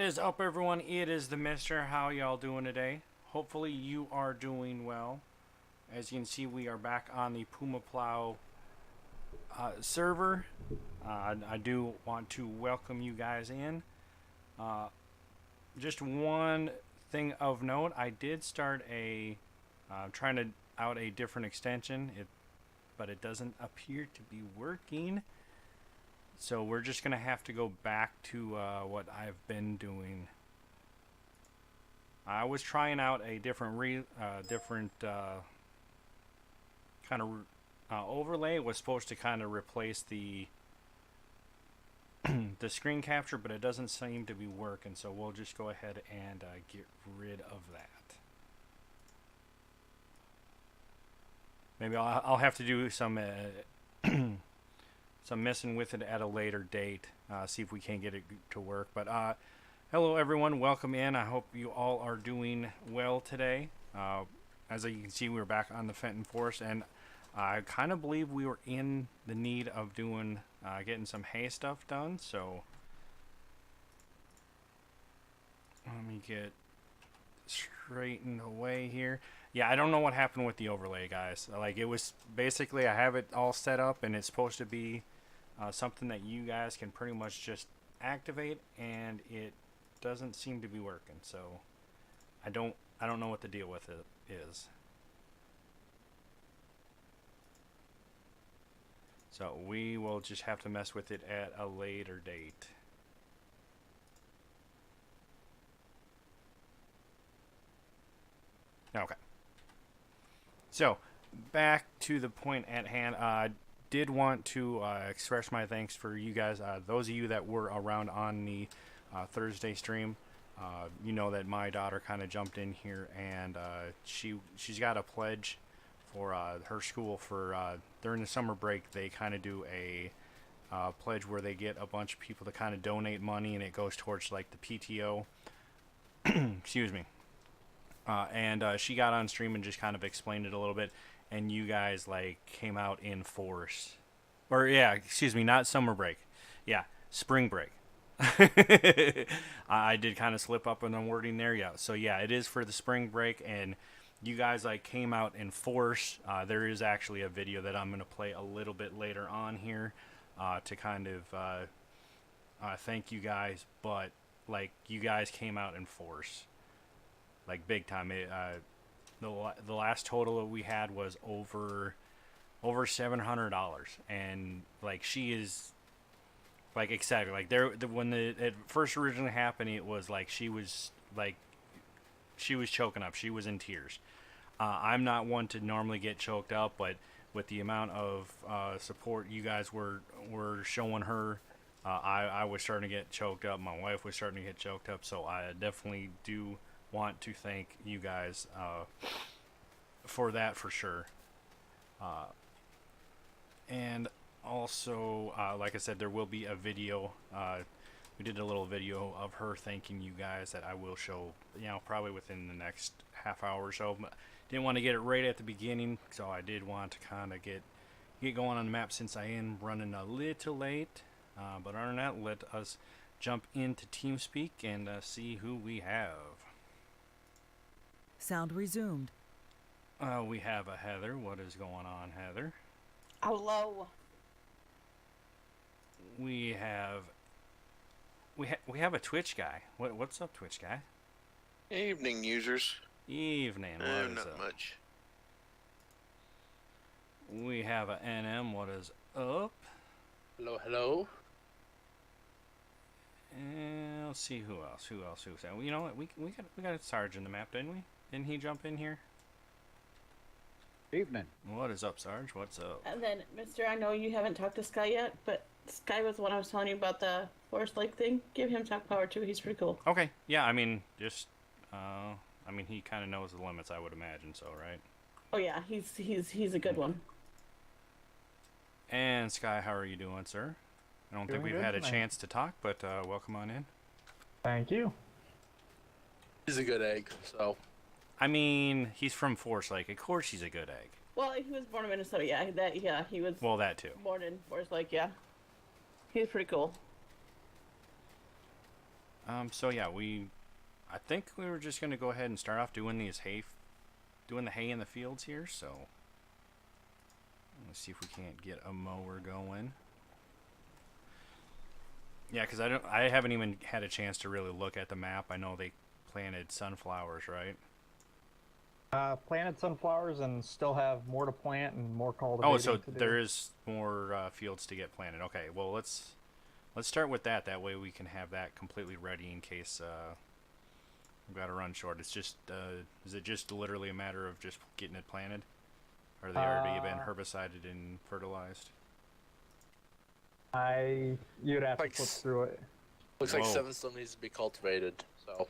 is up, everyone? It is the Mister. How y'all doing today? Hopefully you are doing well. As you can see, we are back on the Pumaplow server. I do want to welcome you guys in. Just one thing of note, I did start trying to out a different extension, but it doesn't appear to be working. So we're just going to have to go back to what I've been doing. I was trying out a different kind of overlay. It was supposed to kind of replace the the screen capture, but it doesn't seem to be working. So we'll just go ahead and get rid of that. Maybe I'll have to do some some messing with it at a later date, see if we can get it to work. But hello everyone, welcome in. I hope you all are doing well today. As you can see, we're back on the Fenton Forest, and I kind of believe we were in the need of doing getting some hay stuff done. So let me get straightened away here. Yeah, I don't know what happened with the overlay, guys. Like, it was basically, I have it all set up and it's supposed to be something that you guys can pretty much just activate, and it doesn't seem to be working. So I don't know what the deal with it is. So we will just have to mess with it at a later date. Okay. So, back to the point at hand. I did want to express my thanks for you guys. Those of you that were around on the Thursday stream, you know that my daughter kind of jumped in here, and she's got a pledge for her school for during the summer break. They kind of do a pledge where they get a bunch of people to kind of donate money, and it goes towards like the PTO. Excuse me. And she got on stream and just kind of explained it a little bit, and you guys like came out in force. Or yeah, excuse me, not summer break. Yeah, spring break. I did kind of slip up on the wording there. Yeah, so yeah, it is for the spring break, and you guys like came out in force. There is actually a video that I'm going to play a little bit later on here to kind of thank you guys, but like you guys came out in force. Like big time. The last total that we had was over $700, and like she is like excited. Like when it first originally happened, it was like she was choking up. She was in tears. I'm not one to normally get choked up, but with the amount of support you guys were showing her, I was starting to get choked up. My wife was starting to get choked up. So I definitely do want to thank you guys for that, for sure. And also, like I said, there will be a video. We did a little video of her thanking you guys that I will show, probably within the next half hour or so. But didn't want to get it right at the beginning, so I did want to kind of get going on the map since I am running a little late. But other than that, let us jump into TeamSpeak and see who we have. Sound resumed. We have a Heather. What is going on, Heather? Hello. We have a Twitch guy. What's up, Twitch guy? Evening, users. Evening. What is not up? much. We have a NM. What is up? Hello, hello. And let's see who else. You know what? We got a Sarge in the map, didn't we? Didn't he jump in here? Evening. What is up, Sarge? What's up? And then, Mister, I know you haven't talked to Sky yet, but Sky was the one I was telling you about the Forest Lake thing. Give him talk power too. He's pretty cool. Okay. Yeah. I mean, just he kind of knows the limits, I would imagine. So, right? Oh yeah, he's a good one. And Sky, how are you doing, sir? I don't think we've had a chance to talk, but welcome on in. Thank you. He's a good egg, so. I mean, he's from Forest Lake. Of course he's a good egg. Well, he was born in Minnesota. Yeah, he was. Well, that too. Born in Forest Lake. Yeah, he's pretty cool. So yeah, I think we were just gonna go ahead and start off doing doing the hay in the fields here. So let's see if we can't get a mower going. Yeah, because I haven't even had a chance to really look at the map. I know they planted sunflowers, right? Planted sunflowers and still have more to plant and more Oh, cultivating so to do. there is more fields to get planted. Okay, well let's start with that. That way we can have that completely ready in case we've got to run short. It's just is it just literally a matter of just getting it planted, or they already been herbicided and fertilized? You'd have Like to flip through it. Looks like Whoa. 7 still needs to be cultivated. So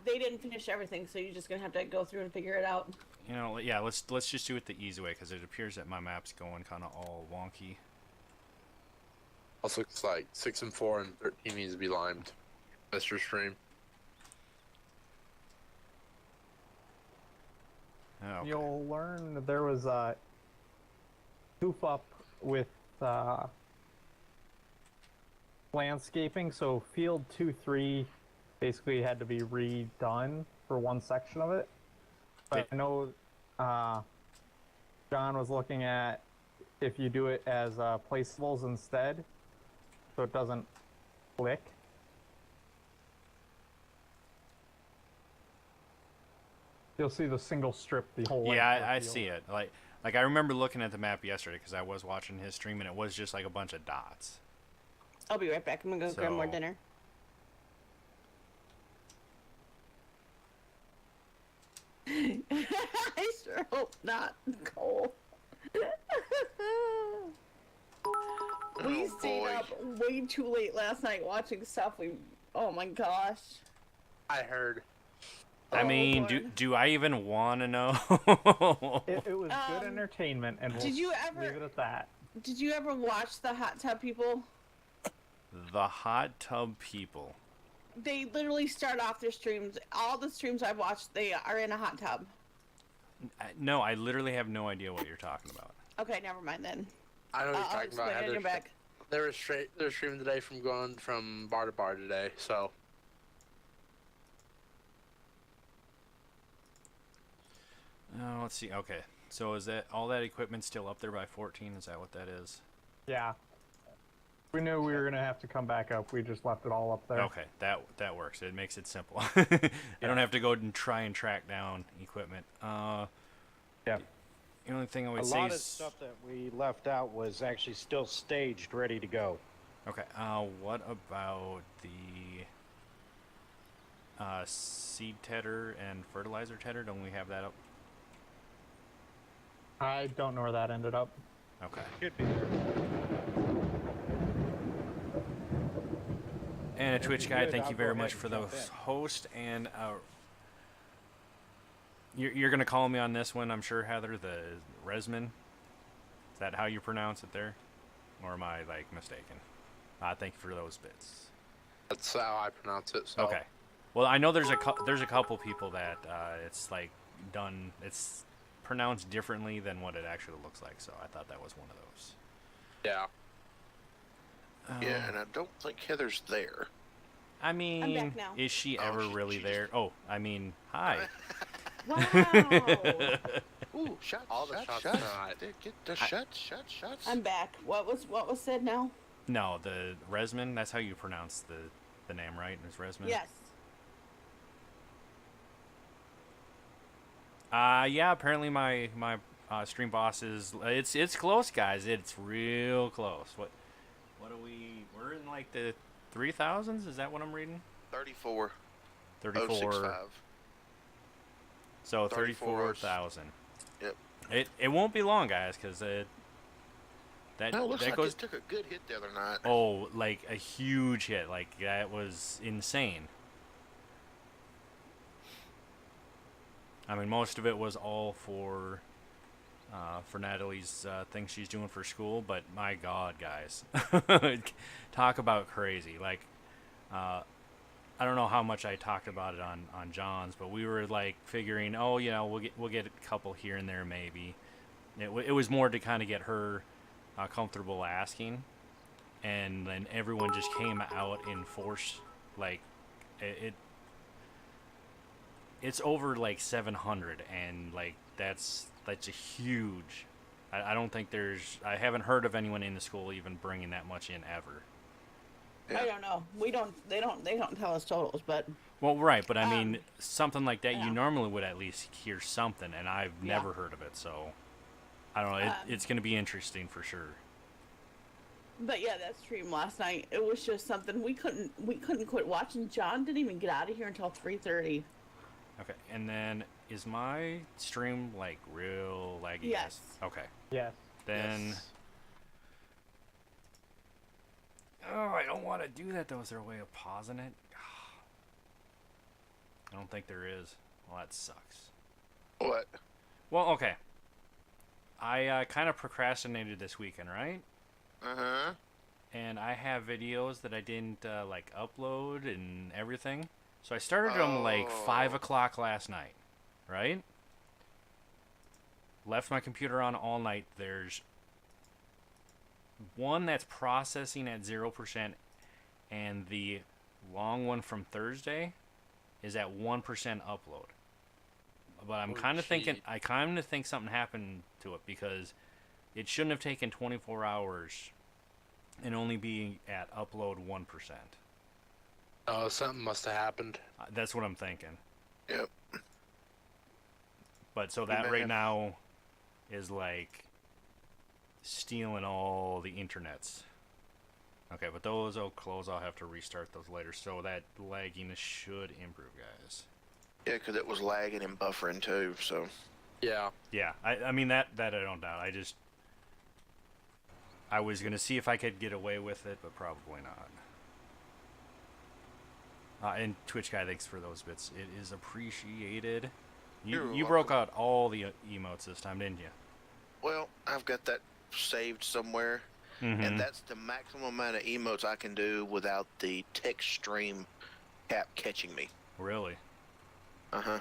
They didn't finish everything, so you're just gonna have to go through and figure it out. You know, yeah. Let's just do it the easy way because it appears that my map's going kind of all wonky. also looks like 6 and 4 and 13 needs to be limed. That's your stream. Oh, okay. You'll learn that there was a goof up with landscaping, so field 2-3 basically had to be redone for one section of it. But I know John was looking at if you do it as placeables instead, so it doesn't click. You'll see the single strip the whole way. Yeah, I see it. Like I remember looking at the map yesterday because I was watching his stream and it was just like a bunch of dots. I'll be right back. I'm gonna go grab more So- dinner. I sure hope not, Cole. We stayed up way too late last night watching stuff. Oh my gosh. I heard. I Oh, mean, Lord. do I even want to know? It was good Um, entertainment, and we'll did you leave ever- it at that. Did you ever watch the Hot Tub People? The hot tub people. They literally start off their streams. All the streams I've watched, they are in a hot tub. No, I literally have no idea what you're talking about. Okay, never mind then. I know what you're I'll talking explain about. it in your back. They were streaming today from going from bar to bar today. So Oh, let's see. Okay, so is that all that equipment still up there by 14? Is that what that is? Yeah. We knew we were gonna have to come back up. We just left it all up there. Okay, that works. It makes it simple. I don't have to go and try and track down equipment. Yeah. The only thing I would A say lot of is stuff that we left out was actually still staged, ready to go. okay. What about the seed tedder and fertilizer tedder? Don't we have that up? I don't know where that ended up. Okay. Should be there. And a If Twitch you guy, did, thank I'll you go very ahead much and for the jump in. host. And you're gonna call me on this one, I'm sure, Heather. The Resman. Is that how you pronounce it there, or am I like mistaken? Thank you for those bits. that's how I pronounce it. So Okay. Well, I know there's a couple people that it's like done. It's pronounced differently than what it actually looks like. So I thought that was one of those. yeah. Yeah, and I don't think Heather's there. I mean, back now. is she Oh, ever she really just- there? Oh, I mean, hi. Wow. Ooh, shots, All the shots tonight. Get the shots. I'm back. What was said now? No, the Resman. That's how you pronounce the name, right? It's Resman. Yes. Yeah. Apparently, my stream boss is. It's close, guys. It's real close. What are we? We're in like the 3,000s. Is that what I'm reading? 34. 34. 065. So 34 's- 34,000. Yep. It won't be long, guys, because that No, it looks that like goes. it took a good hit the other night. Oh, like a huge hit. Like that was insane. I mean, most of it was all for Natalie's thing she's doing for school. But my God, guys, talk about crazy. Like, I don't know how much I talked about it on John's, but we were like figuring, oh, you know, we'll get a couple here and there maybe. It was more to kind of get her comfortable asking, and then everyone just came out in force Like, it's over like 700, and like that's a huge. I don't think I haven't heard of anyone in the school even bringing that much in ever. I don't know. They don't tell us totals, but Well, right, but I mean, something like that, I you know. normally would at least hear something, and I've Yeah. never heard of it, so I don't know. It's going to be interesting for sure. But yeah, that stream last night, it was just something we couldn't quit watching. John didn't even get out of here until 3:30. Okay, and then is my stream like real laggy? Yes. Okay, Yes. then. Yes. Oh, I don't want to do that though. Is there a way of pausing it? I don't think there is. Well, that sucks. What? Well, okay. I kind of procrastinated this weekend, right? Uh-huh. And I have videos that I didn't like upload and everything. So I started them like 5 o'clock last night, right? Left my computer on all night. There's one that's processing at 0%, and the long one from Thursday is at 1% upload. But I'm kind of thinking, I kind of think something happened to it because it shouldn't have taken 24 hours and only be at upload 1%. Oh, something must have happened. That's what I'm thinking. Yep. But so that right now is like stealing all the internets. Okay, but those will close. I'll have to restart those later. So that lagginess should improve, guys. Yeah, because it was lagging and buffering too, so. Yeah. Yeah, I mean that I don't doubt. I was gonna see if I could get away with it, but probably not. And Twitch guy, thanks for those bits. It is appreciated. You broke out all the emotes this time, didn't you? Well, I've got that saved somewhere, and that's the maximum amount of emotes I can do without the text stream cap catching me. Really? Uh-huh.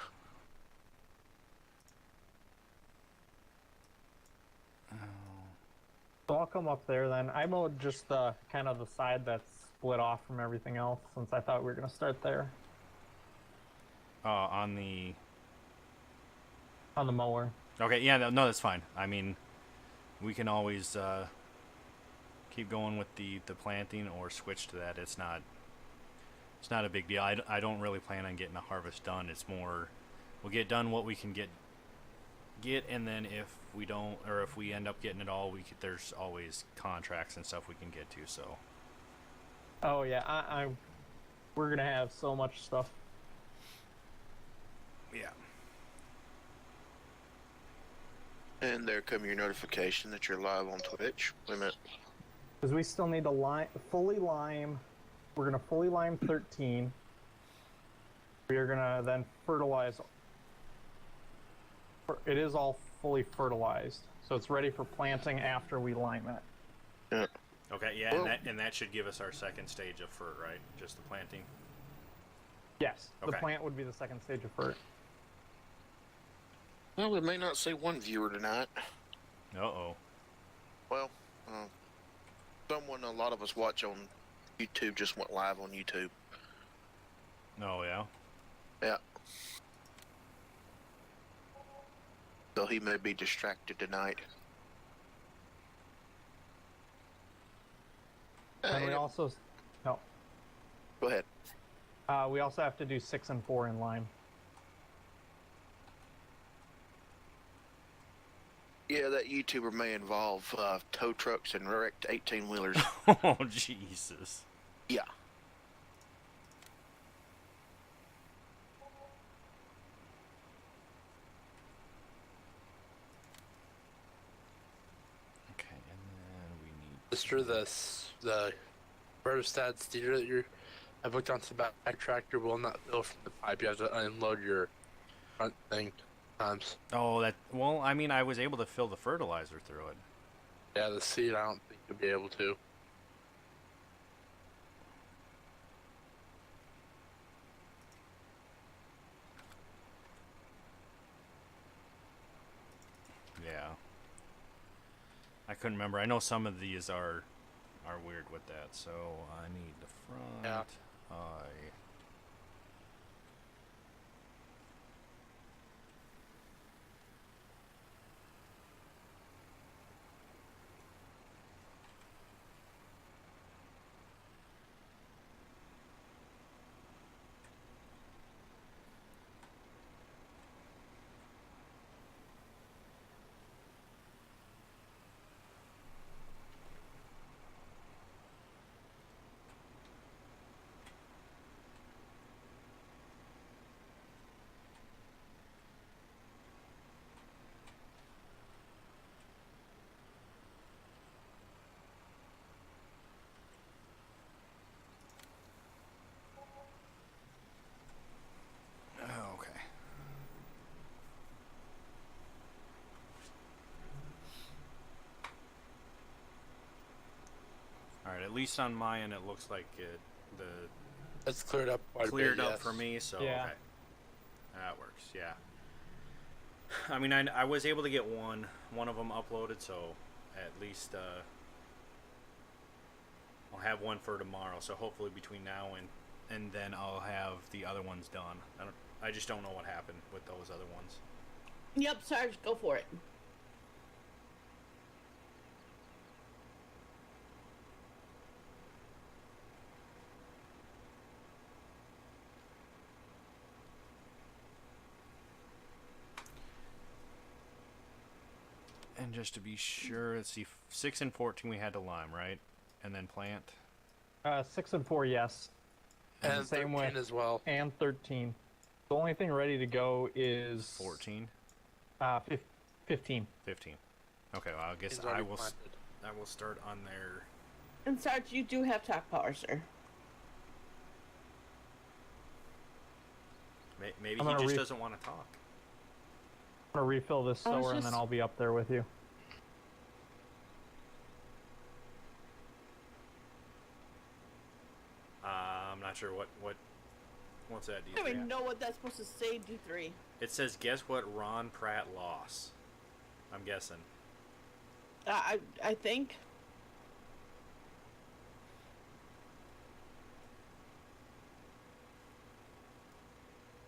So I'll come up there then. I mowed just the kind of the side that's split off from everything else since I thought we were gonna start there On the. on the mower. Okay, yeah, no, that's fine. I mean, we can always keep going with the planting or switch to that. It's not a big deal. I don't really plan on getting a harvest done. It's more we'll get done what we can get, and then if we don't, or if we end up getting it all, there's always contracts and stuff we can get to. So. Oh yeah, we're gonna have so much stuff. Yeah. And there come your notification that you're live on Twitch. Wait a minute. Because we still need to fully lime. We're gonna fully lime 13. We are gonna then fertilize. It is all fully fertilized, so it's ready for planting after we lime it. Yeah. Okay, yeah, Well, and that should give us our second stage of fert, right? Just the planting. Yes, the Okay. plant would be the second stage of fert. Well, we may not see one viewer tonight. Uh-oh. Well, someone a lot of us watch on YouTube just went live on YouTube. Oh, yeah? Yeah. So he may be distracted tonight. And we also, no, Go ahead. we also have to do 6 and 4 in lime. Yeah, that YouTuber may involve tow trucks and wrecked 18-wheelers. Oh, Jesus. Yeah. Okay, and then we need... Mr. The Rotostat steer that I booked onto the back tractor will not fill from the pipe. You have to unload your front thing times. Oh, well, I mean, I was able to fill the fertilizer through it. Yeah, the seed I don't think you'll be able to. Yeah. I couldn't remember. I know some of these are weird with that, so I need the front. Yeah. Okay. All right. At least on my end, it looks like It's cleared up quite cleared a bit, up yes. for me. So Yeah. okay, that works. Yeah. I mean, I was able to get one of them uploaded, so at least I'll have one for tomorrow. So hopefully between now and then I'll have the other ones done. I just don't know what happened with those other ones. Yep, Sarge, go for it. And just to be sure, let's see, 6 and 14 we had to lime, right? And then plant. 6 and 4, yes. And the same 13 way. as well. And 13. The only thing ready to go is 14, 15. 15. Okay, well, I guess He's I already will. planted. I will start on there. And Sarge, you do have talk power, sir. Maybe I'm he gonna just doesn't want to talk. I'm gonna refill this I was sower and then just- I'll be up there with you. I'm not sure what's that. I don't even know what that's supposed to say, D3. It says, guess what Ron Pratt lost. I'm guessing. I think.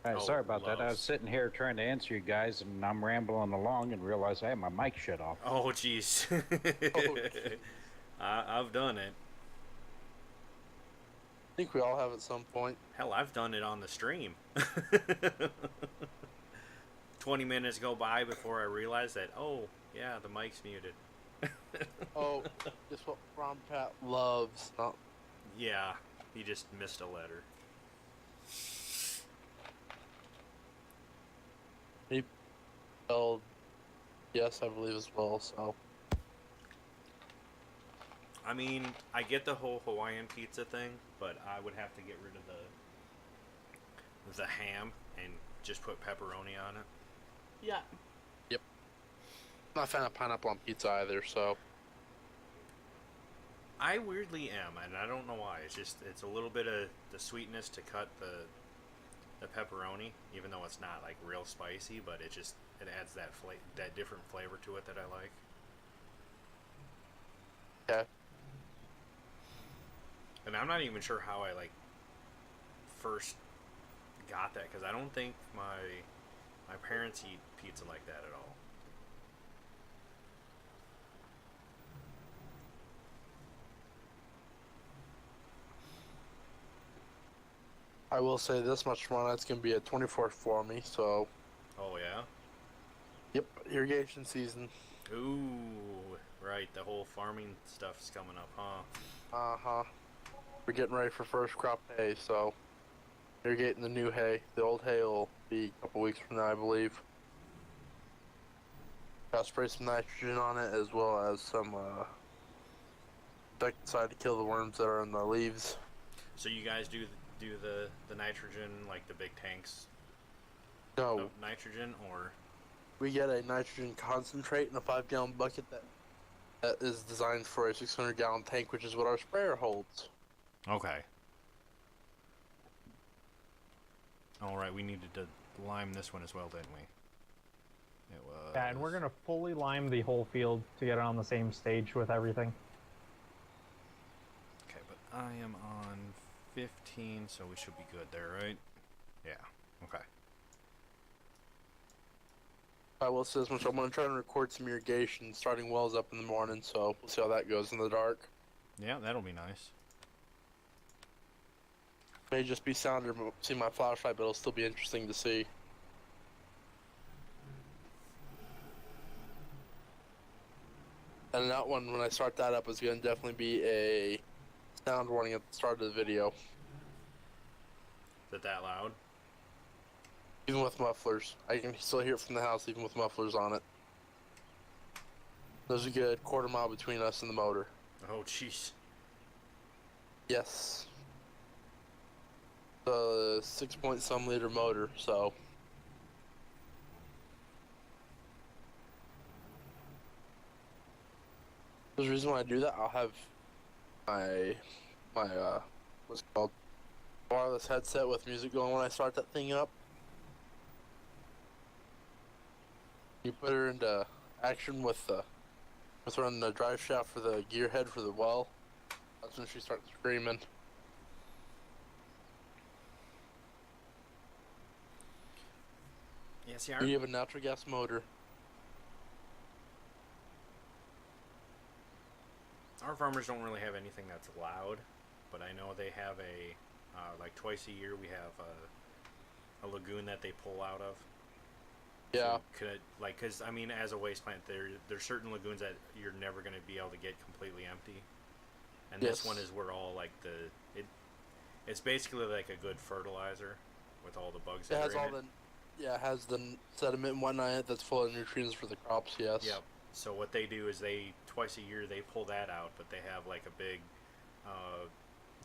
Hey, Oh, sorry about that. I was loves. sitting here trying to answer you guys, and I'm rambling along and realize I had my mic shut off. Oh, jeez. I've done it. I think we all have at some point. Hell, I've done it on the stream. 20 minutes go by before I realize that, oh, yeah, the mic's muted. Oh, just what Ron Pat loves. Not Yeah, he just missed a letter. he spelled yes, I believe as well. So I mean, I get the whole Hawaiian pizza thing, but I would have to get rid of the ham and just put pepperoni on it. Yeah. I'm not a fan of pineapple on pizza either. So I weirdly am, and I don't know why. It's a little bit of the sweetness to cut the pepperoni, even though it's not like real spicy, but it adds that that different flavor to it that I like. okay, And I'm not even sure how I like first got that, because I don't think my parents eat pizza like that at all. I will say this much, Ron. It's gonna be a 24th for me. So Oh yeah. yep, irrigation season. Ooh, right. The whole farming stuff's coming up, huh? Uh-huh. We're getting ready for first crop hay, so irrigating the new hay. The old hay will be a couple weeks from now, I believe. Gotta spray some nitrogen on it, as well as some insecticide to kill the worms that are in the leaves. So you guys do the nitrogen, like the big tanks No, of nitrogen, or we get a nitrogen concentrate in a 5-gallon bucket that is designed for a 600-gallon tank, which is what our sprayer holds. okay. All right, we needed to lime this one as well, didn't we? It was. Yeah, and we're gonna fully lime the whole field to get it on the same stage with everything. Okay, but I am on 15, so we should be good there, right? Yeah. Okay. I will say this much. I'm going to try and record some irrigation starting wells up in the morning, so we'll see how that goes in the dark. Yeah, that'll be nice. May just be sound or see my flashlight, but it'll still be interesting to see. And that one, when I start that up, is going to definitely be a sound warning at the start of the video. Is it that loud? Even with mufflers. I can still hear it from the house, even with mufflers on it. There's a good quarter-mile between us and the motor. Oh, jeez. Yes. The 6-point-some liter motor, so... There's a reason why I do that. I'll have my what's it called, wireless headset with music going when I start that thing up. You put her into action with running the drive shaft for the gear head for the well. That's when she starts screaming. Yeah, see, You have a natural gas motor. our farmers don't really have anything that's loud, but I know they have a, like twice a year we have a lagoon that they pull out of. Yeah. So cause I mean, as a waste plant, there's certain lagoons that you're never going to be able to get completely empty. And Yes. this one is where all like it's basically like a good fertilizer with all the bugs It that has are all in it. it has the sediment and whatnot in it that's full of nutrients for the crops, yes. Yep. So what they do is twice a year they pull that out, but they have like a big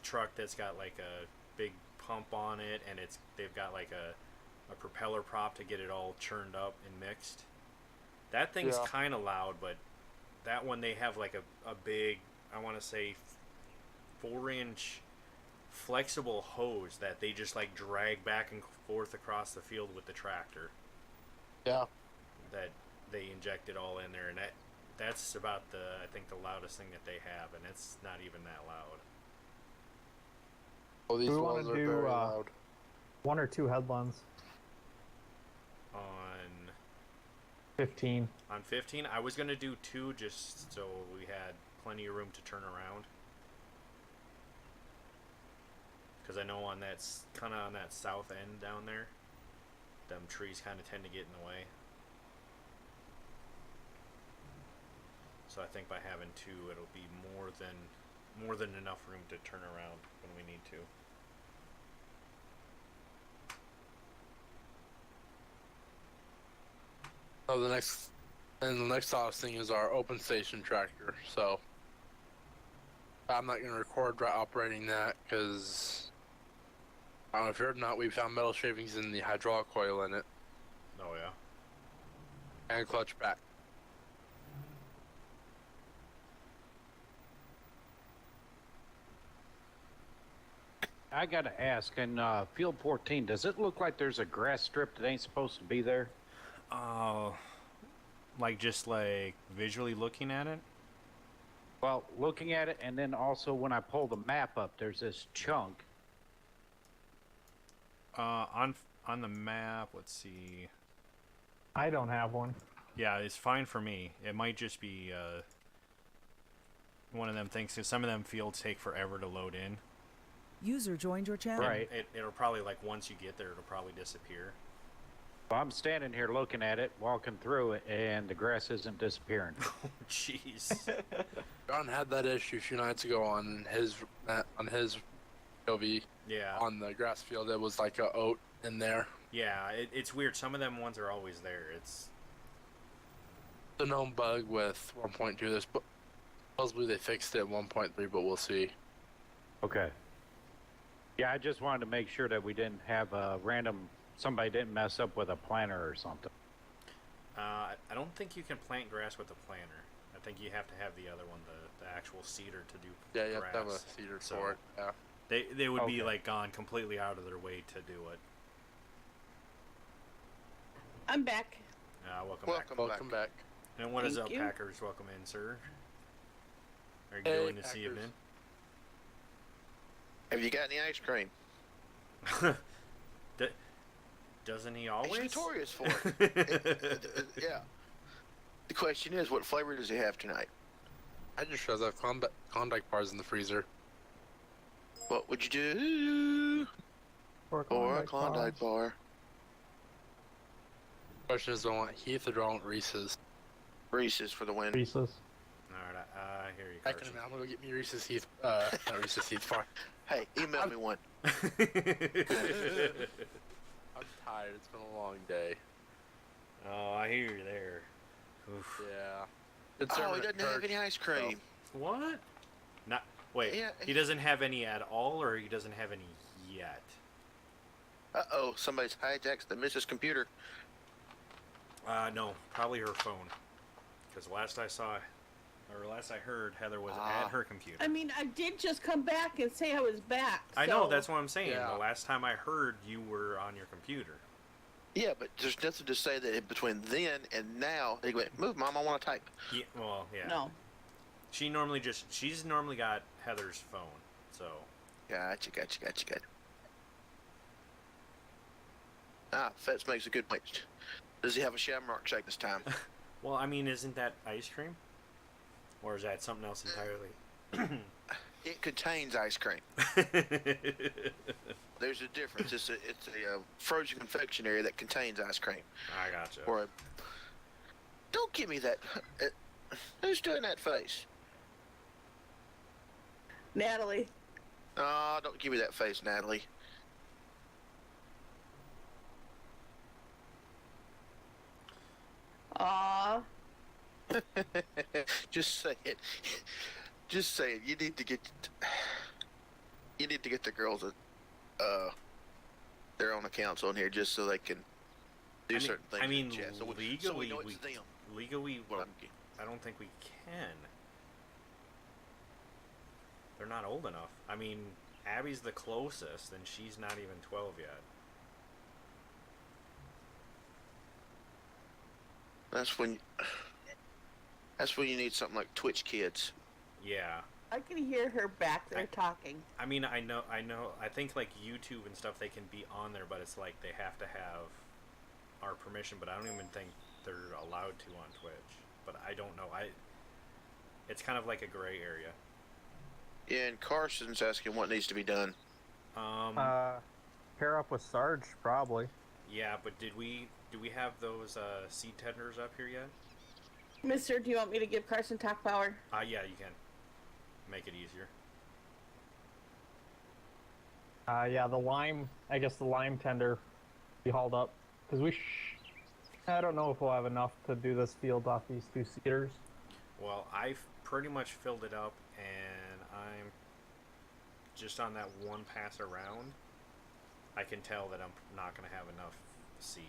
truck that's got like a big pump on it, and they've got like a propeller prop to get it all churned up and mixed. That thing's Yeah. kind of loud, but that one they have like a big, I want to say 4-inch flexible hose that they just like drag back and forth across the field with the tractor. Yeah. That they inject it all in there, and that's about I think the loudest thing that they have, and it's not even that loud. Oh, these We wanna wells are do, very loud. 1 or 2 headlands. On 15. 15, I was gonna do 2 just so we had plenty of room to turn around. Because I know on that kind of on that south end down there, them trees kind of tend to get in the way. So I think by having 2, it'll be more than enough room to turn around when we need to. So the next hottest thing is our open station tractor. So I'm not going to record operating that because I don't know if you heard or not. We found metal shavings in the hydraulic coil in it Oh yeah. and clutch back. I gotta ask, in field 14, does it look like there's a grass strip that ain't supposed to be there? Like just like visually looking at it. Well, looking at it, and then also when I pull the map up, there's this chunk. On the map, let's see. I don't have one. Yeah, it's fine for me. It might just be one of them things, because some of them fields take forever to load in. User joined your channel. Right. It'll probably, like, once you get there, it'll probably disappear. Well, I'm standing here looking at it, walking through it, and the grass isn't disappearing. Jeez. John had that issue a few nights ago on his POV. Yeah. On the grass field, it was like a oat in there. Yeah, it's weird. Some of them ones are always there. It's The known bug with 1.2. There's supposedly they fixed it at 1.3, but we'll see. Okay. Yeah, I just wanted to make sure that we didn't have a somebody didn't mess up with a planter or something. I don't think you can plant grass with a planter. I think you have to have the other one, the actual seeder to do Yeah, you grass. have to have a seeder So- for it. Yeah. They would be Okay. like gone completely out of their way to do it. I'm back. Welcome back. Welcome back. And what is Thank up, you. Packers? Welcome in, sir. Are you Hey, doing this Packers. evening? Have you got any ice cream? Doesn't he He's always? notorious for it. Yeah. The question is, what flavor does he have tonight? I just realized I have Klondike bars in the freezer. What would you do for a Klondike bar? Question is, do I want Heath or do I want Reese's? Reese's for the win. Reese's. Alright, I hear you, Heck in a Carson. minute, I'm gonna go get me Reese's Heath. Not Reese's Heath. Fine. Hey, email me one. I'm tired. It's been a long day. Oh, I hear you there. Oof. Yeah. Oh, he doesn't have any ice cream. What? Not. Wait. Yeah. He doesn't have any at all, or he doesn't have any yet? Uh-oh, somebody's hijacked the Mrs. Computer. No, probably her phone. Because last I saw, or last I heard, Heather was at her computer. I mean, I did just come back and say I was back. I know, so- that's what I'm saying. Yeah. The last time I heard, you were on your computer. Yeah, but there's nothing to say that between then and now, they went, move, Mom, I want to type. Yeah, well, yeah. No. She's normally got Heather's phone, so. Gotcha. Fetz makes a good point. Does he have a shamrock shake this time? Well, I mean, isn't that ice cream? Or is that something else entirely? It contains ice cream. There's a difference. It's a frozen confectionery that contains ice cream. I gotcha. Or don't give me that. Who's doing that face? Natalie. Don't give me that face, Natalie. Aw. Just say it. Just say it. You need to get the girls their own accounts on here just so they can do certain things. I mean, in chat. So we legally, know it's them. legally, Well, I don't think we can. They're not old enough. I mean, Abby's the closest, and she's not even 12 yet. That's when you need something like Twitch Kids. Yeah. I can hear her back there talking. I mean, I know. I think like YouTube and stuff, they can be on there, but it's like they have to have our permission. But I don't even think they're allowed to on Twitch. But I don't know. It's kind of like a gray area. Yeah, and Carson's asking what needs to be done. Pair up with Sarge, probably. Yeah, but do we have those seed tenders up here yet? Mister, do you want me to give Carson talk power? Yeah, you can. Make it easier. Yeah, the lime tender be hauled up. Because I don't know if we'll have enough to do this field off these 2 seaters. Well, I've pretty much filled it up, and I'm just on that one pass around. I can tell that I'm not going to have enough seed.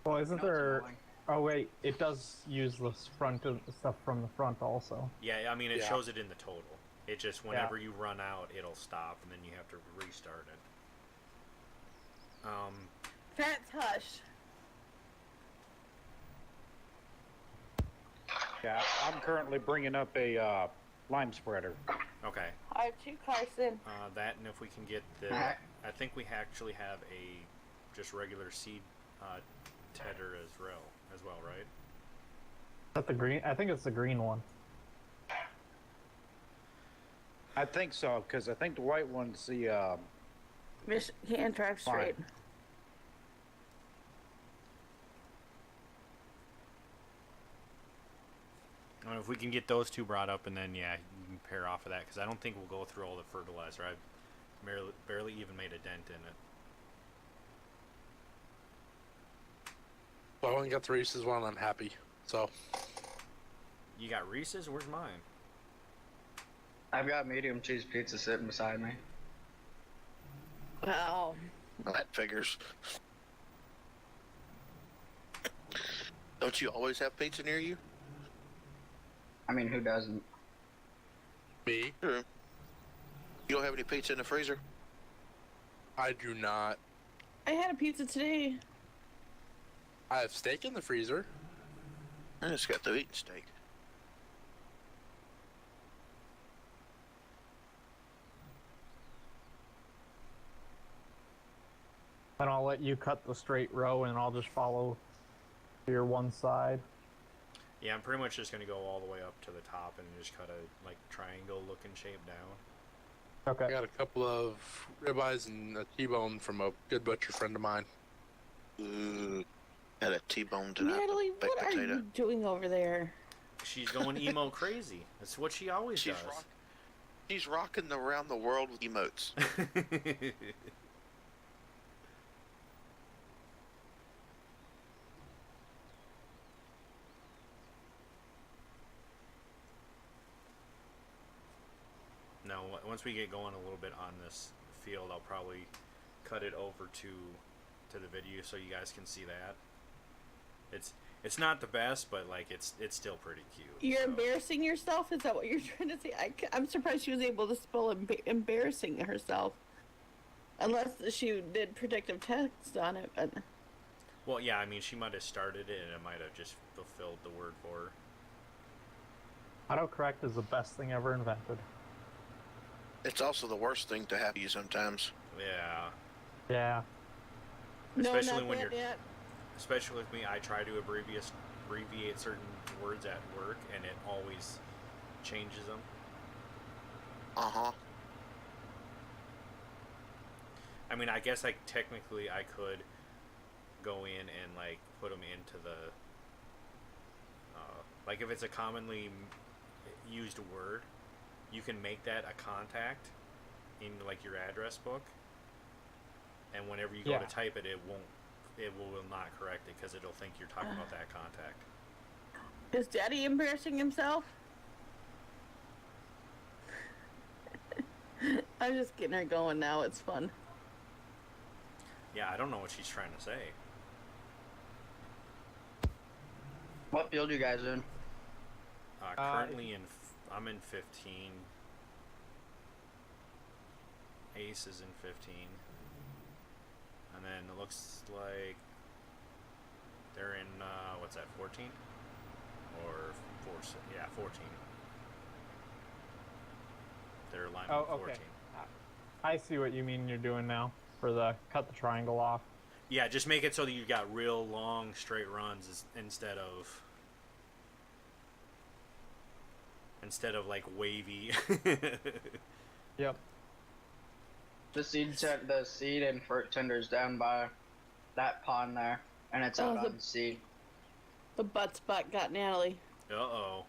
Well, isn't there... Oh, wait, it does use the front of the stuff from the front also. Yeah, I mean, it Yeah. shows it in the total. It just, whenever you run out, it'll stop, and then you have to restart it. Fats hush. Yeah, I'm currently bringing up a lime spreader. Okay. I have 2 Carson. That, and if we can get the... I think we actually have a just regular seed tedder as well, right? Is that the green? I think it's the green one. I think so, because I think the white one's the, Miss can't drive straight. If we can get those 2 brought up, and then, yeah, you can pair off of that, because I don't think we'll go through all the fertilizer. I've barely even made a dent in it. Well, I only got the Reese's one, I'm happy. So, You got Reese's? Where's mine? I've got medium cheese pizza sitting beside me. Wow. Well, that figures. Don't you always have pizza near you? I mean, who doesn't? me, Sure. You don't have any pizza in the freezer? I do not. I had a pizza today. I have steak in the freezer. I just got through eating steak. And I'll let you cut the straight row, and I'll just follow your one side. Yeah, I'm pretty much just gonna go all the way up to the top and just cut a like triangle looking shape down. Okay. I got a couple of ribeyes and a T-bone from a good butcher friend of mine. Ooh, had a T-bone tonight. Natalie, baked what are potato. you doing over there? She's going emo crazy. That's what she always does. She's rocking around the world with emotes. Now, once we get going a little bit on this field, I'll probably cut it over to the video so you guys can see that. It's not the best, but like it's still pretty cute. You're embarrassing yourself? Is that what you're trying to say? I'm surprised she was able to spell embarrassing herself. Unless she did predictive text on it, but... Well, yeah, I mean, she might have started it and it might have just fulfilled the word for her. Autocorrect is the best thing ever invented. It's also the worst thing to have you sometimes. Yeah. Yeah. Especially no, when not you're... yet. Especially with me, I try to abbreviate certain words at work, and it always changes them. Uh-huh. I mean, I guess technically I could go in and like put them into the like if it's a commonly used word, you can make that a contact in like your address book, and whenever you go to type it, it will not correct it because it'll think you're talking about that contact. Is Daddy embarrassing himself? I'm just getting her going now. It's fun. Yeah, I don't know what she's trying to say. What field you guys in? Currently I'm in 15. Ace is in 15. And then it looks like they're in, what's that, 14? Or 14. They're alignment 14. I see what you mean you're doing now for the cut the triangle off. Yeah, just make it so that you got real long straight runs instead of like wavy. Yep. The seed and fruit tender's down by that pond there, and it's out on seed. The butt spot got Natalie. Uh-oh.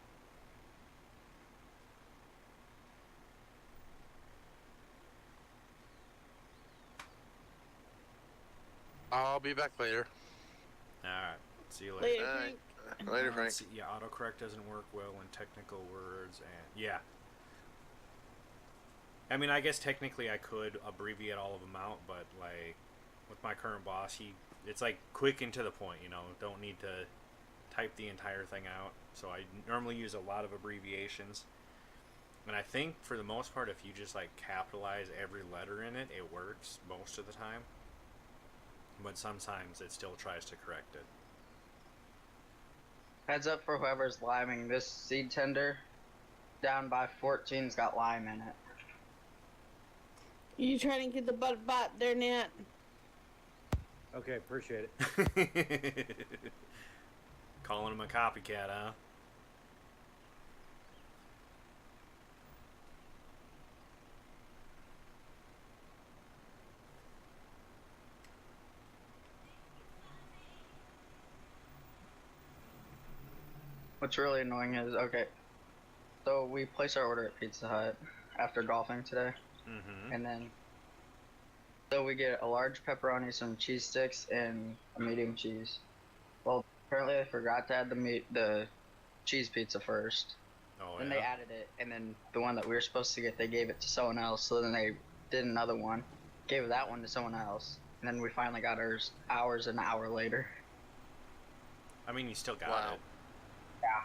I'll be back later. Alright, see you later. Later, All Frank. right. Later, Frank. Yeah, autocorrect doesn't work well in technical words, and yeah. I mean, I guess technically I could abbreviate all of them out, but like with my current boss, it's like quick and to the point, you know, don't need to type the entire thing out. So I normally use a lot of abbreviations. And I think for the most part, if you just like capitalize every letter in it, it works most of the time. But sometimes it still tries to correct it. Heads up for whoever's liming. This seed tender down by 14's got lime in it. You trying to get the butt bot there, Nat? Okay, appreciate it. Calling him a copycat, huh? What's really annoying is, okay, so we place our order at Pizza Hut after golfing today, Mm-hmm. and then, so we get a large pepperoni, some cheese sticks, and a medium cheese. Well, apparently I forgot to add the cheese pizza first. Oh, Then yeah. they added it, and then the one that we were supposed to get, they gave it to someone else, so then they did another one, gave that one to someone else, and then we finally got ours hours and an hour later. I mean, you still got Wow. it. Yeah.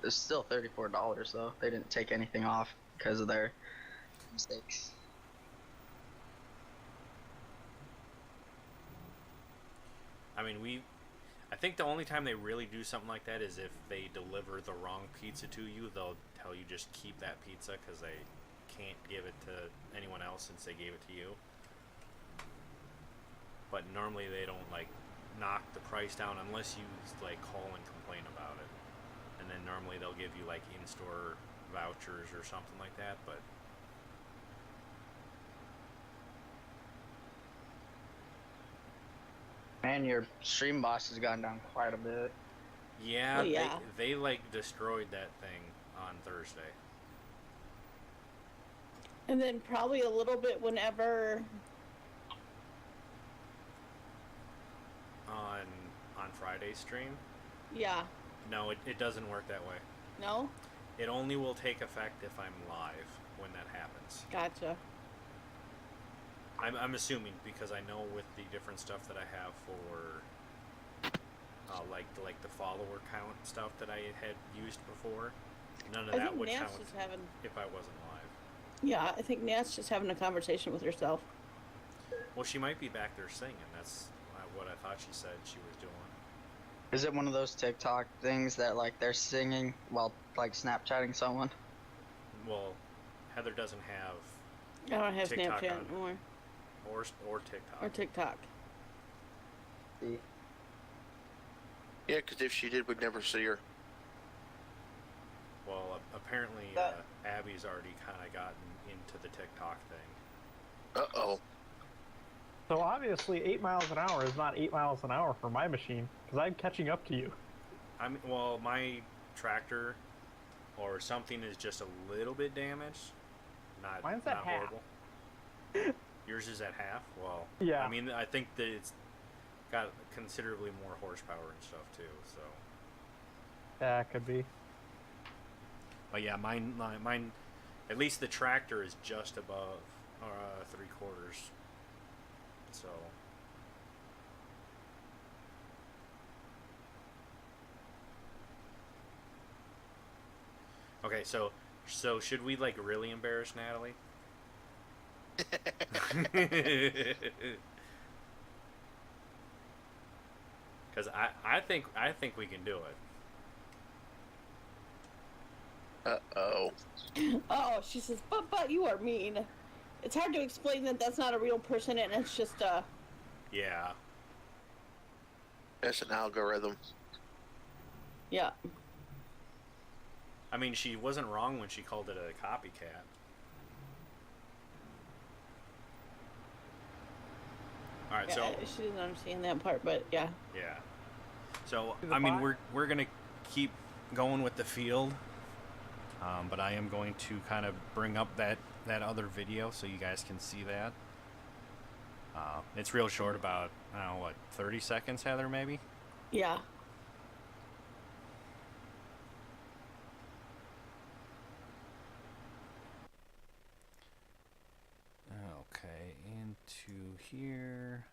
It's still $34 though. They didn't take anything off because of their mistakes. I mean, I think the only time they really do something like that is if they deliver the wrong pizza to you. They'll tell you just keep that pizza because they can't give it to anyone else since they gave it to you. But normally they don't like knock the price down unless you like call and complain about it. And then normally they'll give you like in-store vouchers or something like that, but Man, your stream boss has gone down quite a bit. yeah, Well, yeah. they like destroyed that thing on Thursday. And then probably a little bit whenever. On Friday's stream. Yeah. No, it doesn't work that way. No? It only will take effect if I'm live when that happens. Gotcha. I'm assuming because I know with the different stuff that I have for like the follower count stuff that I had used before, none of I that think would Nat's count just having. if I wasn't live. Yeah, I think Nat's just having a conversation with herself. Well, she might be back there singing. That's what I thought she said she was doing. Is it one of those TikTok things that like they're singing while like Snapchatting someone? Well, Heather doesn't have I don't have TikTok Snapchat on. anymore. or TikTok. Or TikTok. See? Yeah, because if she did, we'd never see her. Well, apparently That- Abby's already kind of gotten into the TikTok thing. Uh-oh. So obviously 8 miles an hour is not 8 miles an hour for my machine, because I'm catching up to you. Well, my tractor or something is just a little bit damaged. Not, Mine's at not half. horrible. Yours is at half? Well, Yeah. I mean, I think that it's got considerably more horsepower and stuff too, so. Yeah, it could be. But yeah, mine, at least the tractor is just above 3/4. So. Okay, so should we like really embarrass Natalie? Because I think we can do it. Uh-oh. Oh, she says, but you are mean. It's hard to explain that that's not a real person and it's just Yeah. That's an algorithm. yeah. I mean, she wasn't wrong when she called it a copycat. All right, Yeah, so she didn't understand that part, but yeah. yeah. So To the I mean, bot? we're gonna keep going with the field, but I am going to kind of bring up that other video so you guys can see that. It's real short, about I don't know what 30 seconds, Heather, maybe. Yeah. Okay, into here.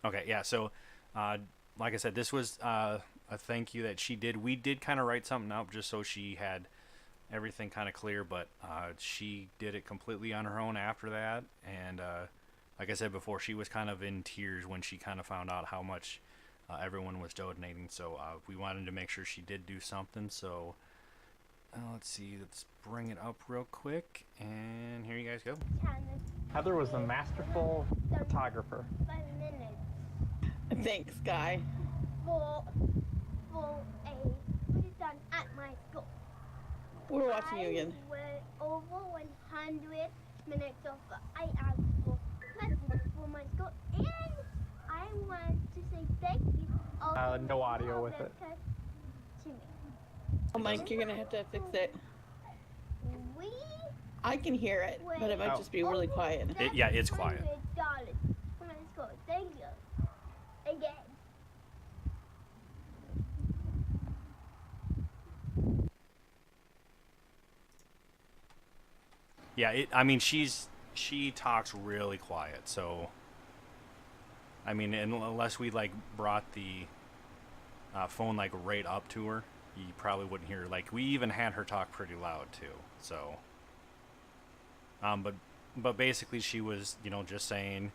Okay, yeah, so like I said, this was a thank you that she did. We did kind of write something up just so she had everything kind of clear, but she did it completely on her own after that. And like I said before, she was kind of in tears when she kind of found out how much everyone was donating. So we wanted to make sure she did do something. So let's see, let's bring it up real quick. And here you guys go. Heather was a masterful photographer. 5 minutes Thanks, Guy. for a done at my school. We're watching you again. I went over 100 minutes of I asked for presents for my school, and I want to say thank you. all No audio with it. To me. Oh, Mike, you're gonna have to fix it. We I can hear it, but it might Oh. just be really quiet. Yeah, it's quiet. $700 for my school. Thank you. Again. Yeah, I mean, she talks really quiet, so I mean, unless we like brought the phone like right up to her, you probably wouldn't hear her. Like, we even had her talk pretty loud too. So, but basically, she was, just saying,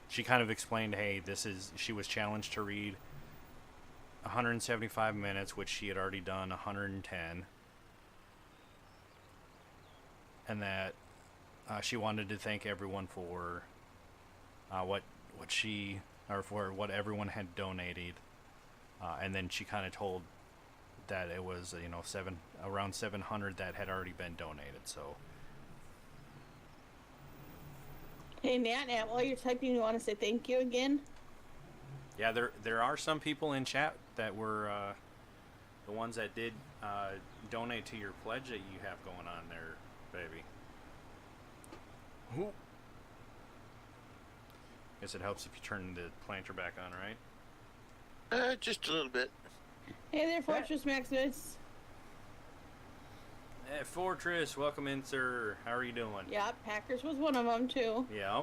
she kind of explained, hey, she was challenged to read 175 minutes, which she had already done 110, and that she wanted to thank everyone for what she, or for what everyone had donated, and then she kind of told that it was around 700 that had already been donated. So Hey, Nat, while you're typing, you want to say thank you again? yeah, there are some people in chat that were the ones that did donate to your pledge that you have going on there, baby. Ooh. Guess it helps if you turn the planter back on, right? Just a little bit. Hey there, Fortress Maximus. Hey, Fortress, welcome in, sir. How are you doing? Yeah, Packers was one of them, too. Yeah.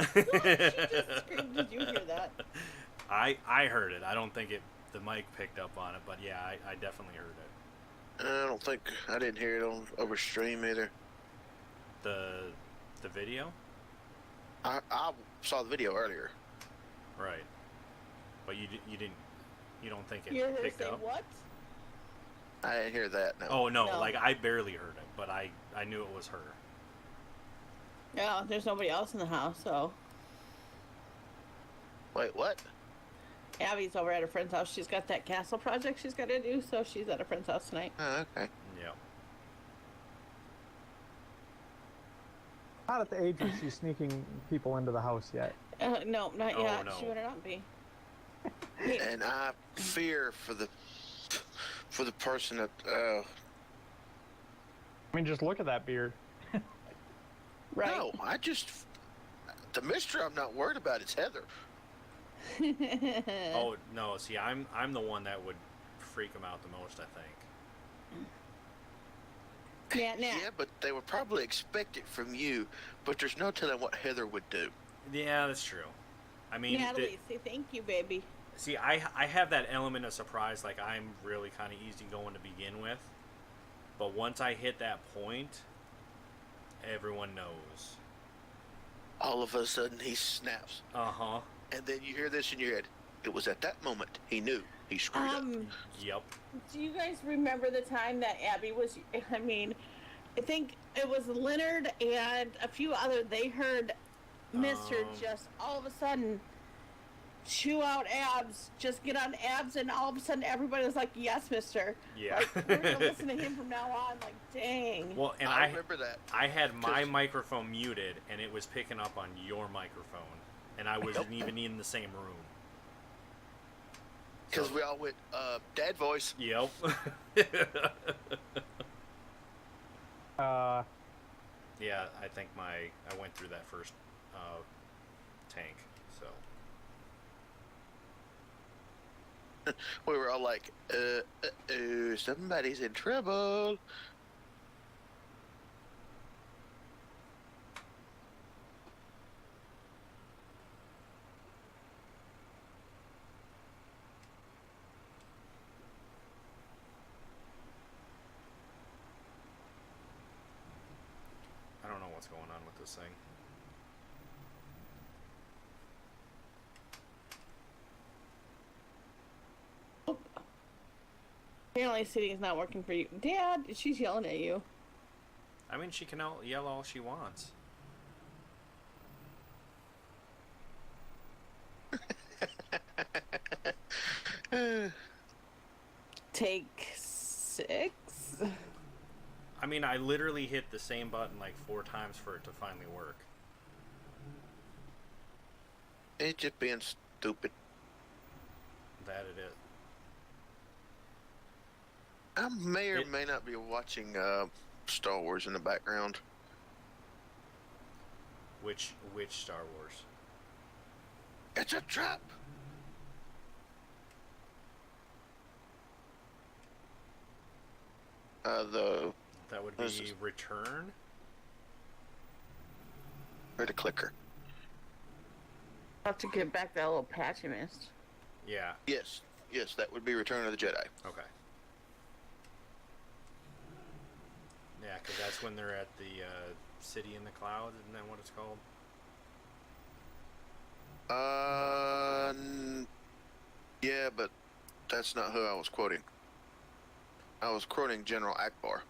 She just screamed. Did you hear that? I heard it. I don't think the mic picked up on it, but yeah, I definitely heard it. I don't think I didn't hear it on over stream either. The video? I saw the video earlier. Right. But you don't think it You heard her picked say up? what? I didn't hear that. No. Oh no, No. like I barely heard it, but I knew it was her. Yeah, there's nobody else in the house, so. Wait, what? Abby's over at a friend's house. She's got that castle project she's got to do, so she's at a friend's house tonight. Oh, okay. Yeah. Not at the age where she's sneaking people into the house yet. No, not Oh, yet. no. She better not be. And I fear for the person that. I mean, just look at that beard. Right. No, the mystery I'm not worried about is Heather. Oh no, see, I'm the one that would freak him out the most, I think. Nat. Yeah, but they would probably expect it from you. But there's no telling what Heather would do. Yeah, that's true. I mean, Natalie, say thank you, baby. see, I have that element of surprise. Like I'm really kind of easygoing to begin with, but once I hit that point, everyone knows. All of a sudden, he snaps, Uh-huh. and then you hear this in your head. It was at that moment he knew he screwed up. Yep. Do you guys remember the time that Abby was? I mean, I think it was Leonard and a few other. They heard Mister just all of a sudden chew out abs, just get on abs, and all of a sudden everybody was like, "Yes, Mister." Yeah. Like, we're gonna listen to him from now on. Like, dang. Well, and I remember that. I had my 'Cause- microphone muted, and it was picking up on your microphone, and I wasn't even in the same room. Because So- we all went, dad voice. Yep. Yeah, I think I went through that first tank, so. We were all like, somebody's in trouble. I don't know what's going on with this thing. Apparently, sitting is not working for you, Dad. She's yelling at you. I mean, she can yell all she wants. Take 6. I mean, I literally hit the same button like 4 times for it to finally work. It's just being stupid. That it is. I may or may not be watching Star Wars in the background. Which Star Wars? It's a trap. That would This be is- Return? Or the clicker. Have to get back that little patch you missed. Yeah. Yes, that would be Return of the Jedi. Okay. Yeah, because that's when they're at the City in the Clouds, isn't that what it's called? Yeah, but that's not who I was quoting. I was quoting General Akbar.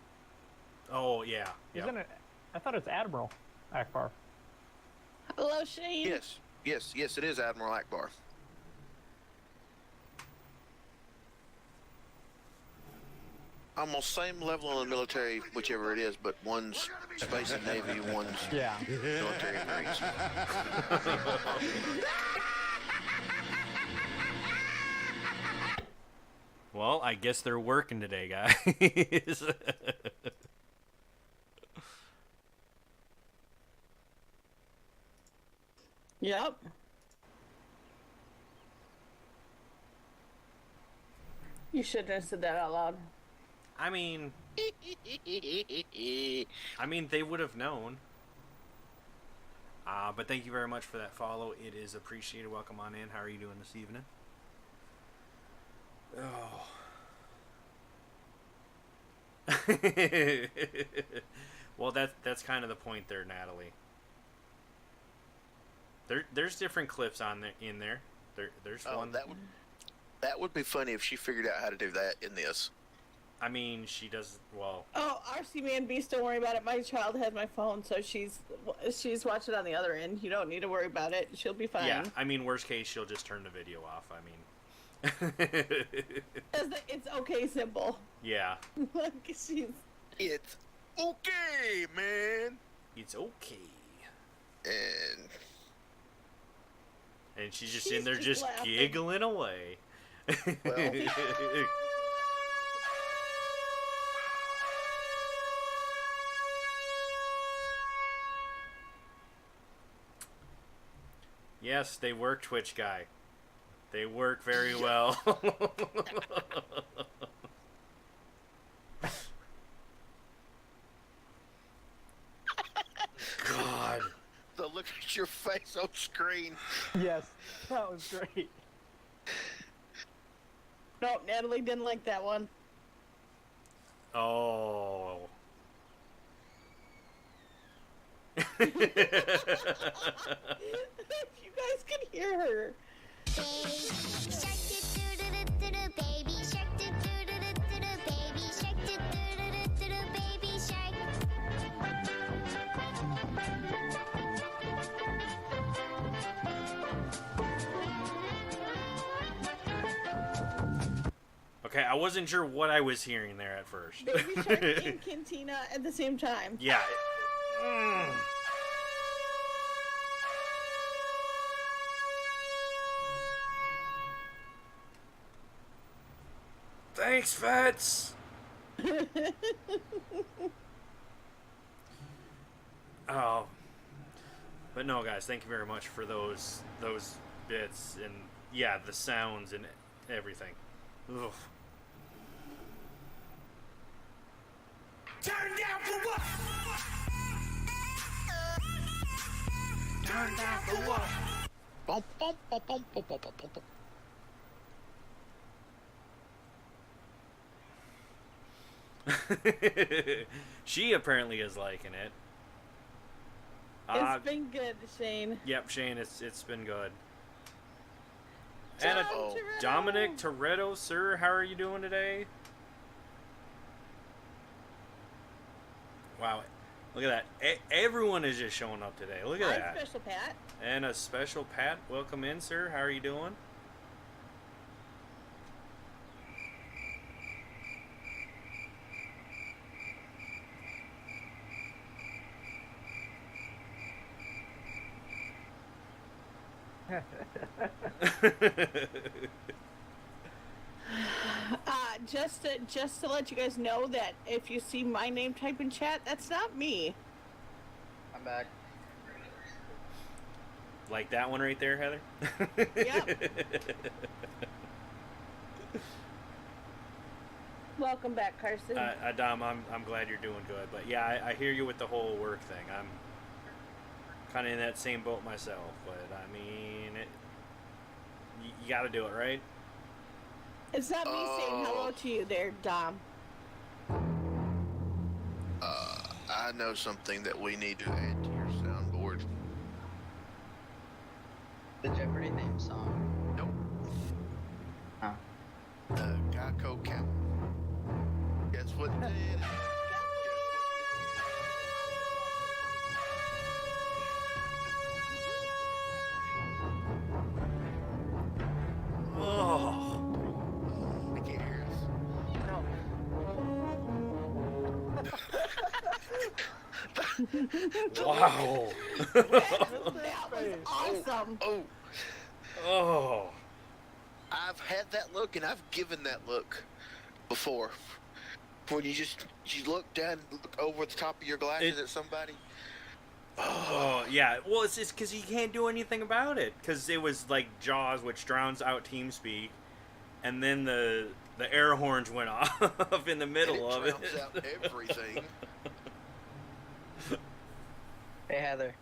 Oh yeah. Yep. Isn't it? I thought it's Admiral Akbar. Hello, Shane. Yes, it is Admiral Akbar. Almost same level in the military, whichever it is, but one's Space and Navy, one's Yeah. military and Marines. Well, I guess they're working today, guys. Yep. You shouldn't have said that out loud. I mean, they would have known. But thank you very much for that follow. It is appreciated. Welcome on in. How are you doing this evening? Oh. Well, that's kind of the point there, Natalie. There's different clips on there in there. There's one. That would be funny if she figured out how to do that in this. I mean, she does well. Oh, RC Man Beast, don't worry about it. My child has my phone, so she's watching on the other end. You don't need to worry about it. She'll be fine. Yeah, I mean, worst case, she'll just turn the video off. I mean, it's okay, simple. yeah. Like she's. It's okay, man. It's okay. And she's just in there just laughing. giggling away. well, Yes, they work, Twitch guy. They work very well. God. the look at your face on screen. Yes, that was great. Nope, Natalie didn't like that one. Oh. If you guys can hear her. Okay, I wasn't sure what I was hearing there at first. Baby Shark and Cantina at the same time. Yeah. Mm. Thanks, Fats. Oh, but no, guys, thank you very much for those bits and yeah, the sounds and everything. Ugh. Turn down for what? Turn down for what? Bum, bum, bum, bum, bum, bum, bum, bum. She apparently is liking it. It's been good, Shane. Yep, Shane, it's been good. John And Toretto. Dominic Toretto, sir, how are you doing today? Wow, look at that. Everyone is just showing up today. Look at Hi, that. Special Pat. And a special Pat, welcome in, sir. How are you doing? Just to let you guys know that if you see my name type in chat, that's not me. I'm back. Like that one right there, Heather? Yep. Welcome back, Carson. Dom, I'm glad you're doing good. But yeah, I hear you with the whole work thing. I'm kind of in that same boat myself. But I mean, you got to do it, right? It's not me saying hello to you there, Dom. I know something that we need to add to your soundboard. The Jeopardy theme song. Nope. Guess what it is? Oh. I can't hear us. Wow. That was awesome. Oh, Oh. I've had that look and I've given that look before. When you look down, look over the top of your glasses at somebody. Oh, yeah. Well, it's just because you can't do anything about it. Because it was like Jaws, which drowns out TeamSpeak, and then the air horns went off in the middle of it. Drowns out everything. Hey Heather,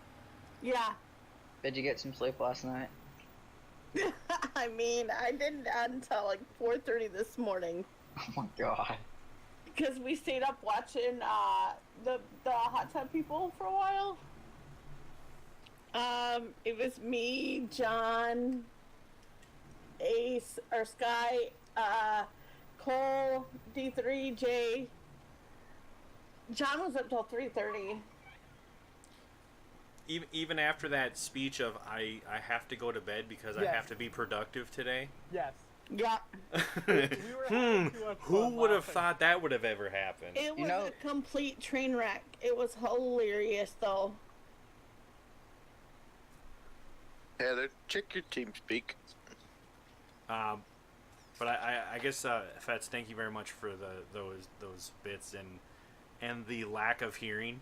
Yeah. did you get some sleep last night? I mean, I didn't until like 4:30 this morning Oh my god. because we stayed up watching the hot tub people for a while. It was me, John, Ace, or Sky, Cole, D3, Jay. John was up till 3:30. Even after that speech of I have to go to bed because I Yes. have to be productive today. Yes. Yeah. were having too much Who fun would have laughing. thought that would have ever happened? It was know- a complete train wreck. It was hilarious, though. Heather, check your TeamSpeak. But I guess Fats, thank you very much for those bits and the lack of hearing.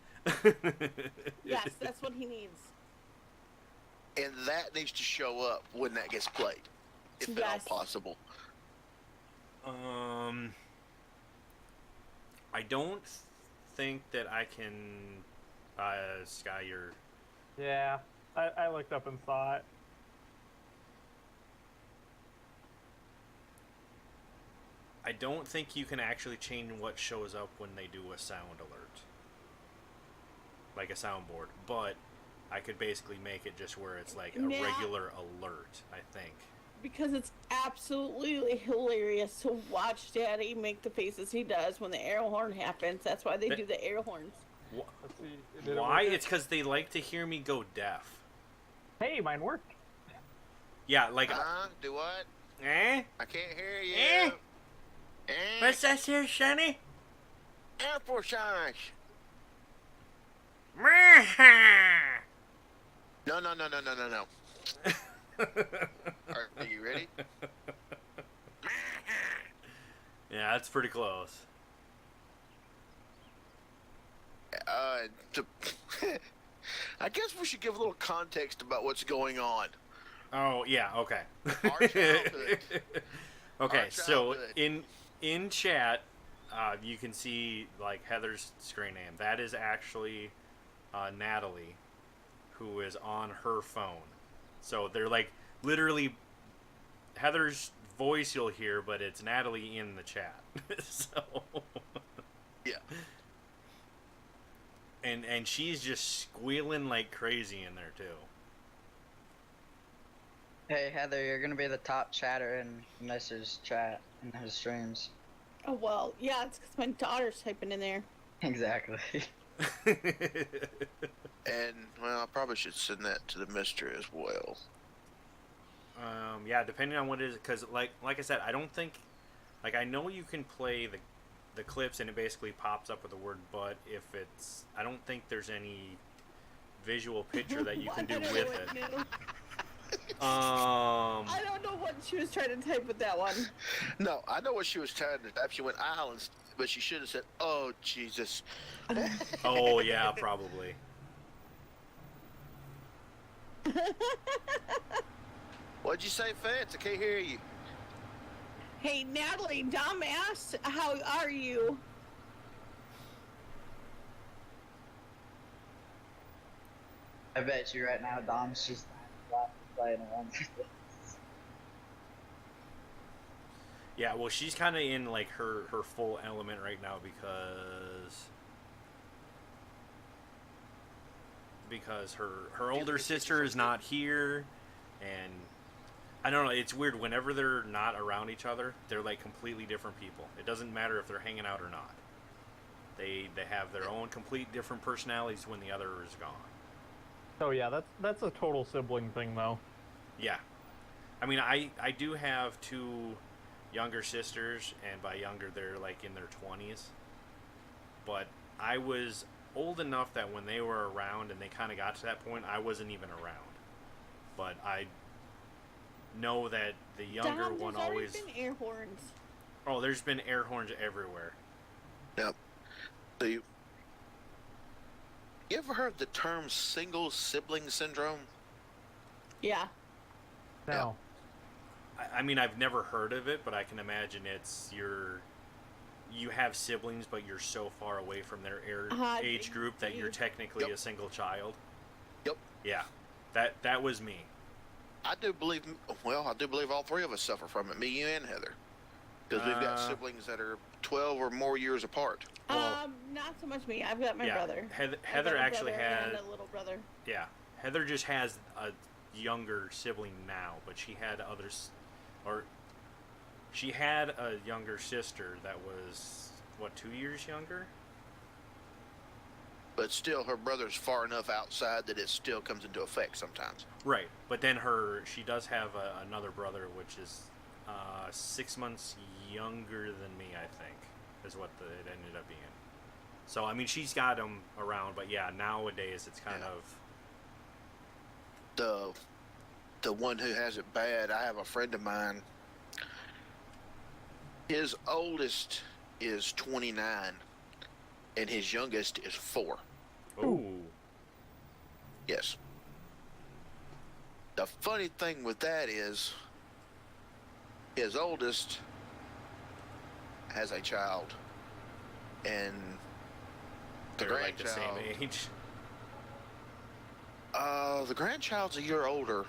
Yes, that's what he needs. And that needs to show up when that gets played, if at all Yes. possible. I don't think that I can Sky your. Yeah. I looked up and saw it. I don't think you can actually change what shows up when they do a sound alert, like a soundboard. But I could basically make it just where it's like a Yeah. regular alert. I think. Because it's absolutely hilarious to watch Daddy make the faces he does when the air horn happens. That's why they do the air horns. Let's see. Did it Why? work? It's because they like to hear me go deaf. Hey, mine worked. Yeah, like. Do what? Eh? I can't hear you. Eh? What's that here, Sonny? Air Force Eyes. No. Are you ready? Yeah, that's pretty close. I guess we should give a little context about what's going on. Oh yeah, okay. Our childhood. Okay, Our so childhood. in chat, you can see like Heather's screen name. That is actually Natalie, who is on her phone. So they're like literally Heather's voice you'll hear, but it's Natalie in the chat. So Yeah. and she's just squealing like crazy in there too. Hey Heather, you're gonna be the top chatter in Messer's chat in his streams. Oh, well, yeah, it's because my daughter's typing in there. Exactly. And, well, I probably should send that to the mister as well. Yeah, depending on what it is, because like I said, I don't think, like I know you can play the clips and it basically pops up with the word "but" if it's. I don't think there's any visual picture that you can do I with don't know it. what new. I don't know what she was trying to type with that one. No, I know what she was trying to type. She went islands, but she should have said, "Oh Jesus." Oh yeah, probably. What'd you say, Fence? I can't hear you. Hey, Natalie, Dom asked, how are you? I bet you right now Dom's just playing around. Yeah, well, she's kind of in like her full element right now because her older sister is not here, and I don't know. It's weird. Whenever they're not around each other, they're like completely different people. It doesn't matter if they're hanging out or not. They have their own complete different personalities when the other is gone. Oh yeah, that's a total sibling thing though. Yeah. I mean, I do have two younger sisters, and by younger, they're like in their 20s. But I was old enough that when they were around and they kind of got to that point, I wasn't even around. But I know that the younger Dom, one there's always. already been air horns. Oh, there's been air horns everywhere. Yep. So you ever heard the term single sibling syndrome? Yeah. No. I mean, I've never heard of it, but I can imagine it's you have siblings, but you're so far away from their age group that you're technically a single child. Yep. Yeah, that was me. I do believe all three of us suffer from it, me, you, and Heather. Because we've got siblings that are 12 or more years apart. Well, Not so much me. I've got my brother. Heather actually had had a little brother. Yeah, Heather just has a younger sibling now, but she had others, or she had a younger sister that was, what, 2 years younger? But still, her brother's far enough outside that it still comes into effect sometimes. Right, but then she does have another brother, which is 6 months younger than me, I think, is what it ended up being. So, I mean, she's got him around, but yeah, nowadays it's kind of... The one who has it bad, I have a friend of mine. His oldest is 29, and his youngest is 4. Oh. Yes. The funny thing with that is, his oldest has a child, and the They're like the grandchild, same age. the grandchild's a year older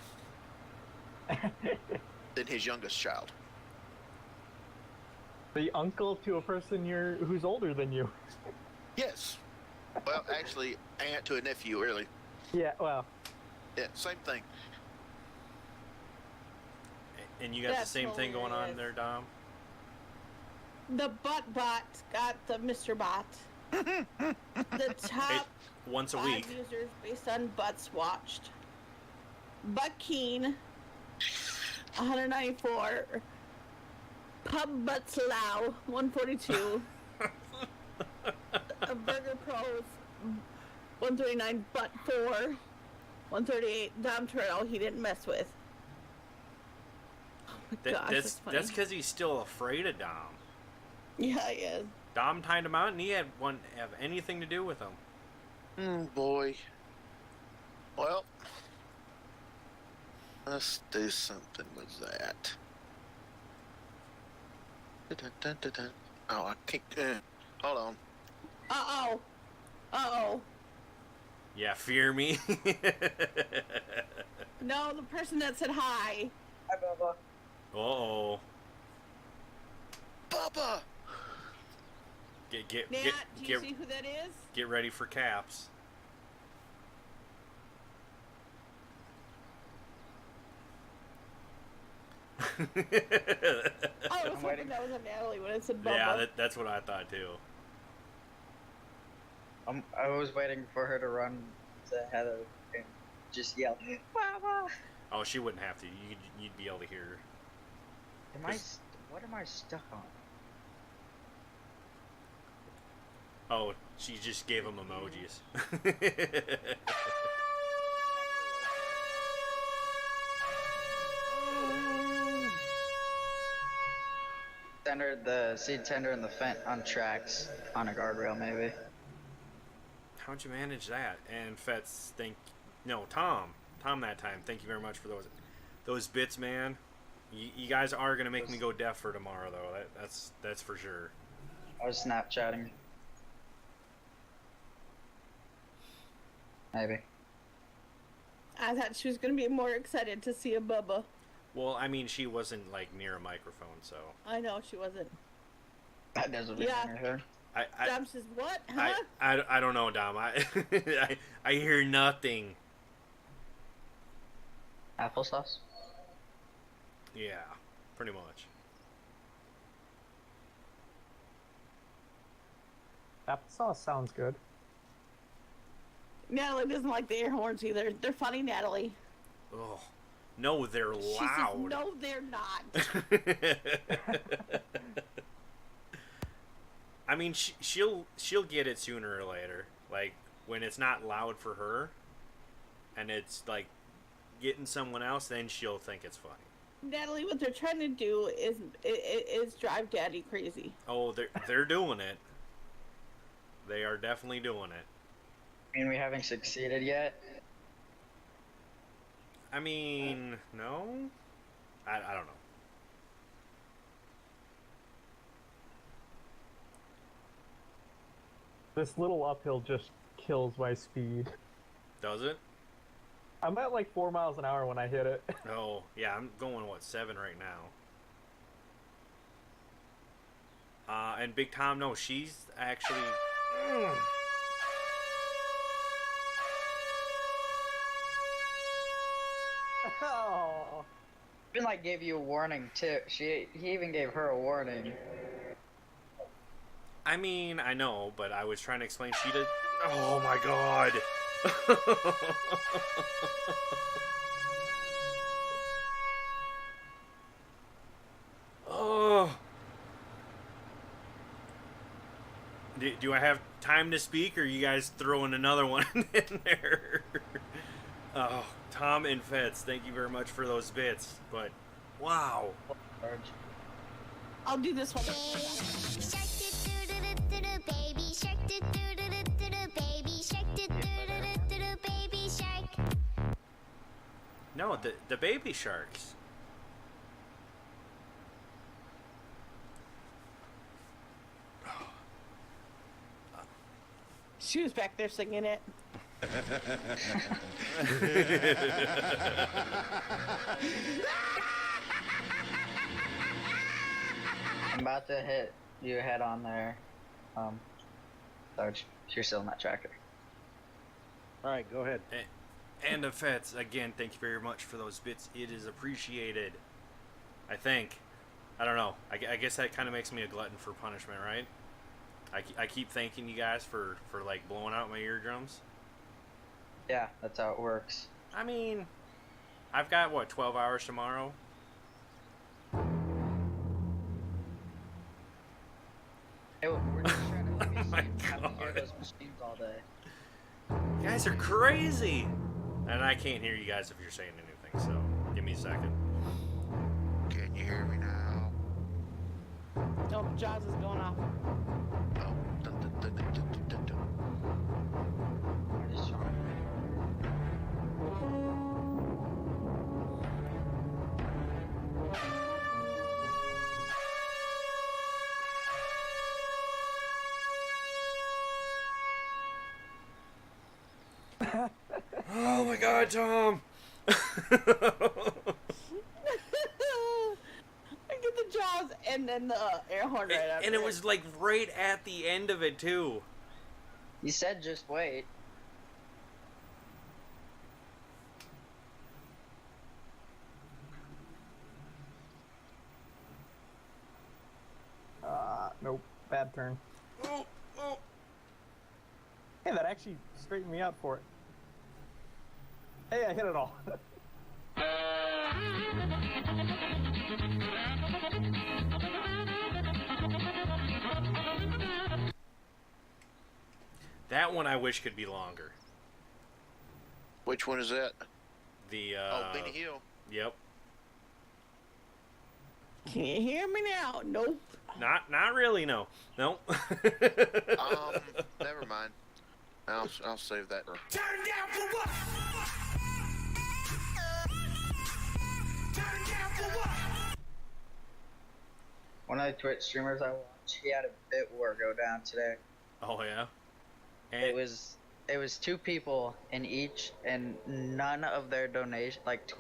than his youngest child. The uncle to a person who's older than you. Yes. Well, actually, aunt to a nephew, really. Yeah, well. Yeah, same thing. And you got That's the same thing going on hilarious. there, Dom? The butt bot got the Mr. Bot. The top Once a 5 week. users based on butts watched. Butt Keen, 194. Pub Butts Low, 142. Burger Pros, 139. Butt 4, 138. Dom Terrell, he didn't mess with. Oh my gosh, that's funny. That's because he's still afraid of Dom. Yeah, he is. Dom tied him out, and he wouldn't have anything to do with him. Boy. Well, let's do something with that. Dun-dun-dun-dun-dun. Oh, I can't. Hold on. Uh-oh. Uh-oh. Yeah, fear me. No, the person that said hi. Hi, Bubba. Uh-oh. Bubba! Nat, do you see who that is? Get ready for caps. Oh, I was hoping that was a Natalie when it said Bubba. Yeah, that's what I thought too. I was waiting for her to run to Heather and just yell, Bubba! Oh, she wouldn't have to. You'd be able to hear her. What am I stuck on? Oh, she just gave him emojis. Centered the seed tender and the Fenton on tracks on a guardrail, maybe. How'd you manage that? And Fetz, Tom that time. Thank you very much for those bits, man. You guys are gonna make me go deaf for tomorrow, though. That's for sure. I was Snapchatting. Maybe. I thought she was going to be more excited to see a Bubba. Well, I mean, she wasn't like near a microphone, so. I know she wasn't. That doesn't mean anything. Dom says, what? Huh? I don't know, Dom. I hear nothing. Applesauce? Yeah, pretty much. Applesauce sounds good. Natalie doesn't like the air horns either. They're funny, Natalie. Oh, no, they're She says, loud. no, they're not. I mean, she'll get it sooner or later. Like when it's not loud for her, and it's like getting someone else, then she'll think it's funny. Natalie, what they're trying to do is drive Daddy crazy. Oh, they're doing it. They are definitely doing it. I mean, we haven't succeeded yet. I mean, no, I don't know. This little uphill just kills my speed. Does it? I'm at like 4 miles an hour when I hit it. Oh, yeah, I'm going, 7 right now. And Big Tom, no, she's actually... Oh. Even like gave you a warning too. He even gave her a warning. I mean, I know, but I was trying to explain she did... Oh, my God. Oh. Do I have time to speak, or are you guys throwing another one in there? Oh, Tom and Fetz, thank you very much for those bits, but wow. I'll do this one. Baby shark, baby shark, baby shark. No, the baby sharks. She was back there singing it. I'm about to hit you head on there. Sarge, you're still in that tracker. All right, go ahead. And the Fets, again, thank you very much for those bits. It is appreciated. I think. I don't know. I guess that kind of makes me a glutton for punishment, right? I keep thanking you guys for like blowing out my eardrums. Yeah, that's how it works. I mean, I've got what, 12 hours tomorrow? Hey, we're just trying to Oh my have to hear God. those machines all day. You guys are crazy. And I can't hear you guys if you're saying anything, so give me a second. Can you hear me now? Nope, Jaws is going off. Oh. Dun, dun, dun, dun, dun, dun, dun. I'm just trying. Oh my God, Tom. I get the Jaws and then the air horn right after. And it was like right at the end of it too. You said just wait. Nope. Bad turn. Oh, oh. Hey, that actually straightened me out for it. Hey, I hit it all. That one I wish could be longer. Which one is that? The Oh, Benny Hill. Yep. Can you hear me now? Nope. Not really, no. No. Never mind. I'll save that. Turn down for what? Turn down for what? One of the Twitch streamers I watch, he had a bit war go down today. Oh yeah. And It was two people in each, and none of their donation, like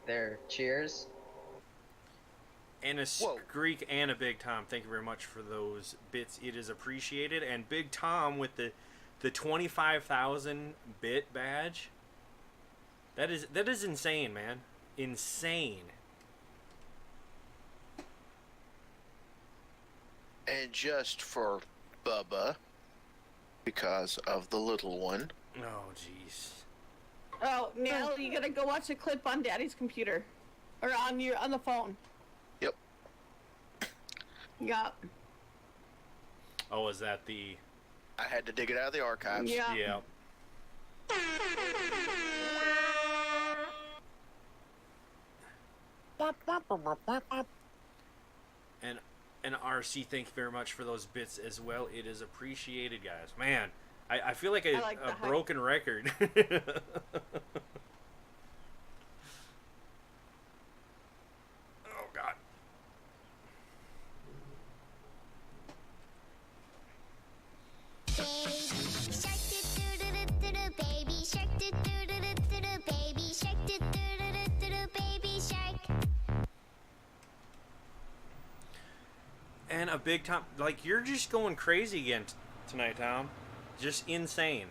their cheers. And a Whoa. Greek and a Big Tom, thank you very much for those bits. It is appreciated. And Big Tom with the 25,000 bit badge. That is insane, man. Insane. And just for Bubba, because of the little one. Oh, jeez. Oh, now you gotta go watch a clip on Daddy's computer, or on the phone. Yep. Yeah. Oh, is that the? I had to dig it out of the archives. Yeah. Yeah. And RC, thank you very much for those bits as well. It is appreciated, guys. Man, I feel like I like a the broken record. Oh, God. And a big Tom, like, you're just going crazy again tonight, Tom. Just insane.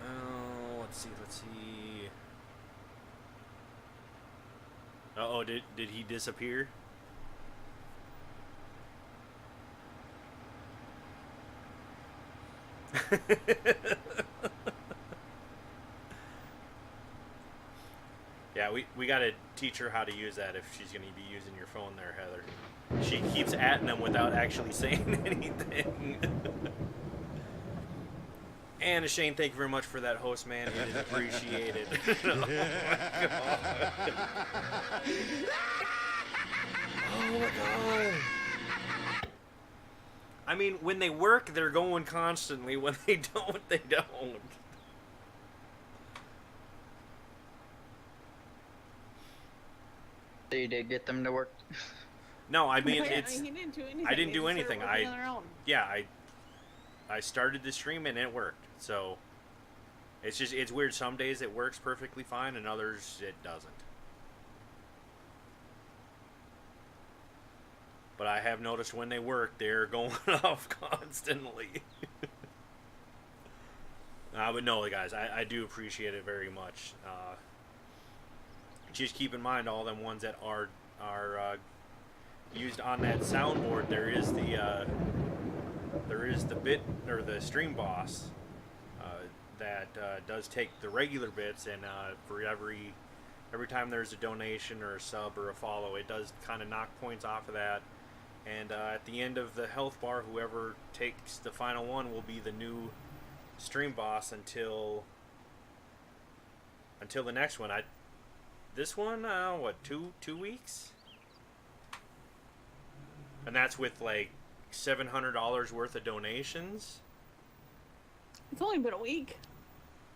Oh, let's see. Uh-oh, did he disappear? Yeah, we gotta teach her how to use that if she's gonna be using your phone there, Heather. She keeps atting them without actually saying anything. And Shane, thank you very much for that host, man. It is appreciated. Oh my God. Oh my God. I mean, when they work, they're going constantly. When they don't, they don't. So you did get them to work? No, I mean, He it's... didn't do anything. I didn't They do just started anything. working on their own. Yeah, I started the stream and it worked. So, it's weird. Some days it works perfectly fine and others it doesn't. But I have noticed when they work, they're going off constantly. But no, guys, I do appreciate it very much. Just keep in mind all them ones that are used on that soundboard. There is the bit or the stream boss that does take the regular bits, and for every time there's a donation or a sub or a follow, it does kind of knock points off of that. And at the end of the health bar, whoever takes the final one will be the new stream boss until the next one. This one, what, two weeks? And that's with like $700 worth of donations. It's only been a week.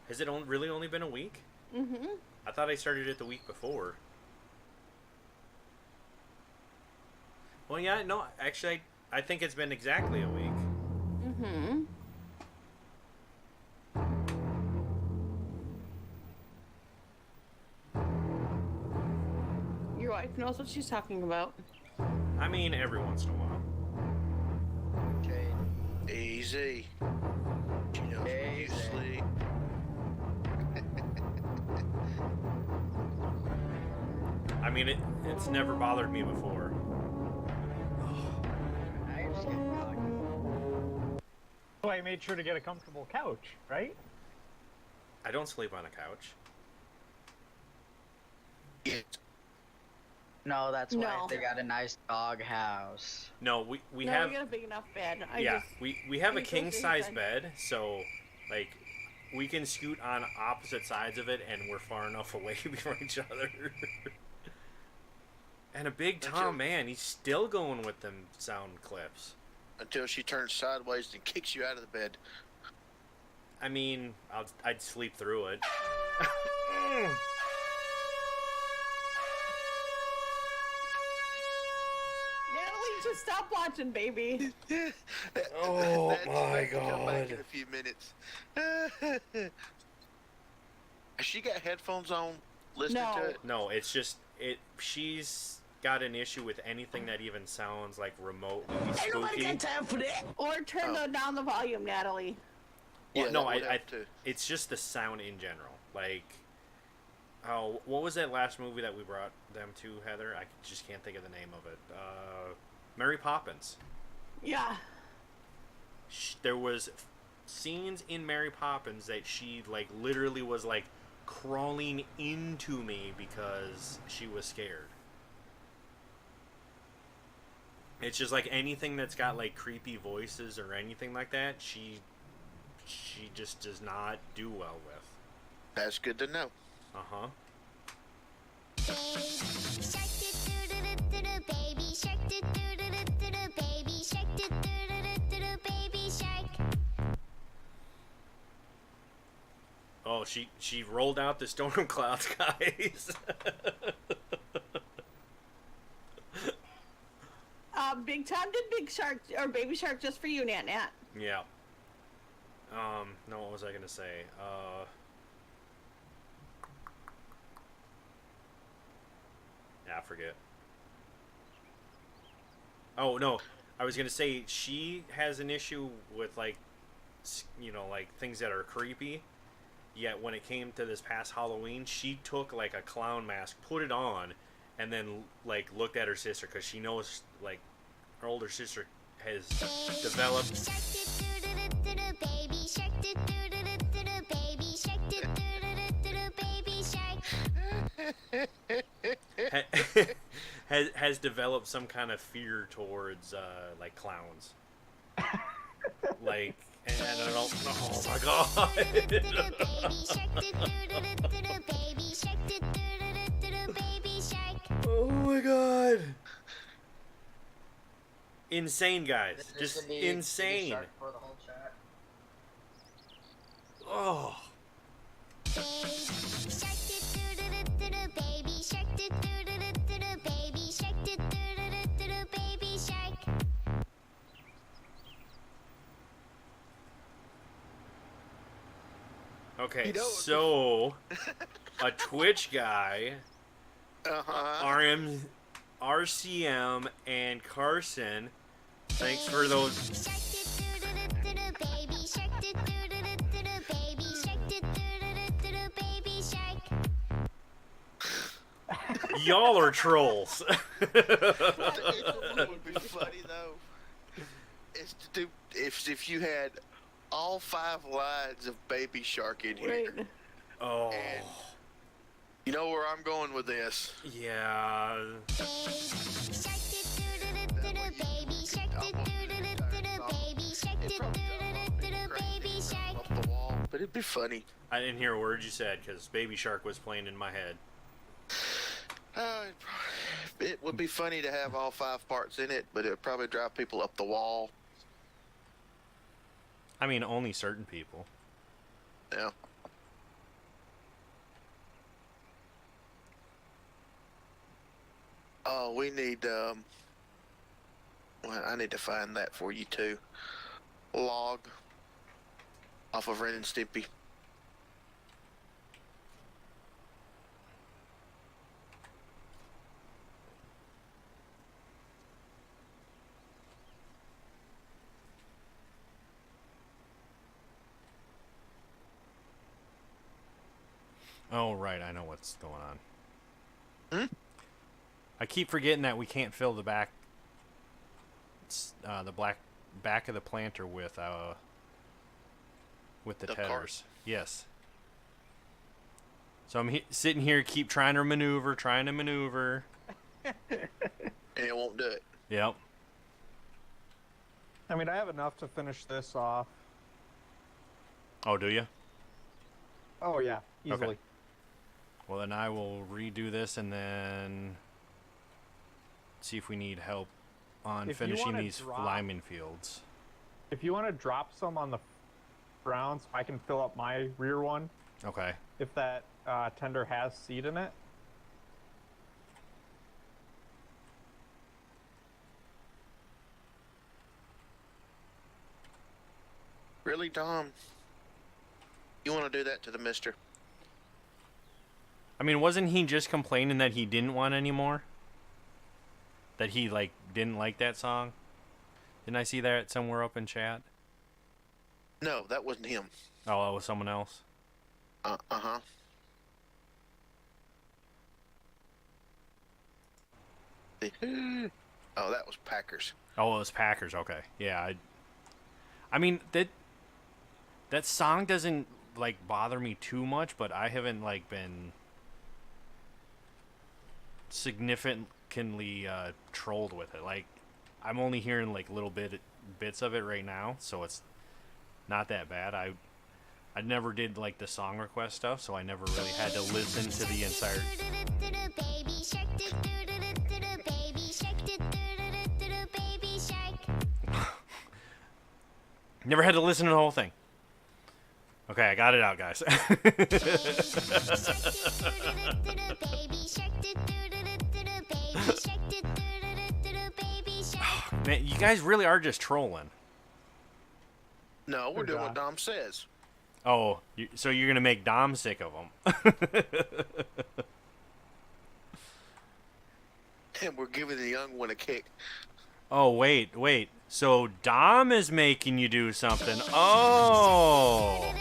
Has it really only been a week? Mm-hmm. I thought I started it the week before. Well, yeah, no, actually, I think it's been exactly a week. Mm-hmm. Your wife knows what she's talking about. I mean, every once in a while. Okay. Easy. She knows when you sleep. I mean, it's never bothered me before. I just get cocky. So I made sure to get a comfortable couch, right? I don't sleep on a couch. It. No, that's why No. they got a nice dog house. No, we No, have... we got a big enough bed. We have a we go king-size inside. bed, so, like, we can scoot on opposite sides of it, and we're far enough away from each other. And a big Tom, man, he's still going with them sound clips. Until she turns sideways and kicks you out of the bed. I mean, I'd sleep through it. Natalie, just stop watching, baby. Oh, That's my supposed to come back God. in a few minutes. Has she got headphones on listening No. to it? No, it's just... She's got an issue with anything that even sounds like remotely spooky. Or turn down the volume, Natalie. Well, Yeah, no, that would I help too. it's just the sound in general. Like, what was that last movie that we brought them to, Heather? I just can't think of the name of it. Mary Poppins. Yeah. There was scenes in Mary Poppins that she like literally was like crawling into me because she was scared. It's just like anything that's got like creepy voices or anything like that, she just does not do well with. That's good to know. Uh-huh. Oh, she rolled out the storm clouds, guys. Big Tom did Big Shark or Baby Shark just for you, Nat Nat. Yeah. No, what was I gonna say? Yeah, I forget. Oh no, I was gonna say she has an issue with like, like things that are creepy. Yet when it came to this past Halloween, she took like a clown mask, put it on, and then like looked at her sister because she knows like her older sister has developed. has developed some kind of fear towards like clowns. Like, and I don't. Oh my god! Oh my god! Insane, guys. Just insane. For the whole chat. Oh. Okay, You know- so a Twitch guy, RCM, and Carson. Thanks for those. Y'all are trolls. What would be funny though is to do if you had all 5 lines of Baby Shark in here. Right. Oh. And you know where I'm going with this. Yeah. But it'd be funny. I didn't hear a word you said because Baby Shark was playing in my head. It would be funny to have all 5 parts in it, but it would probably drive people up the wall. I mean, only certain people. Yeah. Oh, we need, well, I need to find that for you too. Log off of Ren and Stimpy. Oh, right. I know what's going on. Hmm? I keep forgetting that we can't fill the back, the back of the planter with the The tethers. cart. Yes. So I'm sitting here, keep trying to maneuver. And it won't do it. Yep. I mean, I have enough to finish this off. Oh, do you? Oh yeah, easily. Okay. Well, then I will redo this and then see if we need help on If you finishing wanna these drop- lineman fields. If you want to drop some on the ground, so I can fill up my rear one, Okay. if that tender has seed in it. Really, Tom? You want to do that to the mister? I mean, wasn't he just complaining that he didn't want any more? That he, like, didn't like that song? Didn't I see that somewhere up in chat? No, that wasn't him. Oh, that was someone else. Uh-huh. Oh, that was Packers. Oh, it was Packers. Okay, yeah. I mean that song doesn't like bother me too much, but I haven't like been significantly trolled with it. Like I'm only hearing like bits of it right now, so it's not that bad. I never did like the song request stuff, so I never really had to listen to the entire. Never had to listen to the whole thing. Okay, I got it out, guys. Man, you guys really are just trolling. No, we're doing what Dom says. Oh, so you're gonna make Dom sick of them. And we're giving the young one a kick. Oh, wait. So Dom is making you do something. Oh.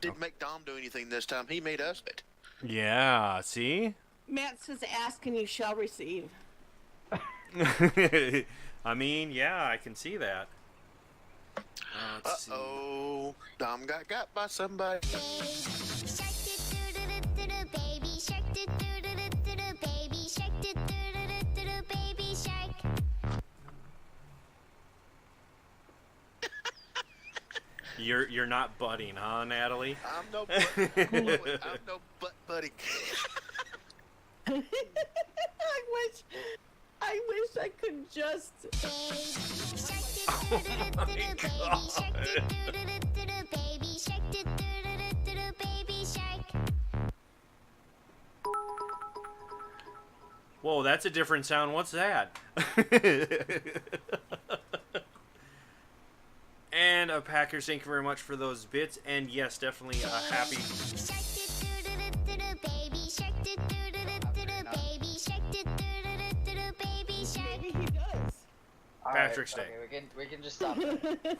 Didn't make Dom do anything this time. He made us it. Yeah, see? Matt says, "Ask and you shall receive." I mean, yeah, I can see that. Let's see. Uh-oh. Dom got by somebody. You're not budding, huh, Natalie? I'm no butt buddy. I wish I could just. Oh my God. Whoa, that's a different sound. What's that? And Packers, thank you very much for those bits. And yes, definitely happy. Maybe he does. Patrick's Day. Okay, we can just stop.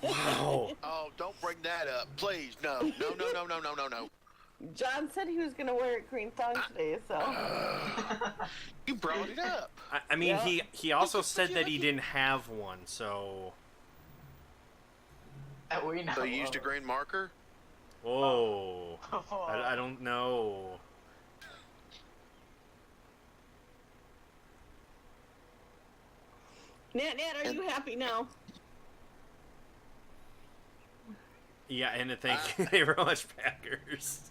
Wow. Oh, don't bring that up. Please, no. No. John said he was gonna wear a green thong today, so. You brought it up. I mean, Yeah. he also said that he didn't have one, so. We know. So you used a green marker? Whoa. I don't know. Nat, are you happy now? Yeah, and thank you very much, Packers.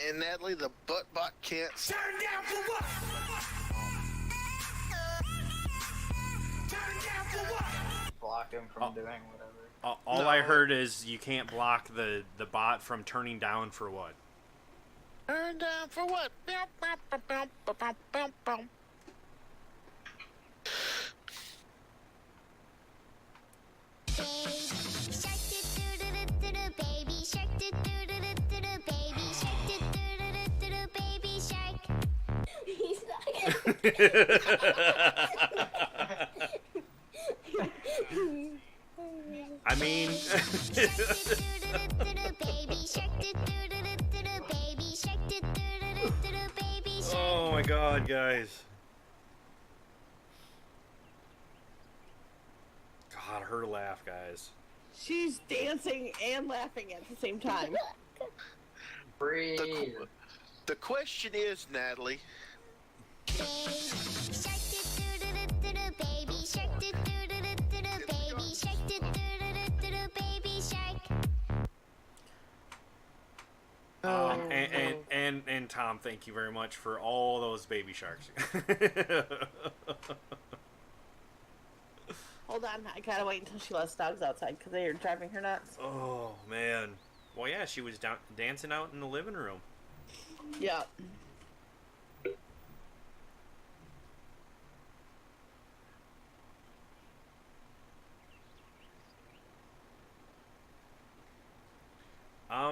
And Natalie, the butt bot can't. Turn down for what? Turn down for what? Block him from doing whatever. All I heard is you can't block the bot from turning down for what? Turn down for what? He's I mean, oh my God, guys. God, her laugh, guys. She's dancing and laughing at the same time. Breathe. The question is, Natalie. And Tom, thank you very much for all those baby sharks. Hold on, I gotta wait until she lets dogs outside because they are driving her nuts. Oh man. Well, yeah, she was dancing out in the living room. Yeah.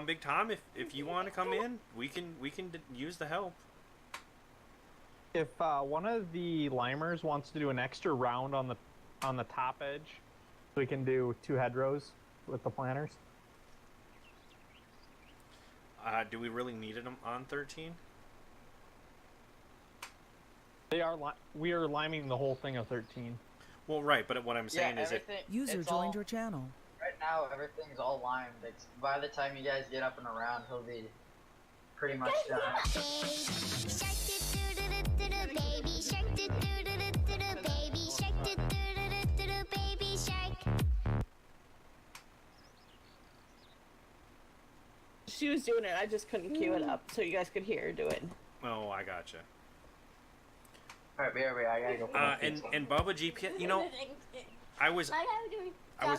Big Tom, if you want to come in, we can use the help. If one of the limers wants to do an extra round on the top edge, we can do 2 hedgerows with the planters. Do we really need them on 13? We are liming the whole thing of 13. Well, right, but what I'm saying is User joined your channel. Right now, everything's all limed. By the time you guys get up and around, he'll be pretty much done. She was doing it. I just couldn't cue it up so you guys could hear her do it. Oh, I gotcha. Alright, BRB, I gotta go for my pizza. And Bubba GPS, you know, I was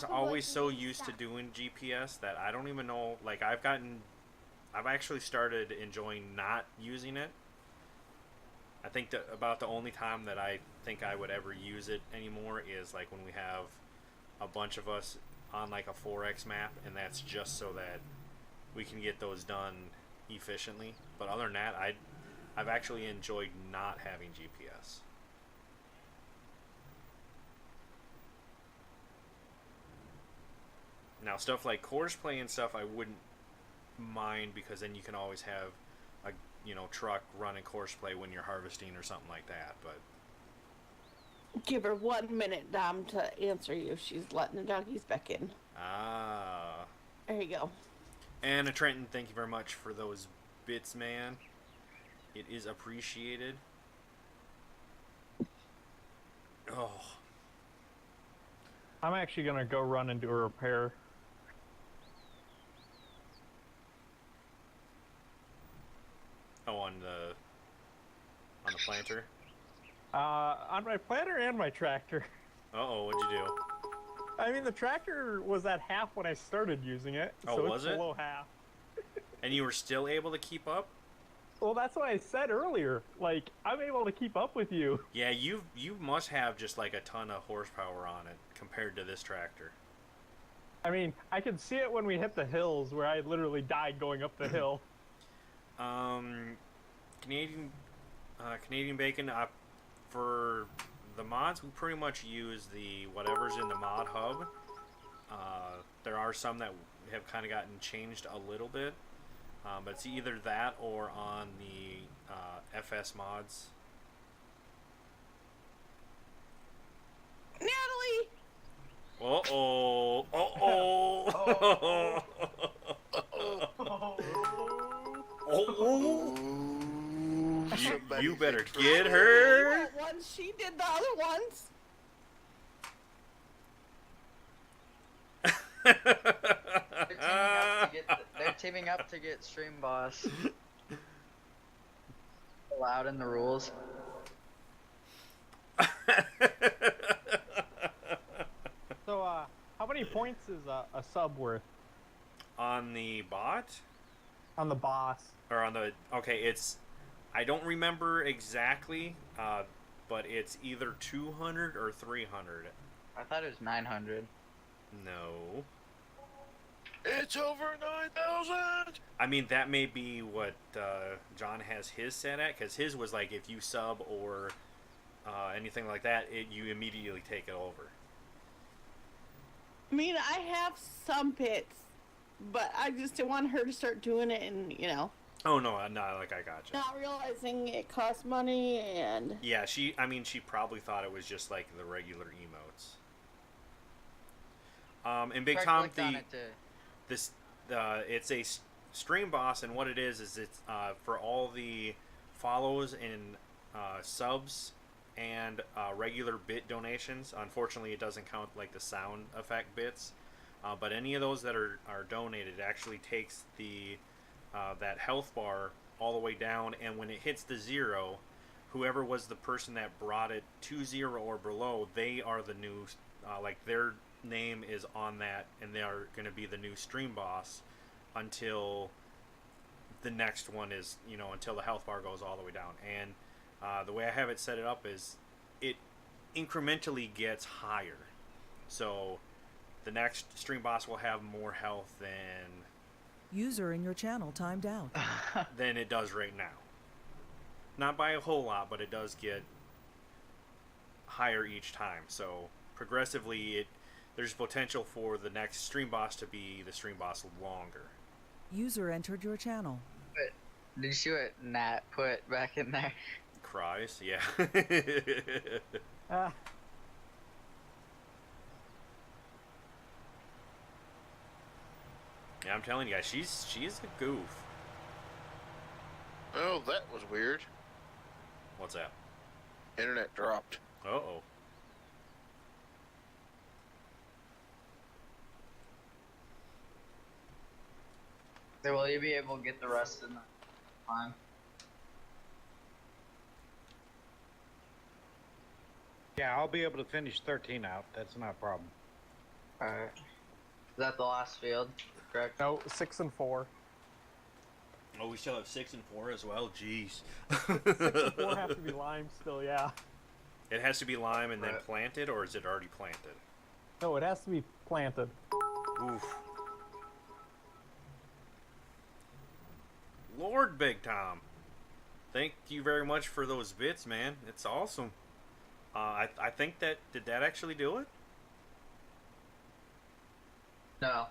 always so used to doing GPS that I don't even know, like, I've actually started enjoying not using it. I think that about the only time that I think I would ever use it anymore is like when we have a bunch of us on like a 4X map, and that's just so that we can get those done efficiently. But other than that, I've actually enjoyed not having GPS. Now, stuff like course play and stuff, I wouldn't mind, because then you can always have a truck running course play when you're harvesting or something like that. But Give her 1 minute, Dom, to answer you. She's letting the doggies back in. Ah. There you go. And Trenton, thank you very much for those bits, man. It is appreciated. Oh. I'm actually gonna go run and do a repair. Oh, on the planter? On my planter and my tractor. Uh-oh, what'd you do? I mean, the tractor was at half when I started using it, Oh, so was it's it? below half. And you were still able to keep up? Well, that's what I said earlier. Like, I'm able to keep up with you. Yeah, you must have just like a ton of horsepower on it compared to this tractor. I mean, I could see it when we hit the hills, where I literally died going up the hill. Canadian Bacon, for the mods, we pretty much use the whatever's in the mod hub. There are some that have kind of gotten changed a little bit, but it's either that or on the FS mods. Natalie! Uh-oh. Uh-oh. Oh. You better get her. One, she did the other ones. They're teaming up to get Stream Boss. Allowed in the rules. So, how many points is a sub worth? On the bot? On the boss. Or on the... Okay, it's... I don't remember exactly, but it's either 200 or 300. I thought it was 900. No. It's over 9,000! I mean, that may be what John has his set at, because his was like, if you sub or anything like that, you immediately take it over. I mean, I have some pits, but I just didn't want her to start doing it and, Oh, no, like, I gotcha. not realizing it costs money and... Yeah, she probably thought it was just like the regular emotes. And Big Tom, it's a stream boss, and what it is it's for all the follows and subs and regular bit donations. Unfortunately, it doesn't count like the sound effect bits, but any of those that are donated, it actually takes the that health bar all the way down, and when it hits the 0, whoever was the person that brought it to 0 or below, they are the new, like their name is on that, and they are going to be the new stream boss until the next one is, until the health bar goes all the way down. And the way I have it set it up is it incrementally gets higher. So the next stream boss will have more health User in your channel timed out. than it does right now. Not by a whole lot, but it does get higher each time. So progressively, there's potential for the next stream boss to be the stream boss longer. User entered your channel. But did you see what Nat put back in there? Cries, yeah. Ah, Yeah, I'm telling you guys, she's a goof. Oh, that was weird. What's that? Internet dropped. Uh-oh. So will you be able to get the rest in the time? Yeah, I'll be able to finish 13 out. That's not a problem. Alright. Is that the last field? Correct? no, 6 and 4. Oh, we still have 6 and 4 as well. Jeez. 6 and 4 have to be lime still, yeah. It has to be lime and then Right. planted, or is it already planted? No, it has to be planted. Oof. Lord Big Tom. Thank you very much for those bits, man. It's awesome. I think that... Did that actually do it? No.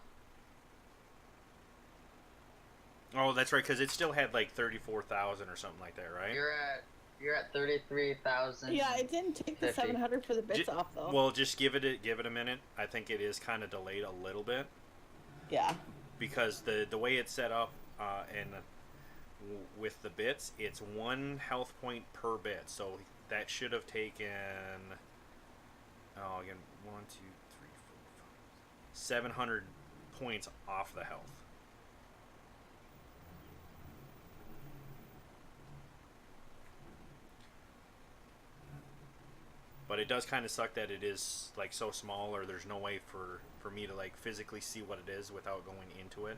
Oh, that's right, because it still had like 34,000 or something like that, right? You're at 33,000. Yeah, it didn't take the 50. 700 for the bits off though. Well, just give it a minute. I think it is kind of delayed a little bit Yeah. because the way it's set up and with the bits, it's 1 health point per bit. So that should have taken again 1, 2, 3, 4, 5, 700 points off the health. But it does kind of suck that it is like so small, or there's no way for me to like physically see what it is without going into it.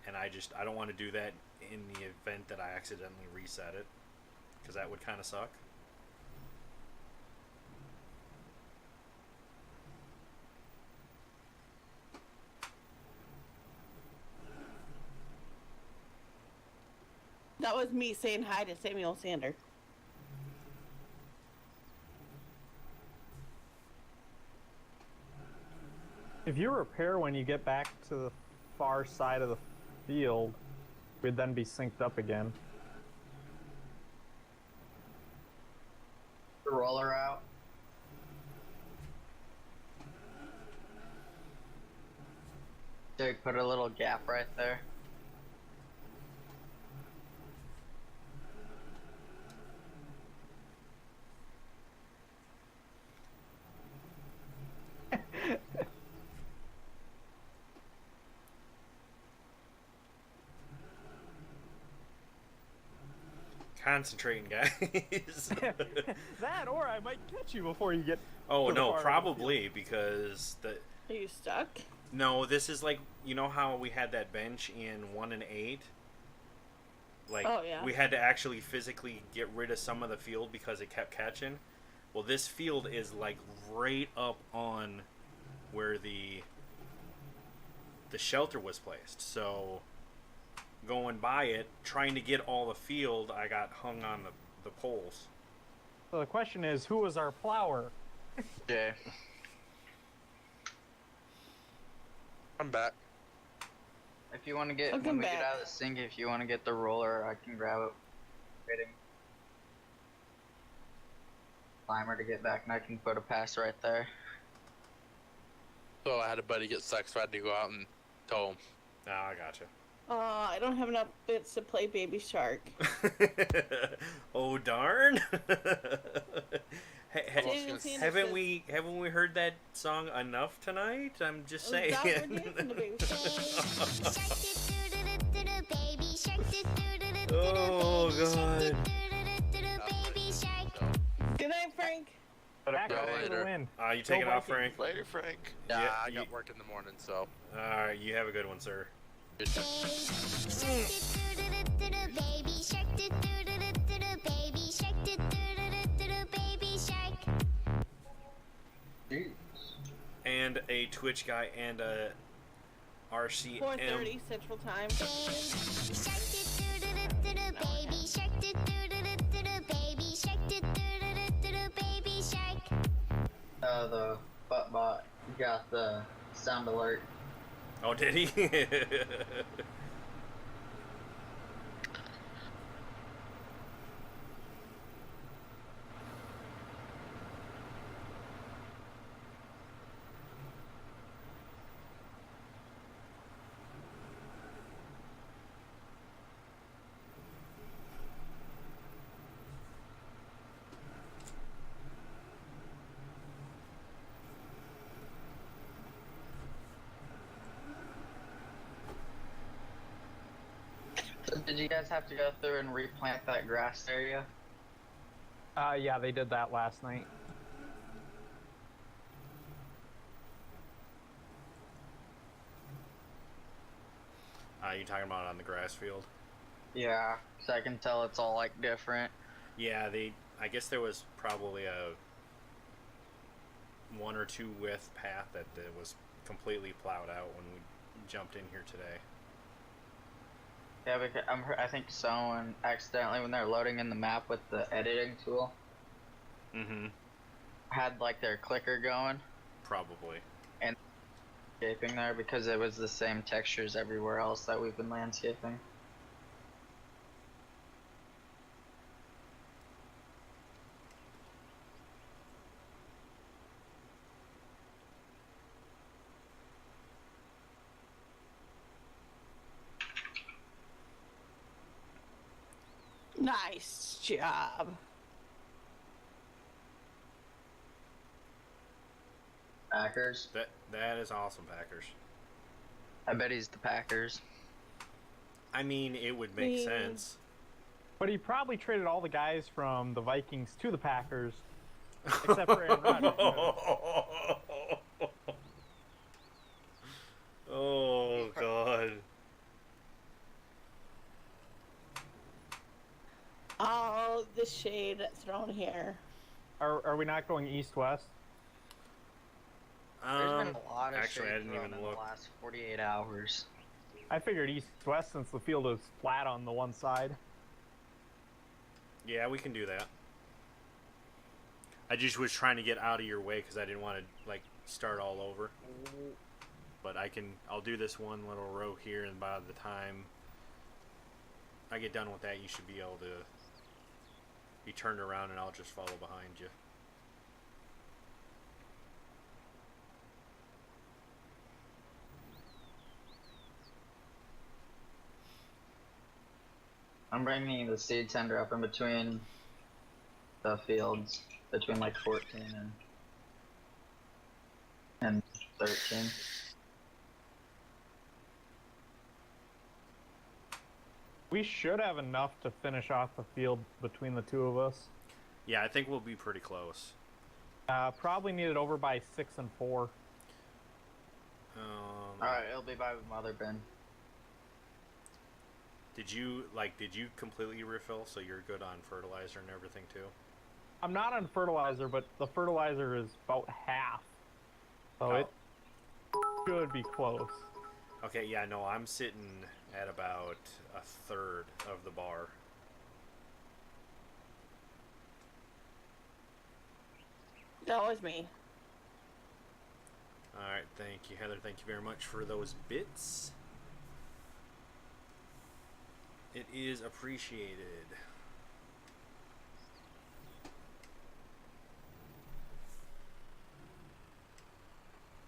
And I don't want to do that in the event that I accidentally reset it, because that would kind of suck. That was me saying hi to Samuel Sander. If you repair when you get back to the far side of the field, we'd then be synced up again. The roller out. So you put a little gap right there. Concentrating, guys. That, or I might catch you before you get. Oh to the no, far end of the probably because Are you stuck? no, this is like, you know how we had that bench in 1 and 8. Like, Oh, yeah. we had to actually physically get rid of some of the field because it kept catching. Well, this field is like right up on where the shelter was placed. So going by it, trying to get all the field, I got hung on the poles. So the question is, who was our plower? Jay. I'm back. If you want to get, Welcome when we get back. out of the sink, if you want to get the roller, I can grab it. Waiting. Climber to get back, and I can put a pass right there. So I had a buddy get stuck, so I had to go out and tow him. Ah, I gotcha. I don't have enough bits to play Baby Shark. Oh darn! James Sander Haven't says- we heard that song enough tonight? I'm just saying. That we're dancing to Baby Shark. Oh god. Good night, Frank. Back go up to later. the wind. You taking Go off, Vikings. Frank? Later, Frank. Yeah, Yeah, I got work in the morning, so. Alright, you have a good one, sir. Good. Jeez. And a Twitch guy and a RCM. 4:30 Central Time. the buttbot got the sound alert. Oh, did he? So did you guys have to go through and replant that grass area? Yeah, they did that last night. You talking about on the grass field? Yeah, so I can tell it's all like different. Yeah, I guess there was probably a 1 or 2 width path that was completely plowed out when we jumped in here today. Yeah, because I think someone accidentally, when they're loading in the map with the editing tool, had like their clicker going. Probably. And landscaping there because it was the same textures everywhere else that we've been landscaping. Nice job. Packers. That is awesome, Packers. I bet he's the Packers. I mean, it would make sense. But he probably traded all the guys from the Vikings to the Packers, except for Aaron Rodgers. Oh, God. Oh, the shade thrown here. Are we not going east-west? There's been a lot of actually, I shade didn't thrown even in look. the last 48 hours. I figured east-west since the field is flat on the one side. Yeah, we can do that. I just was trying to get out of your way because I didn't want to, like, start all over. But I'll do this one little row here, and by the time I get done with that, you should be able to be turned around, and I'll just follow behind you. I'm bringing the seed tender up in between the fields, between like 14 and 13. We should have enough to finish off the field between the two of us. Yeah, I think we'll be pretty close. Probably need it over by 6 and 4. Alright, it'll be by the mother bin. Did you completely refill, so you're good on fertilizer and everything too? I'm not on fertilizer, but the fertilizer is about half. So it should be close. Okay, yeah, no, I'm sitting at about a third of the bar. That was me. Alright, thank you, Heather. Thank you very much for those bits. It is appreciated.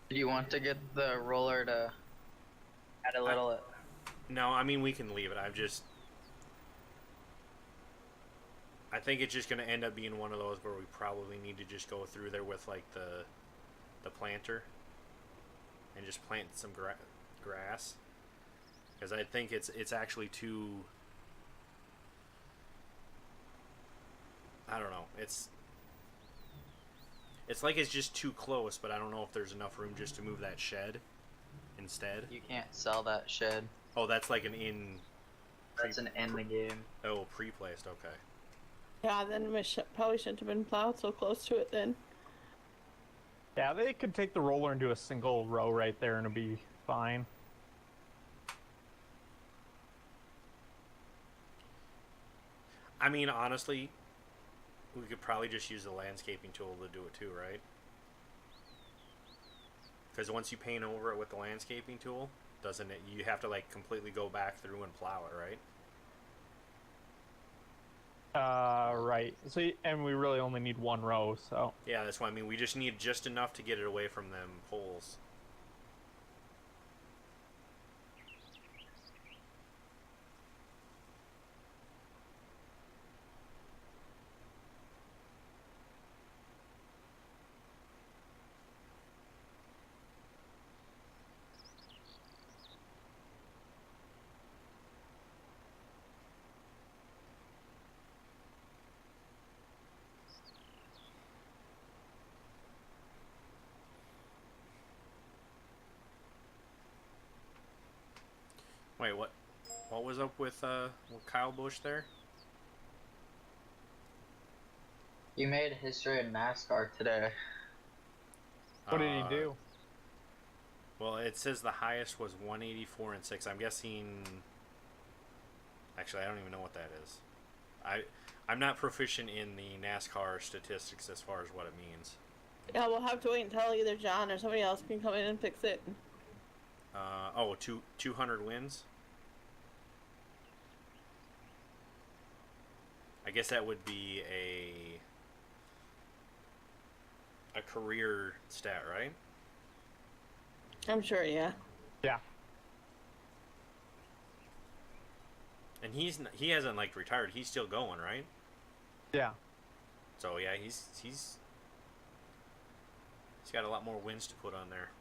Do you want to get the roller to add a little... No, I mean, we can leave it. I think it's just going to end up being one of those where we probably need to just go through there with, like, the planter and just plant some grass. Because I think it's actually too... I don't know. It's like it's just too close, but I don't know if there's enough room just to move that shed instead. You can't sell that shed. Oh, that's like an in... That's an in the game. Oh, pre-placed, okay. Yeah, then we probably shouldn't have been plowed so close to it then. Yeah, they could take the roller and do a single row right there and it'll be fine. I mean, honestly, we could probably just use the landscaping tool to do it too, right? Because once you paint over it with the landscaping tool, doesn't it? You have to like completely go back through and plow it, right? Right. So, and we really only need one row, so. Yeah, that's why I mean we just need just enough to get it away from them poles. Wait, what? What was up with Kyle Busch there? He made history in NASCAR today. What did he do? Well, it says the highest was 184 and 6. I'm guessing. Actually, I don't even know what that is. I'm not proficient in the NASCAR statistics as far as what it means. Yeah, we'll have to wait until either John or somebody else can come in and fix it. 200 wins. I guess that would be a career stat, right? I'm sure, yeah. Yeah. And he hasn't like retired. He's still going, right? Yeah. So yeah, he's got a lot more wins to put on there.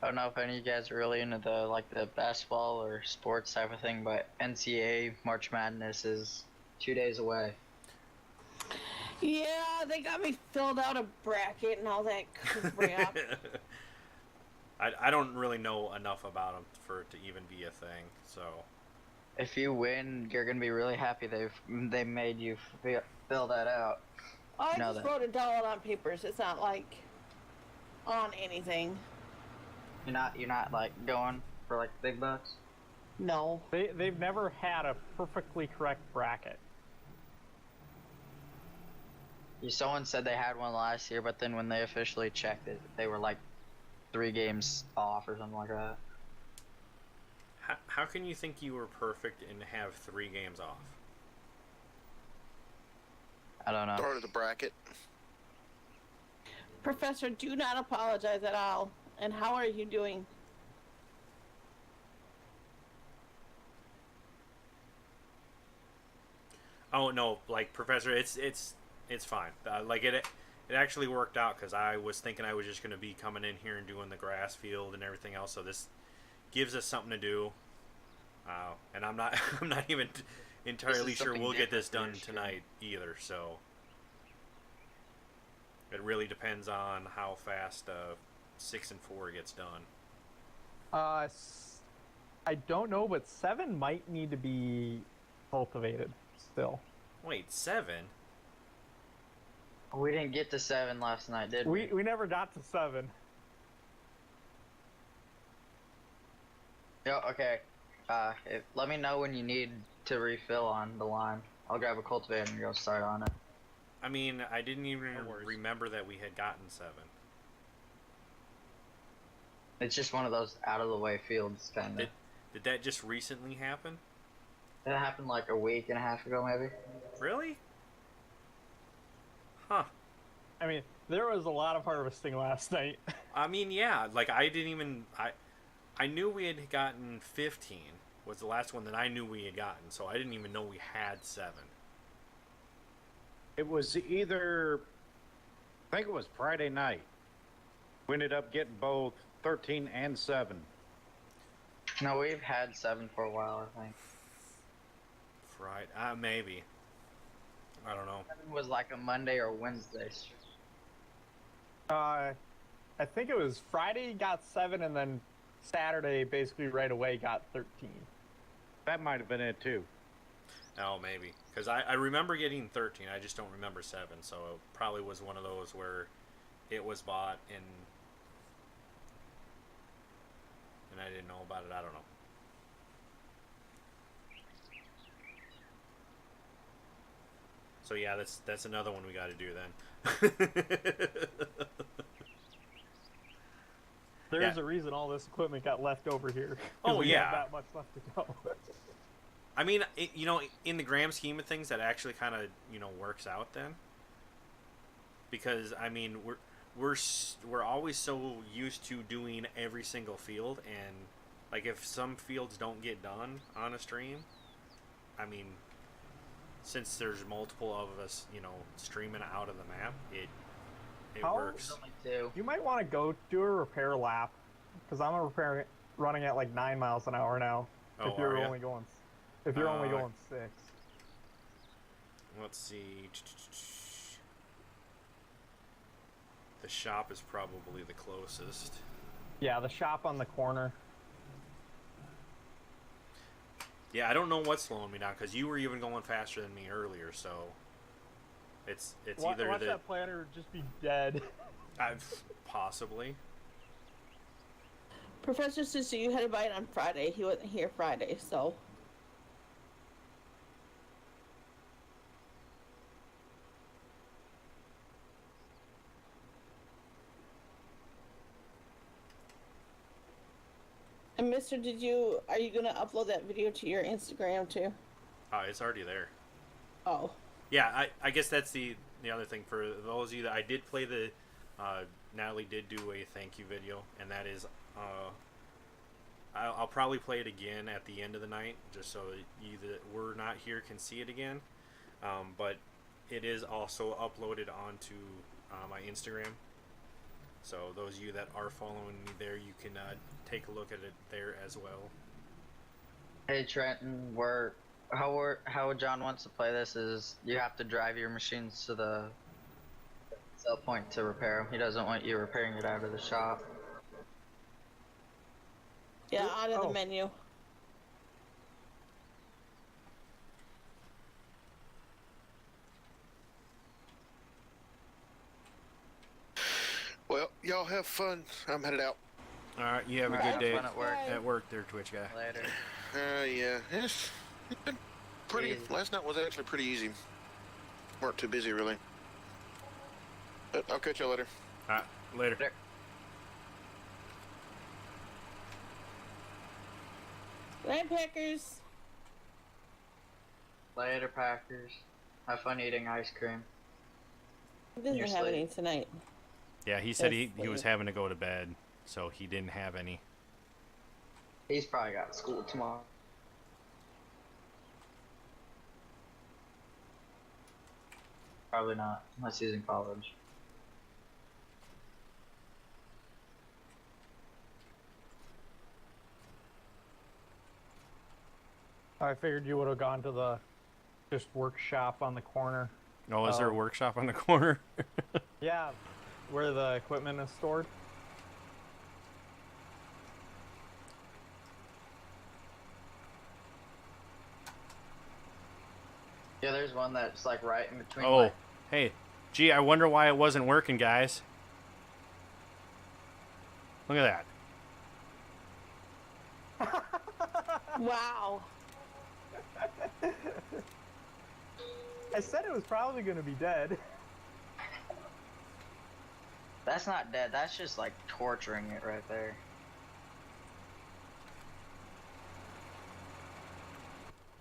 I don't know if any of you guys are really into the basketball or sports type of thing, but NCAA March Madness is 2 days away. Yeah, they got me filled out a bracket and all that crap. I don't really know enough about them for it to even be a thing. So If you win, you're gonna be really happy they made you fill that out. I Know just that. wrote it down on papers. It's not like on anything. You're not like going for like big bucks. No. They've never had a perfectly correct bracket. Someone said they had one last year, but then when they officially checked it, they were like 3 games off or something like that. how can you think you were perfect and have 3 games off? I don't know. Part of the bracket. Professor, do not apologize at all. And how are you doing? Oh no, like Professor, it's fine. Like it actually worked out because I was thinking I was just going to be coming in here and doing the grass field and everything else. So this gives us something to do. And I'm not I'm not even entirely sure we'll get this done tonight either. So it really depends on how fast 6 and 4 gets done. I don't know, but 7 might need to be cultivated still. Wait, 7? We didn't get to 7 last night, did we? We never got to 7. Yeah, okay. Let me know when you need to refill on the line. I'll grab a cultivator and go start on it. I mean, I didn't even No worries. remember that we had gotten 7. It's just one of those out-of-the-way fields, kind of. Did that just recently happen? It happened like a week and a half ago, maybe. Really? Huh. I mean, there was a lot of harvesting last night. I mean, yeah. Like, I didn't even... I knew we had gotten 15. Was the last one that I knew we had gotten. So I didn't even know we had 7. It was either, I think it was Friday night. We ended up getting both 13 and 7. No, we've had 7 for a while, I think. Friday? Maybe. I don't know. 7 was like a Monday or Wednesday. I think it was Friday got 7, and then Saturday basically right away got 13. That might have been it too. Oh, maybe. Because I remember getting 13. I just don't remember 7. So it probably was one of those where it was bought and and I didn't know about it. I don't know. So yeah, that's another one we got to do then. There's a reason all this equipment got left over here. 'Cause Oh, we yeah. have that much left to go. I mean, in the grand scheme of things, that actually kind of works out then. Because I mean, we're always so used to doing every single field, and like if some fields don't get done on a stream, I mean, since there's multiple of us, streaming out of the map, it works. Only two. You might want to go do a repair lap, because I'm running at like 9 miles an hour now. Oh, if you're are ya? only going 6. Let's see. The shop is probably the closest. Yeah, the shop on the corner. Yeah, I don't know what's slowing me down, because you were even going faster than me earlier, so it's either watch the that planter just be dead. possibly. Professor says you had to buy it on Friday. He wasn't here Friday, so. And Mister, are you gonna upload that video to your Instagram too? It's already there. Oh. Yeah, I guess that's the other thing for those of you that I did play the Natalie did do a thank you video, and that is I'll probably play it again at the end of the night, just so you that were not here can see it again. But it is also uploaded onto my Instagram. So those of you that are following me there, you can take a look at it there as well. Hey Trenton, how John wants to play this is you have to drive your machines to the sell point to repair them. He doesn't want you repairing it out of the shop. Yeah, out of the menu. Well, y'all have fun. I'm headed out. All right, you have a Alright, good day have fun at work. at work there, Twitch guy. Later. Yeah, it's been pretty. Easy. Last night was actually pretty easy. Weren't too busy really. But I'll catch y'all later. All right, later. Later. Good night, Packers. Later, Packers. Have fun eating ice cream. He doesn't You're have any asleep. tonight. Yeah, he said he Yes, was please. having to go to bed, so he didn't have any. He's probably got school tomorrow. Probably not, unless he's in college. I figured you would have gone to the just workshop on the corner. Oh, is there a workshop on the corner? Yeah, where the equipment is stored. Yeah, there's one that's like right in between. Oh, like, hey, gee, I wonder why it wasn't working, guys. Look at that. Wow. I said it was probably going to be dead. that's not dead. That's just like torturing it right there.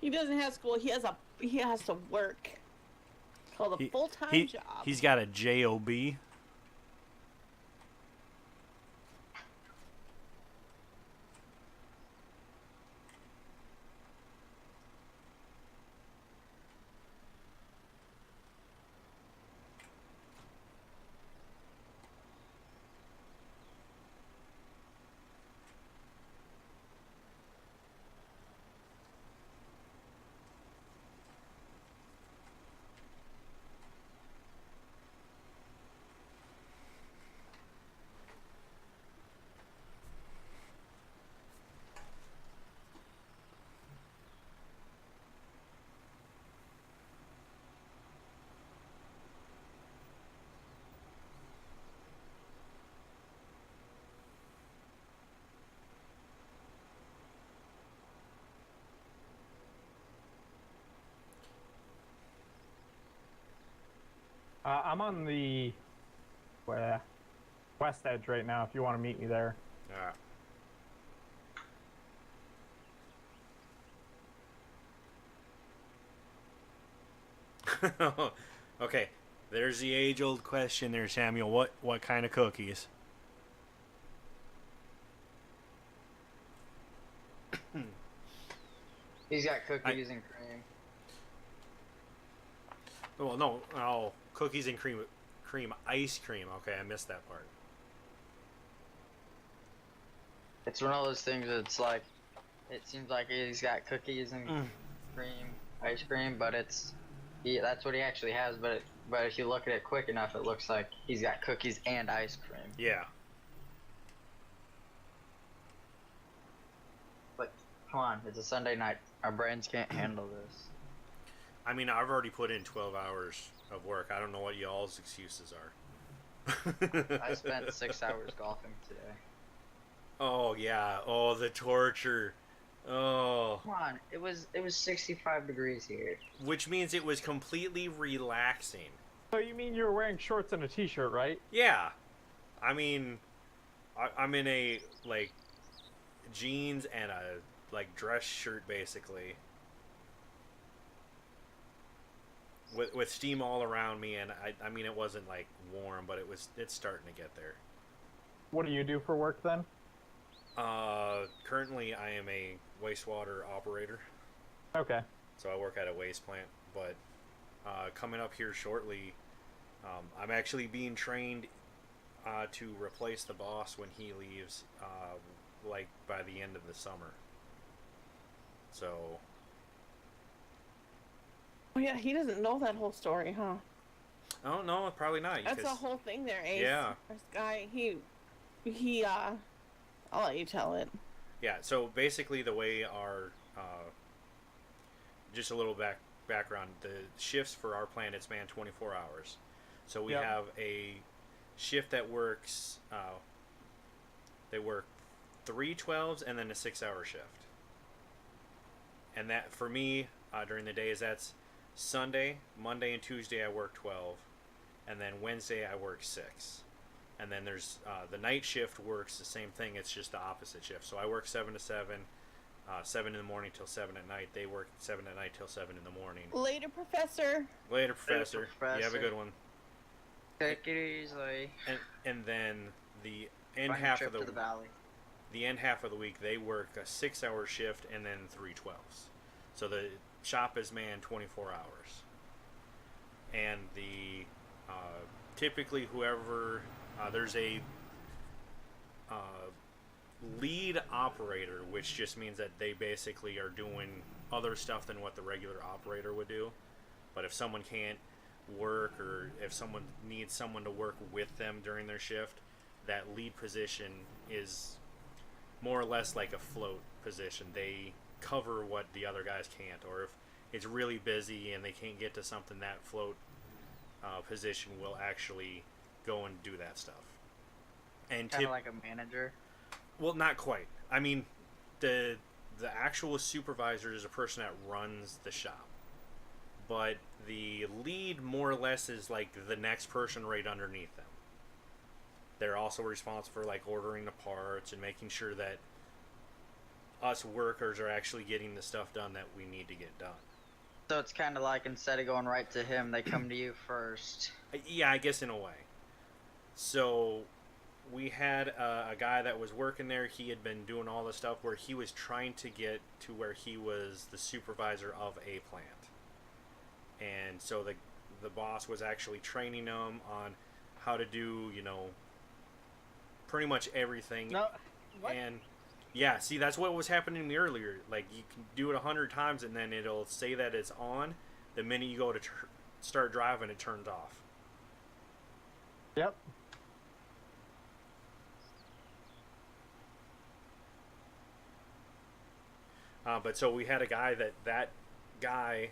He doesn't have school. He has to work. Called a full-time He- job. He's got a job. I'm on the west edge right now. If you want to meet me there. Okay, there's the age-old question there, Samuel. What kind of cookies? He's got cookies and cream. Well, no, oh, cookies and cream ice cream. Okay, I missed that part. It's one of those things that's like, it seems like he's got cookies and cream, ice cream, but that's what he actually has. But if you look at it quick enough, it looks like he's got cookies and ice cream. Yeah. But come on, it's a Sunday night. Our brains can't handle this. I mean, I've already put in 12 hours of work. I don't know what y'all's excuses are. I spent 6 hours golfing today. Oh yeah. Oh, the torture. Oh. Come on, it was 65 degrees here. Which means it was completely relaxing. So you mean you were wearing shorts and a t-shirt, right? Yeah. I mean, I'm in a like jeans and a like dress shirt basically. With steam all around me, and I mean it wasn't like warm, but it's starting to get there. What do you do for work then? Currently I am a wastewater operator. Okay. So I work at a waste plant, but coming up here shortly, I'm actually being trained to replace the boss when he leaves, like by the end of the summer. So. Oh yeah, he doesn't know that whole story, huh? Oh no, probably not. That's the whole thing there, Ace. Yeah. This guy, he I'll let you tell it. Yeah, so basically the way our, just a little background, the shifts for our plant, it's manned 24 hours. So we have a shift that works, they work 3 12s and then a 6-hour shift. And that, for me, during the days, that's Sunday, Monday, and Tuesday I work 12, and then Wednesday I work 6. And then there's the night shift works the same thing. It's just the opposite shift. So I work 7 to 7, 7 in the morning till 7 at night. They work 7 at night till 7 in the morning. Later, Professor. Later, Professor. You have a good one. Take it easy. And then the end Find a half trip of the to the valley. The end half of the week they work a 6-hour shift and then 3 12s. So the shop is manned 24 hours. And the typically whoever there's a lead operator, which just means that they basically are doing other stuff than what the regular operator would do. But if someone can't work, or if someone needs someone to work with them during their shift, that lead position is more or less like a float position. They cover what the other guys can't, or if it's really busy and they can't get to something, that float position will actually go and do that stuff. And Kind of like a manager. Well, not quite. I mean, the actual supervisor is a person that runs the shop, but the lead more or less is like the next person right underneath them. They're also responsible for like ordering the parts and making sure that us workers are actually getting the stuff done that we need to get done. So it's kind of like instead of going right to him, they come to you first. Yeah, I guess in a way. So we had a guy that was working there. He had been doing all the stuff where he was trying to get to where he was the supervisor of a plant. And so the boss was actually training him on how to do, pretty much everything. No, what? And yeah, see, that's what was happening to me earlier. Like, you can do it 100 times and then it'll say that it's on. The minute you go to start driving, it turns off. Yep. But so we had a guy that guy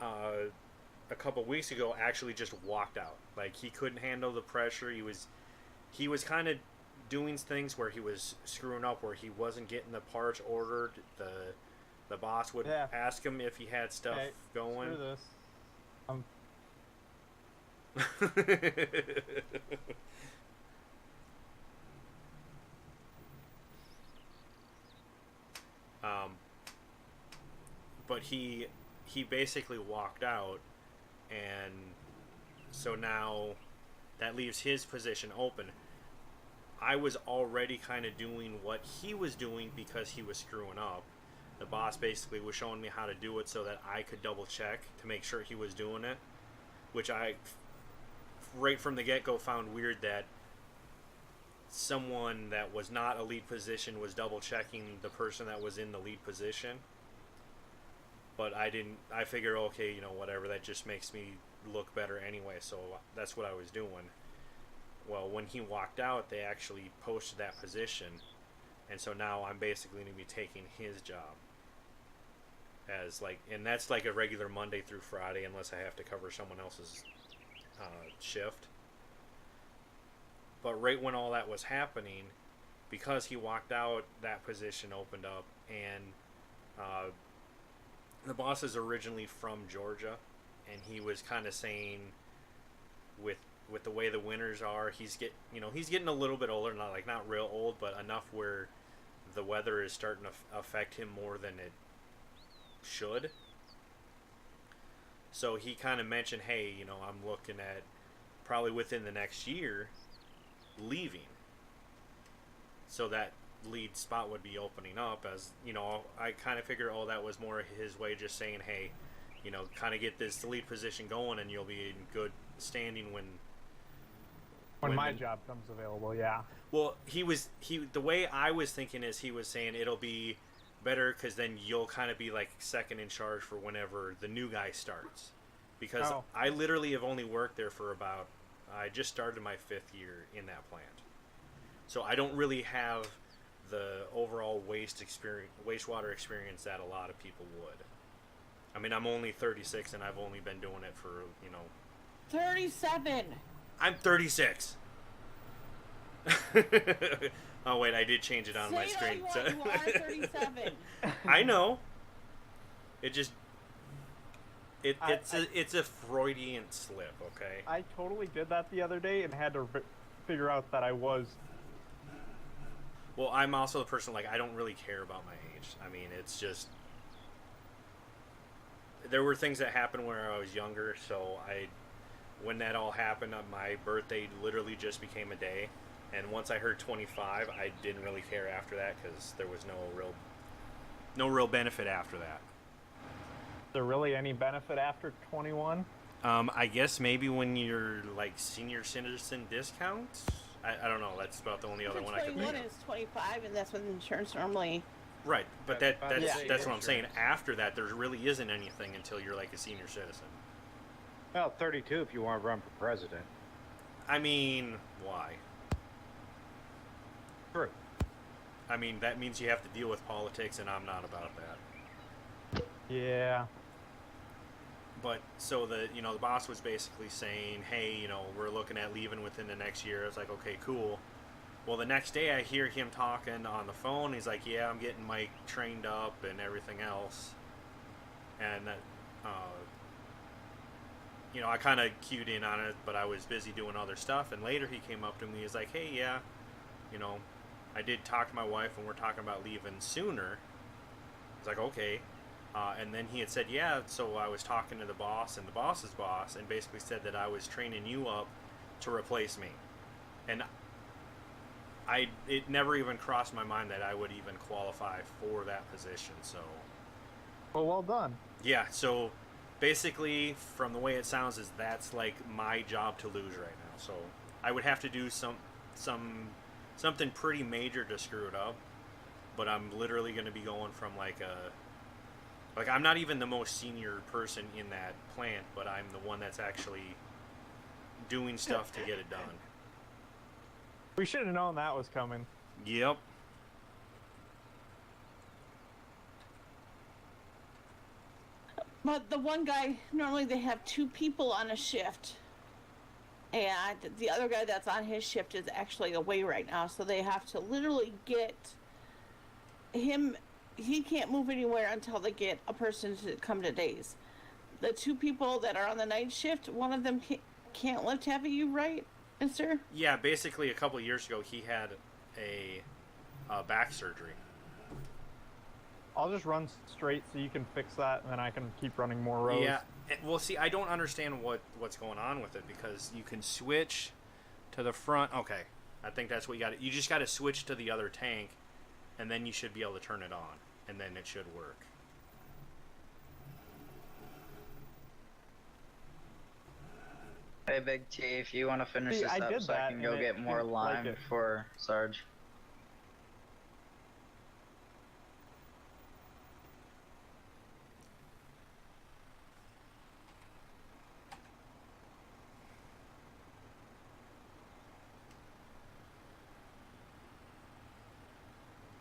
a couple weeks ago actually just walked out. Like, he couldn't handle the pressure. He was kind of doing things where he was screwing up, where he wasn't getting the parts ordered. The boss would ask him if he had stuff going. Screw this. um, but he basically walked out, and so now that leaves his position open. I was already kind of doing what he was doing because he was screwing up. The boss basically was showing me how to do it so that I could double check to make sure he was doing it, which I, right from the get-go, found weird that someone that was not a lead position was double checking the person that was in the lead position. But I figure, okay, you know, whatever, that just makes me look better anyway, so that's what I was doing. Well, when he walked out, they actually posted that position, and so now I'm basically going to be taking his job as, like, and that's like a regular Monday through Friday unless I have to cover someone else's shift. But right when all that was happening, because he walked out, that position opened up, and the boss is originally from Georgia, and he was kind of saying with the way the winters are, he's getting a little bit older, not real old, but enough where the weather is starting to affect him more than it should. So he kind of mentioned, hey, you know, I'm looking at probably within the next year leaving. So that lead spot would be opening up, as, you know, I kind of figured, oh, that was more his way just saying, hey, you know, kind of get this lead position going and you'll be in good standing when my job comes available. Yeah. Well, the way I was thinking is he was saying it'll be better because then you'll kind of be like second in charge for whenever the new guy starts, because I literally have only worked there for I just started my 5th year in that plant, so I don't really have the overall wastewater experience that a lot of people would. I mean, I'm only 36 and I've only been doing it for, you know, 37. I'm 36. Oh wait, I did change it on my screen. You are 37. I know. It just it's a Freudian slip, okay? I totally did that the other day and had to figure out that I was. Well, I'm also the person, like, I don't really care about my age. I mean, it's just, there were things that happened when I was younger, so when that all happened, my birthday literally just became a day, and once I heard 25, I didn't really care after that because there was no real benefit after that. Is there really any benefit after 21? I guess maybe when you're like senior citizen discounts. I don't know. That's about the only other one I could think of. 21 is 25, and that's when insurance normally. Right, but that's what I'm saying. After that, there really isn't anything until you're like a senior citizen. Well, 32 if you want to run for president. I mean, why? True. I mean, that means you have to deal with politics, and I'm not about that. Yeah. But so the boss was basically saying, hey, you know, we're looking at leaving within the next year. I was like, okay, cool. Well, the next day I hear him talking on the phone. He's like, yeah, I'm getting Mike trained up and everything else. And you know, I kind of cued in on it, but I was busy doing other stuff. And later he came up to me. He's like, hey, yeah, you know, I did talk to my wife, and we're talking about leaving sooner. I was like, okay. And then he had said, yeah, so I was talking to the boss and the boss's boss, and basically said that I was training you up to replace me. And it never even crossed my mind that I would even qualify for that position. So, Well done. yeah, so basically, from the way it sounds, is that's like my job to lose right now. So I would have to do something pretty major to screw it up, but I'm literally going to be going from like I'm not even the most senior person in that plant, but I'm the one that's actually doing stuff to get it done. We should have known that was coming. Yep. But the one guy, normally they have 2 people on a shift. And the other guy that's on his shift is actually away right now. So they have to literally get him. He can't move anywhere until they get a person to come to days. The 2 people that are on the night shift, one of them can't lift heavy, you right, mister? Yeah, basically a couple of years ago he had a back surgery. I'll just run straight so you can fix that, and then I can keep running more rows. Yeah, well, see, I don't understand what's going on with it, because you can switch to the front. Okay, I think that's what you got. You just got to switch to the other tank, and then you should be able to turn it on, and then it should work. Hey, Big T, if you want to finish See, this I up did so I that, can go and it get more didn't like lime it. for Sarge.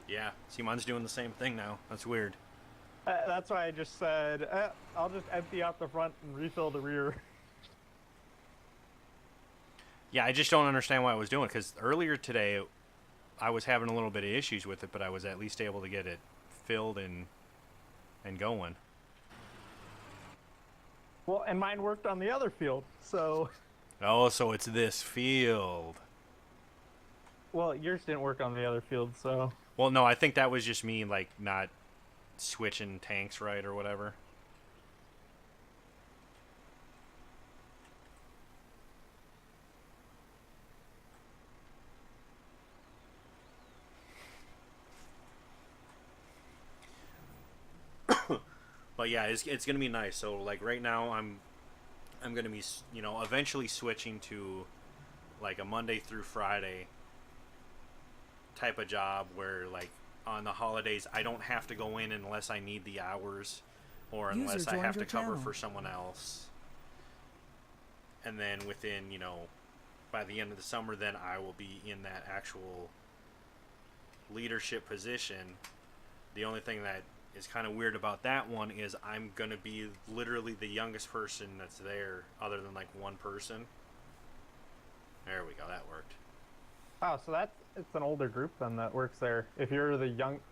Yeah, see, mine's doing the same thing now. That's weird. That's why I just said, I'll just empty out the front and refill the rear. Yeah, I just don't understand why I was doing it, because earlier today I was having a little bit of issues with it, but I was at least able to get it filled and going. Well, and mine worked on the other field, so... Oh, so it's this field. Well, yours didn't work on the other field, so... Well, no, I think that was just me, like, not switching tanks right or whatever. But yeah, it's gonna be nice. So like right now, I'm gonna be, you know, eventually switching to like a Monday through Friday type of job where, like, on the holidays I don't have to go in unless I need the hours, or User unless I joined have to your cover channel. for someone else. And then within, you know, by the end of the summer, then I will be in that actual leadership position. The only thing that is kind of weird about that one is I'm gonna be literally the youngest person that's there, other than like one person. There we go, that worked. Wow, so it's an older group then that works there. If you're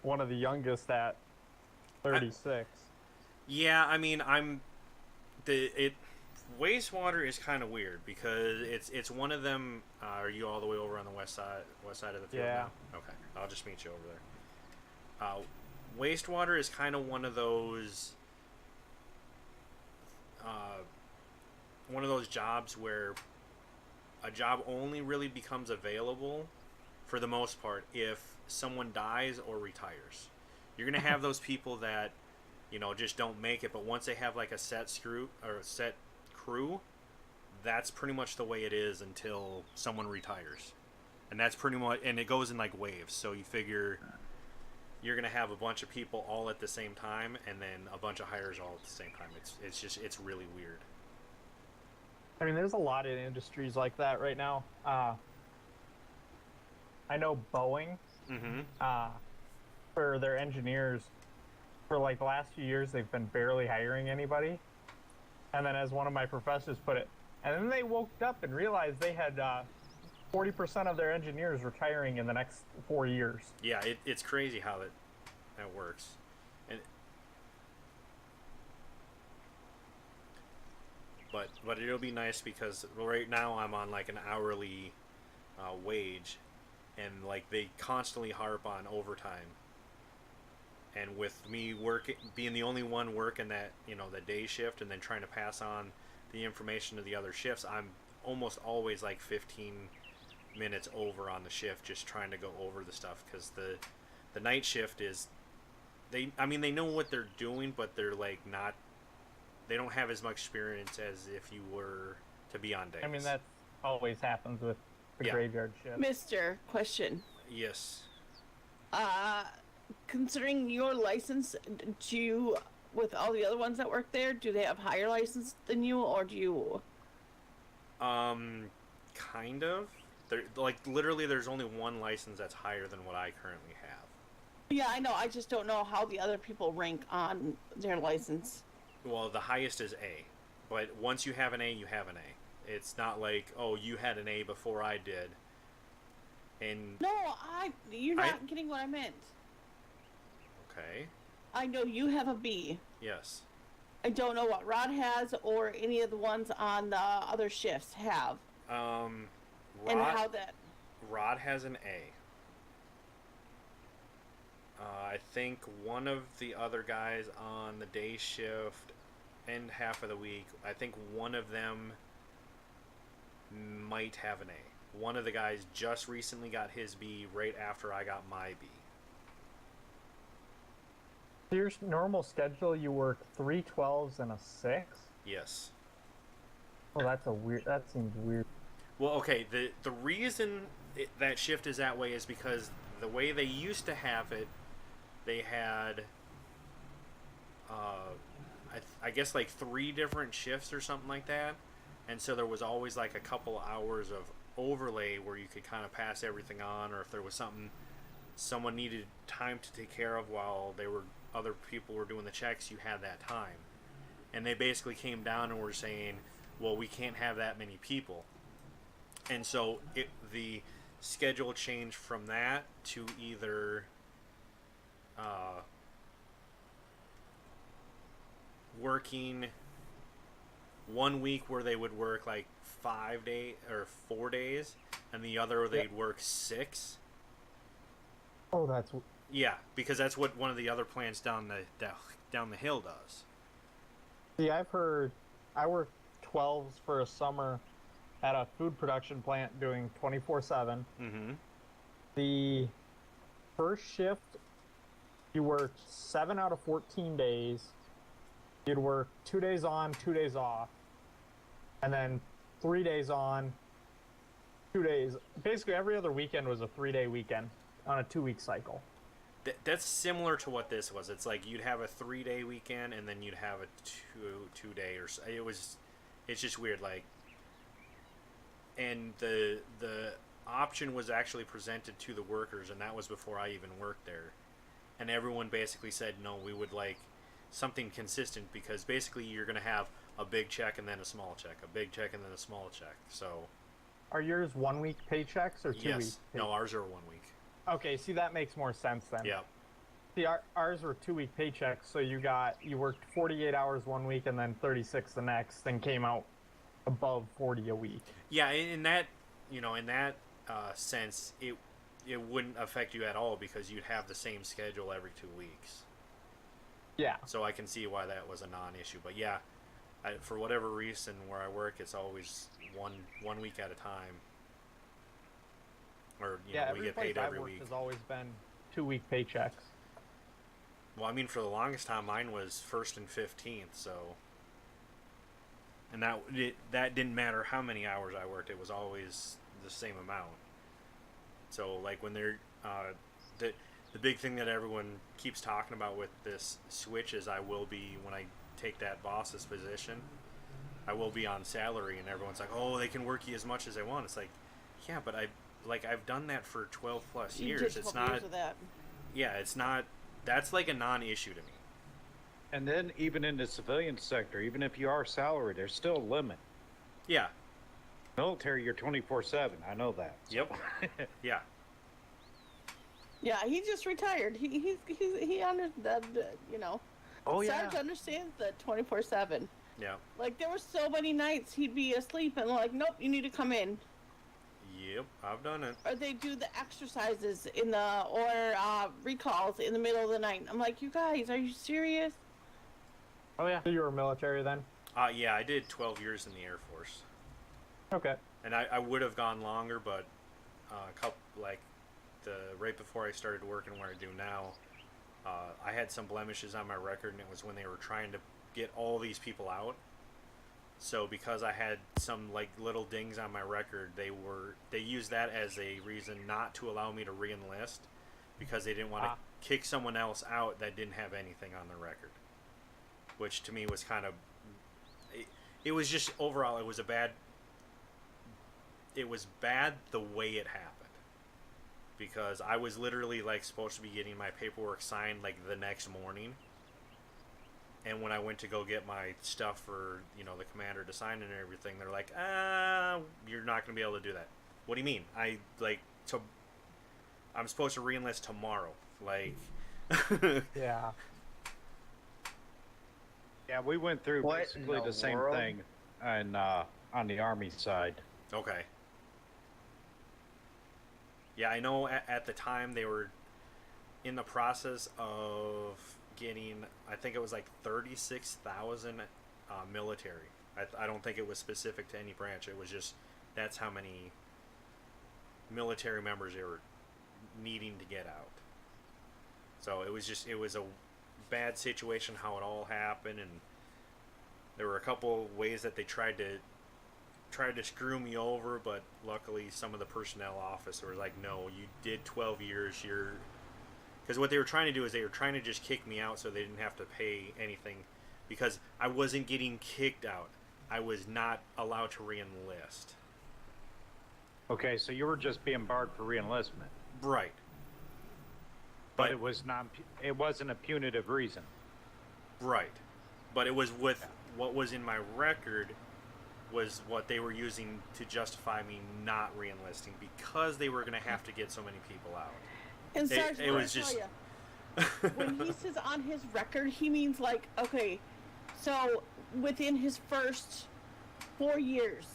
one of the youngest at 36. Yeah, I mean, wastewater is kind of weird because it's one of them. Are you all the way over on the west side of the field? Yeah. Now? Okay, I'll just meet you over there. Wastewater is kind of one of those jobs where a job only really becomes available, for the most part, if someone dies or retires. You're gonna have those people that, you know, just don't make it, but once they have like a set crew, that's pretty much the way it is until someone retires. And that's pretty much, and it goes in like waves. So you figure you're gonna have a bunch of people all at the same time, and then a bunch of hires all at the same time. It's really weird. I mean, there's a lot of industries like that right now. I know Boeing, for their engineers, for like the last few years, they've been barely hiring anybody. And then, as one of my professors put it, and then they woke up and realized they had 40% of their engineers retiring in the next 4 years. Yeah, it's crazy how that works. And but it'll be nice because right now I'm on like an hourly wage, and like they constantly harp on overtime. And with me being the only one working that, you know, the day shift, and then trying to pass on the information to the other shifts, I'm almost always like 15 minutes over on the shift, just trying to go over the stuff, because the night shift is, they know what they're doing, but they're like not, they don't have as much experience as if you were to be on days. I mean, that always happens with the graveyard shift. Mister, question. Yes. Considering your license, do you, with all the other ones that work there, do they have higher license than you, or do you? Kind of. Like, literally, there's only one license that's higher than what I currently have. Yeah, I know. I just don't know how the other people rank on their license. Well, the highest is A, but once you have an A, you have an A. It's not like, oh, you had an A before I did. And No, you're not getting what I meant. okay. I know you have a B. Yes. I don't know what Rod has or any of the ones on the other shifts have. And how that. Rod has an A. I think one of the other guys on the day shift and half of the week, I think one of them might have an A. One of the guys just recently got his B right after I got my B. Your normal schedule, you work 3 12s and a 6? Yes. Oh, that seems weird. Well, okay, the reason that shift is that way is because the way they used to have it, they had, I guess like 3 different shifts or something like that, and so there was always like a couple hours of overlay where you could kind of pass everything on, or if there was something someone needed time to take care of while other people were doing the checks, you had that time. And they basically came down and were saying, well, we can't have that many people. And so the schedule changed from that to either working 1 week where they would work like 5 days or 4 days, and the other they'd work 6. Oh, that's... Yeah, because that's what one of the other plants down the hill does. See, I've heard... I worked 12s for a summer at a food production plant doing 24/7. Mm-hmm. The first shift, you worked 7 out of 14 days. You'd work 2 days on, 2 days off, and then 3 days on, 2 days. Basically, every other weekend was a 3-day weekend on a 2-week cycle. That's similar to what this was. It's like you'd have a 3-day weekend and then you'd have a two-day, or it's just weird. Like, and the option was actually presented to the workers, and that was before I even worked there. And everyone basically said, no, we would like something consistent, because basically you're going to have a big check and then a small check, a big check and then a small check. So, are yours 1 week paychecks or 2 yes, weeks? no, ours are 1 week. Okay, see, that makes more sense then. Yeah. See, ours were 2 week paychecks, so you worked 48 hours 1 week and then 36 the next, then came out above 40 a week. Yeah, in that sense, it wouldn't affect you at all, because you'd have the same schedule every 2 weeks. Yeah. So I can see why that was a non-issue. But yeah, for whatever reason, where I work, it's always one week at a time. Or we get paid every week. Has always been 2 week paychecks. Well, I mean, for the longest time, mine was 1st and 15th. So, and that didn't matter how many hours I worked; it was always the same amount. So, like when they're the big thing that everyone keeps talking about with this switch is when I take that boss's position, I will be on salary, and everyone's like, oh, they can work you as much as they want. It's like, yeah, but I've done that for 12 plus years. It's not. Years of that. Yeah, it's not. That's like a non-issue to me. And then even in the civilian sector, even if you are salaried, there's still a limit. Yeah. Military, you're 24/7. I know that. Yep. Yeah. Yeah, he just retired. He understood, Oh yeah. Sarge understands the 24/7. Yeah. Like, there were so many nights he'd be asleep and like, nope, you need to come in. Yep, I've done it. Or they do the exercises recalls in the middle of the night. I'm like, you guys, are you serious? Oh yeah. So you were military then? Yeah, I did 12 years in the Air Force. Okay. And I would have gone longer, but right before I started working where I do now, I had some blemishes on my record, and it was when they were trying to get all these people out. So because I had some like little dings on my record, they used that as a reason not to allow me to re-enlist, because they didn't want to kick someone else out that didn't have anything on their record. Which to me was kind of, it was just overall, it was bad the way it happened. Because I was literally like supposed to be getting my paperwork signed like the next morning. And when I went to go get my stuff for, the commander to sign and everything, they're like, you're not going to be able to do that. What do you mean? I'm supposed to re-enlist tomorrow. Like, yeah. Yeah, we went through What basically in the the same world? thing and on the Army side. Okay. Yeah, I know at the time they were in the process of getting, I think it was like 36,000 military. I don't think it was specific to any branch. It was just, that's how many military members they were needing to get out. So it was a bad situation how it all happened, and there were a couple ways that they tried to screw me over, but luckily some of the personnel officers were like, no, you did 12 years, because what they were trying to do is they were trying to just kick me out so they didn't have to pay anything, because I wasn't getting kicked out. I was not allowed to re-enlist. Okay, so you were just being barred for reenlistment. Right. But it wasn't a punitive reason. Right. But it was with what was in my record was what they were using to justify me not re-enlisting, because they were going to have to get so many people out. And Sarge, it was just when he says on his record, he means like, okay, so within his first 4 years,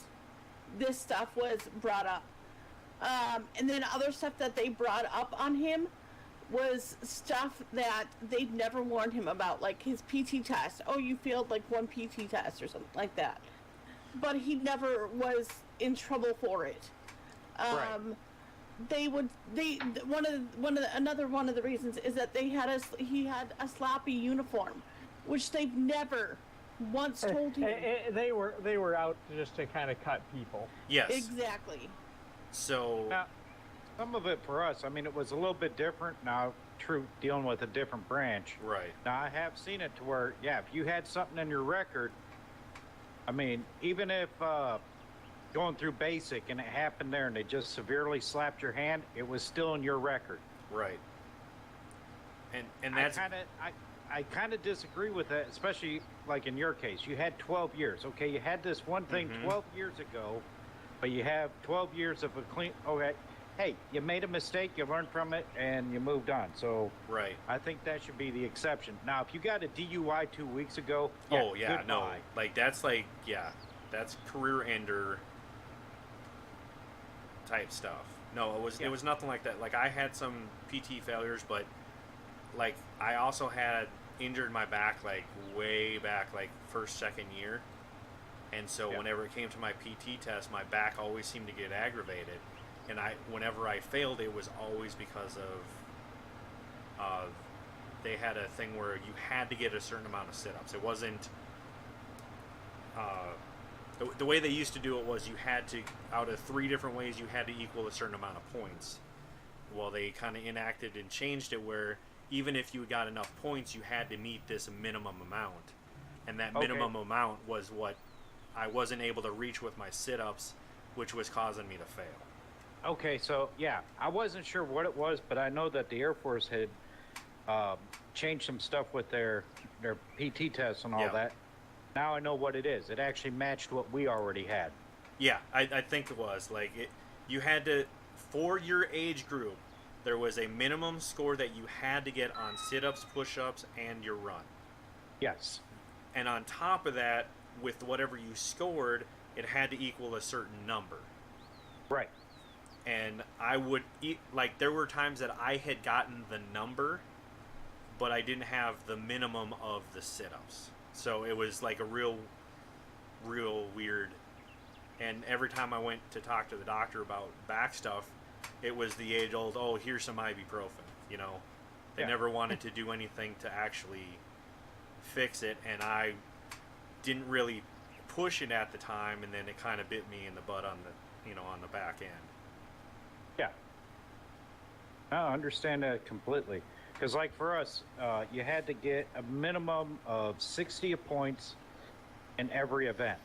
this stuff was brought up. And then other stuff that they brought up on him was stuff that they'd never warned him about, like his PT test. Oh, you failed like one PT test or something like that. But he never was in trouble for it. Right. Another one of the reasons is that he had a sloppy uniform, which they've never once told him. They were out just to kind of cut people. Yes. Exactly. So Now, some of it for us, I mean, it was a little bit different. Now, true, dealing with a different branch. right. Now, I have seen it to where, yeah, if you had something in your record, I mean, even if going through basic and it happened there and they just severely slapped your hand, it was still in your record. Right. And that's I kind of disagree with that, especially like in your case. You had 12 years. Okay, you had this one thing 12 years ago, but you have 12 years of a clean. Okay, hey, you made a mistake, you learned from it, and you moved on. So right. I think that should be the exception. Now, if you got a DUI 2 weeks ago, Oh yeah, goodbye. no. Like that's career ender type stuff. No, it was nothing like that. Like I had some PT failures, but like I also had injured my back like way back, like first, second year. And so whenever it came to my PT test, my back always seemed to get aggravated. And whenever I failed, it was always because of they had a thing where you had to get a certain amount of sit-ups. It wasn't the way they used to do it was you had to, out of 3 different ways, you had to equal a certain amount of points. Well, they kind of enacted and changed it where even if you got enough points, you had to meet this minimum amount. And that minimum amount was what I wasn't able to reach with my sit-ups, which was causing me to fail. Okay, so yeah, I wasn't sure what it was, but I know that the Air Force had changed some stuff with their PT tests and all that. Now I know what it is. It actually matched what we already had. Yeah, I think it was. Like, you had to, for your age group, there was a minimum score that you had to get on sit-ups, push-ups, and your run. Yes. And on top of that, with whatever you scored, it had to equal a certain number. Right. And I would, like, there were times that I had gotten the number, but I didn't have the minimum of the sit-ups. So it was like a real weird. And every time I went to talk to the doctor about back stuff, it was the age-old, oh, here's some ibuprofen, you know. They never wanted to do anything to actually fix it, and I didn't really push it at the time, and then it kind of bit me in the butt on the back end. Yeah. I understand that completely. Because like for us, you had to get a minimum of 60 points in every event.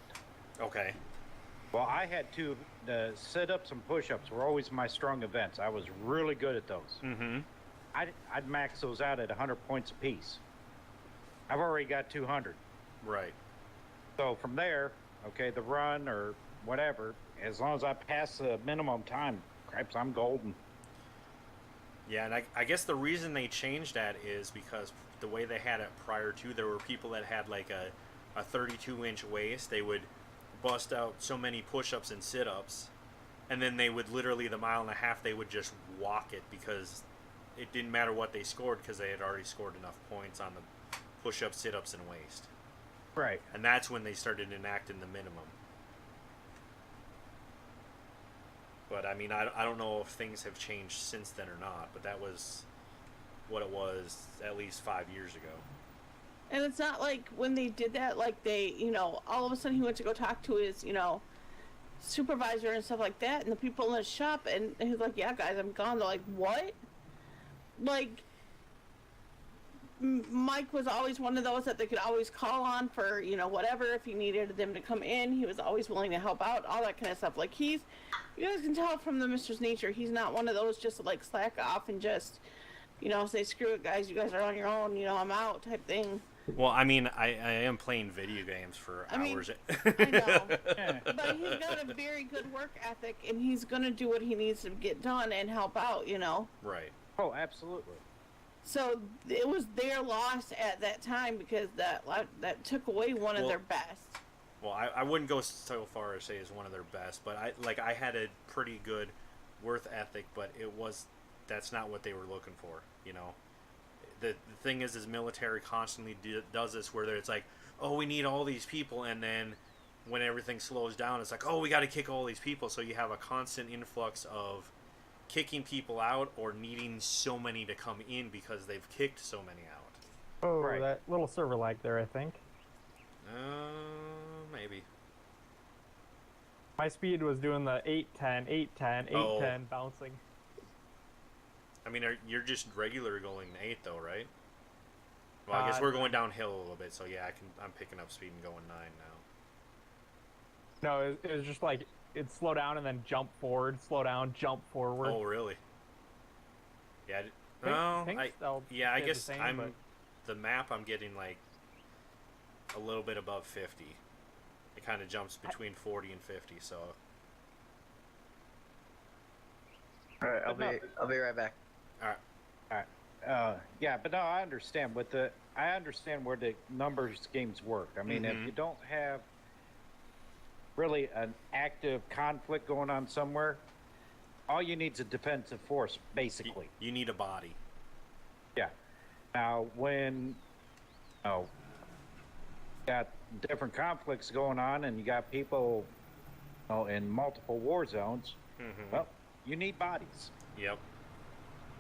Okay. Well, I had the sit-ups and push-ups were always my strong events. I was really good at those. Mm-hmm. I'd max those out at 100 points apiece. I've already got 200. Right. So from there, okay, the run or whatever, as long as I pass the minimum time, cripes, I'm golden. Yeah, and I guess the reason they changed that is because the way they had it prior to, there were people that had like a 32-inch waist. They would bust out so many push-ups and sit-ups, and then they would literally, the mile and a half, they would just walk it because it didn't matter what they scored because they had already scored enough points on the push-ups, sit-ups, and waist. Right. And that's when they started enacting the minimum. But I mean, I don't know if things have changed since then or not, but that was what it was at least 5 years ago. And it's not like when they did that, like they, all of a sudden he went to go talk to his, supervisor and stuff like that, and the people in the shop, and he's like, yeah, guys, I'm gone. They're like, what? Like, Mike was always one of those that they could always call on for, whatever, if he needed them to come in. He was always willing to help out, all that kind of stuff. Like, you guys can tell from the Mister's nature, he's not one of those just to, like, slack off and just, say, screw it, guys, you guys are on your own, I'm out type thing. Well, I mean, I am playing video games for hours. I know. But he's got a very good work ethic, and he's going to do what he needs to get done and help out, Right. Oh, absolutely. So it was their loss at that time because that took away one of their best. Well, I wouldn't go so far as say is one of their best, but I had a pretty good work ethic, but that's not what they were looking for, The thing is military constantly does this where it's like, oh, we need all these people, and then when everything slows down, it's like, oh, we got to kick all these people, so you have a constant influx of kicking people out or needing so many to come in because they've kicked so many out. Oh, Right. that little server lag there, I think. Maybe. My speed was doing the 810, 810, 810 bouncing. I mean, you're just regular going 8 though, right? Well, I guess we're going downhill a little bit, so yeah, I'm picking up speed and going 9 now. No, it was just like it'd slow down and then jump forward, slow down, jump forward. Oh, really? Yeah. I guess same, the map. I'm getting like a little bit above 50. It kind of jumps between 40 and 50. So. All right, I'll be right back. All right. Yeah, but no, I understand. I understand where the numbers games work. I mean, if you don't have really an active conflict going on somewhere, all you need is a defensive force, basically. You need a body. Yeah. Now, when got different conflicts going on, and you got people, in multiple war zones, well, you need bodies. Yep.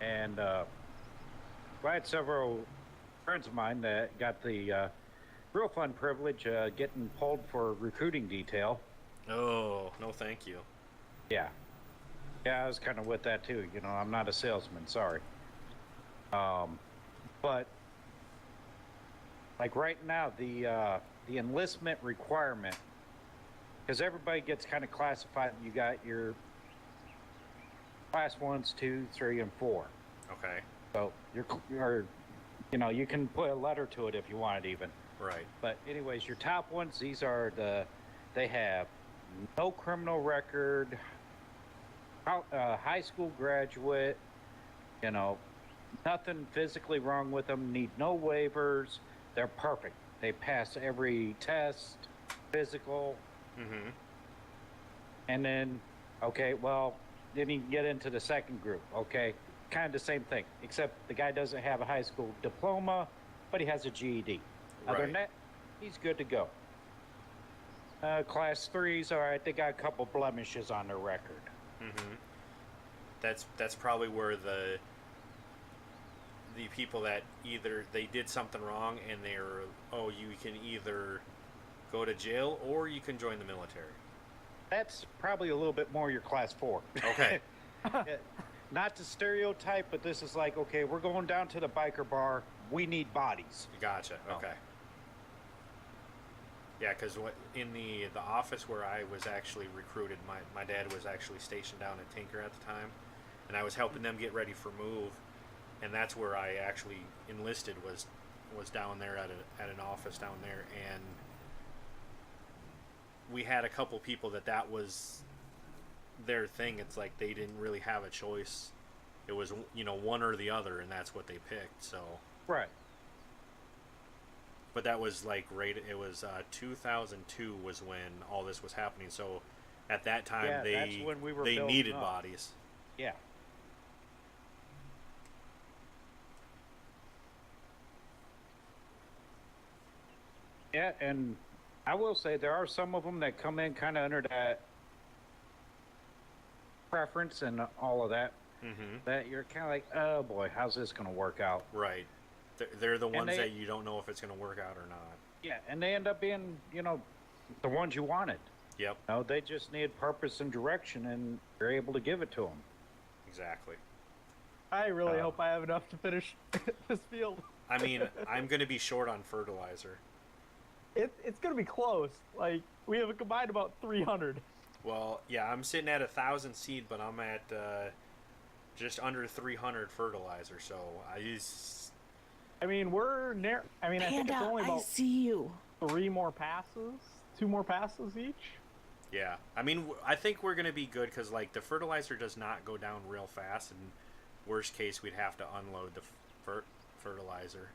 And I had several friends of mine that got the real fun privilege getting pulled for recruiting detail. Oh, no thank you. Yeah. Yeah, I was kind of with that too. I'm not a salesman, sorry. But like right now, the enlistment requirement, because everybody gets kind of classified. You got your class 1s, 2, 3, and 4. Okay. So you can put a letter to it if you want it even. Right. But anyways, your top ones, these are they have no criminal record, high school graduate, nothing physically wrong with them, need no waivers, they're perfect. They pass every test, physical. And then, then you get into the second group, kind of the same thing, except the guy doesn't have a high school diploma, but he has a GED. Other than that, he's good to go. Class 3s, all right, they got a couple blemishes on their record. That's probably where the people that either they did something wrong and you can either go to jail or you can join the military. That's probably a little bit more your class 4. Okay. Not to stereotype, but this is like, okay, we're going down to the biker bar. We need bodies. Gotcha. Okay. Yeah, because in the office where I was actually recruited, my dad was actually stationed down at Tinker at the time, and I was helping them get ready for move, and that's where I actually enlisted was down there at an office down there, and we had a couple people that was their thing. It's like they didn't really have a choice It was, one or the other, and that's what they picked. So, Right. but that was like it was 2002 was when all this was happening. So, at that time Yeah, that's when we were they building needed up. bodies. Yeah. Yeah, and I will say there are some of them that come in kind of under that preference and all of that. Mm-hmm. That you're kind of like, oh boy, how's this going to work out? Right. They're the ones they- that you don't know if it's going to work out or not. Yeah, and they end up being, the ones you wanted. Yep. They just need purpose and direction, and you're able to give it to them. Exactly. I really hope I have enough to finish this field. I mean, I'm going to be short on fertilizer. It's gonna be close. Like, we have a combined about 300. Well, yeah, I'm sitting at 1,000 seed, but I'm at just under 300 fertilizer. So I mean, we're near. I mean, I think it's Panda, only I about see you. 3 more passes, 2 more passes each. yeah, I mean, I think we're gonna be good because like the fertilizer does not go down real fast, and worst case we'd have to unload the fertilizer.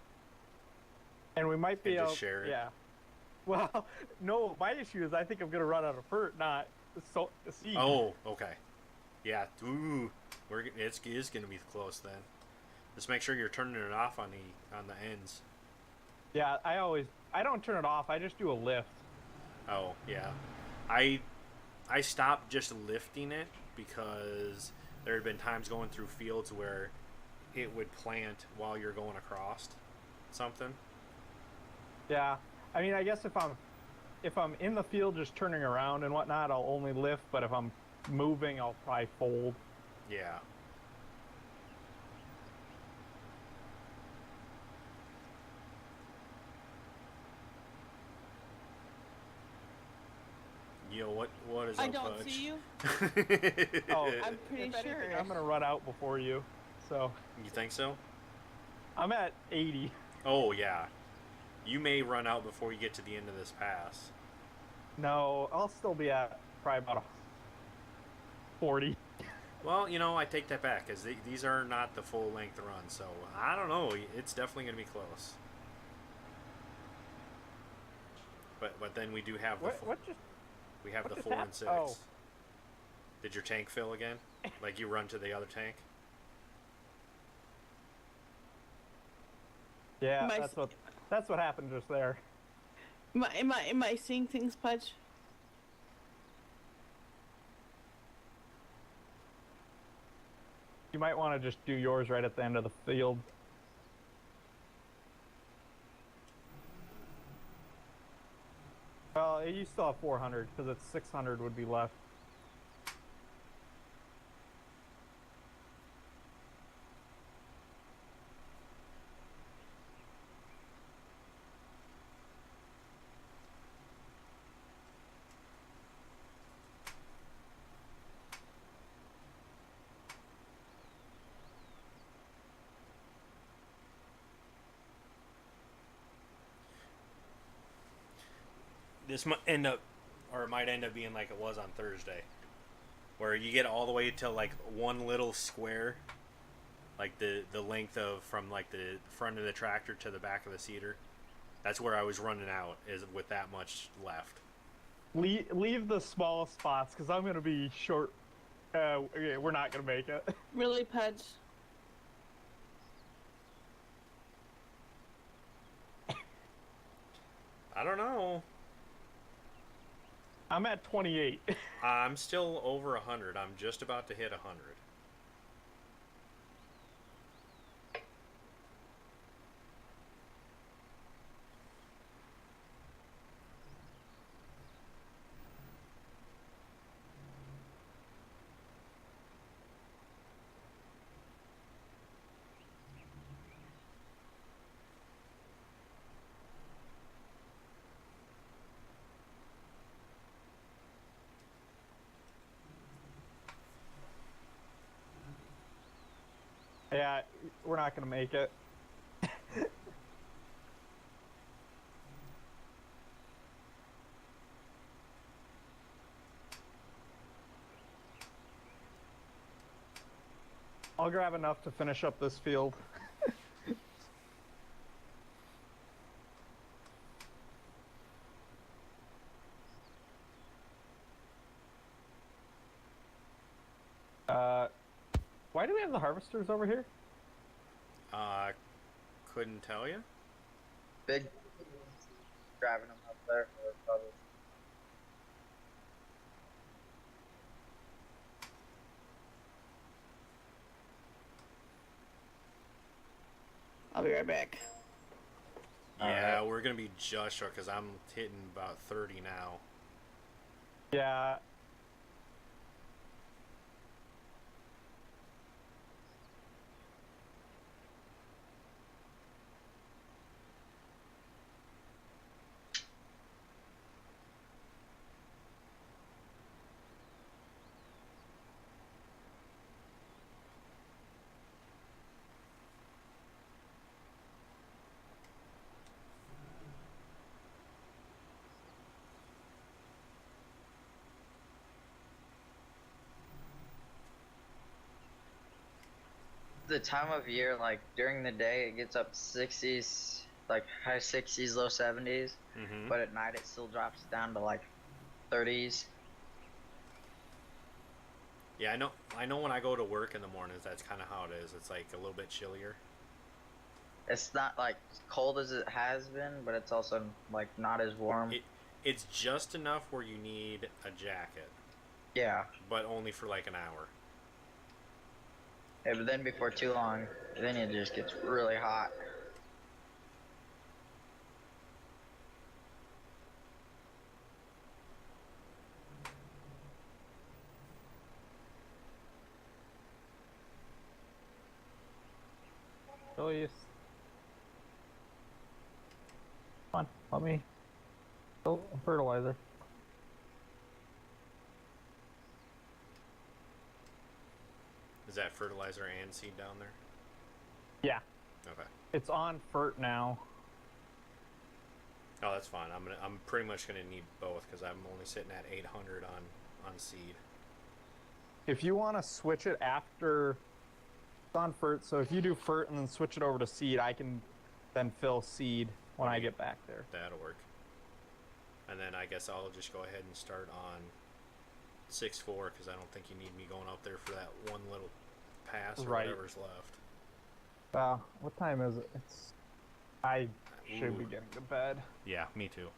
And we might be And able. just share it. Yeah. Well, no. My issue is I think I'm gonna run out of fert, not seed. Oh, okay. Yeah. Ooh, it's gonna be close then. Just make sure you're turning it off on the ends. Yeah. I don't turn it off. I just do a lift. Oh yeah, I stopped just lifting it because there had been times going through fields where it would plant while you're going across something. Yeah. I mean, I guess if I'm in the field just turning around and whatnot, I'll only lift. But if I'm moving, I'll probably fold. Yeah. Yo, what is I up, don't Fudge? see you. Oh, I'm pretty if anything, sure. I'm gonna run out before you. So You think so? I'm at 80. Oh yeah. You may run out before you get to the end of this pass. No, I'll still be at probably about 40. Well, I take that back because these are not the full length runs, so I don't know. It's definitely going to be close. But then we do have the What just? we have what the just 4 and happened? 6. Oh. Did your tank fill again? Like you run to the other tank? Yeah, My- that's what happened just there. Am I seeing things, Pudge? You might want to just do yours right at the end of the field. Well, you still have 400 because it's 600 would be left. This might end up, or it might end up being like it was on Thursday, where you get all the way to like one little square, like the length of from like the front of the tractor to the back of the seeder. That's where I was running out, is with that much left. Leave the small spots because I'm gonna be short. Okay, we're not gonna make it. Really, Pudge? I don't know. I'm at 28. I'm still over 100. I'm just about to hit 100. Yeah, we're not gonna make it. I'll grab enough to finish up this field. Why do we have the harvesters over here? Couldn't tell you. Big driving them up there for probably. I'll be right back. Yeah, we're gonna be just short because I'm hitting about 30 now. Yeah. The time of year, like during the day, it gets up 60s, like high 60s, low 70s, but at night it still drops down to like 30s. Yeah, I know when I go to work in the mornings, that's kind of how it is. It's like a little bit chillier. It's not like cold as it has been, but it's also like not as warm. It's just enough where you need a jacket. Yeah. But only for like an hour. Yeah, but then before too long, then it just gets really hot. Please. Come on, let me. Oh, fertilizer. Is that fertilizer and seed down there? Yeah. Okay. It's on fert now. Oh, that's fine. I'm pretty much gonna need both because I'm only sitting at 800 on seed. If you want to switch it after it's on fert, so if you do fert and then switch it over to seed, I can then fill seed when I get back there. That'll work. And then I guess I'll just go ahead and start on 6-4 because I don't think you need me going up there for that one little pass or whatever's left. What time is it? I should be getting to bed. Yeah, me too.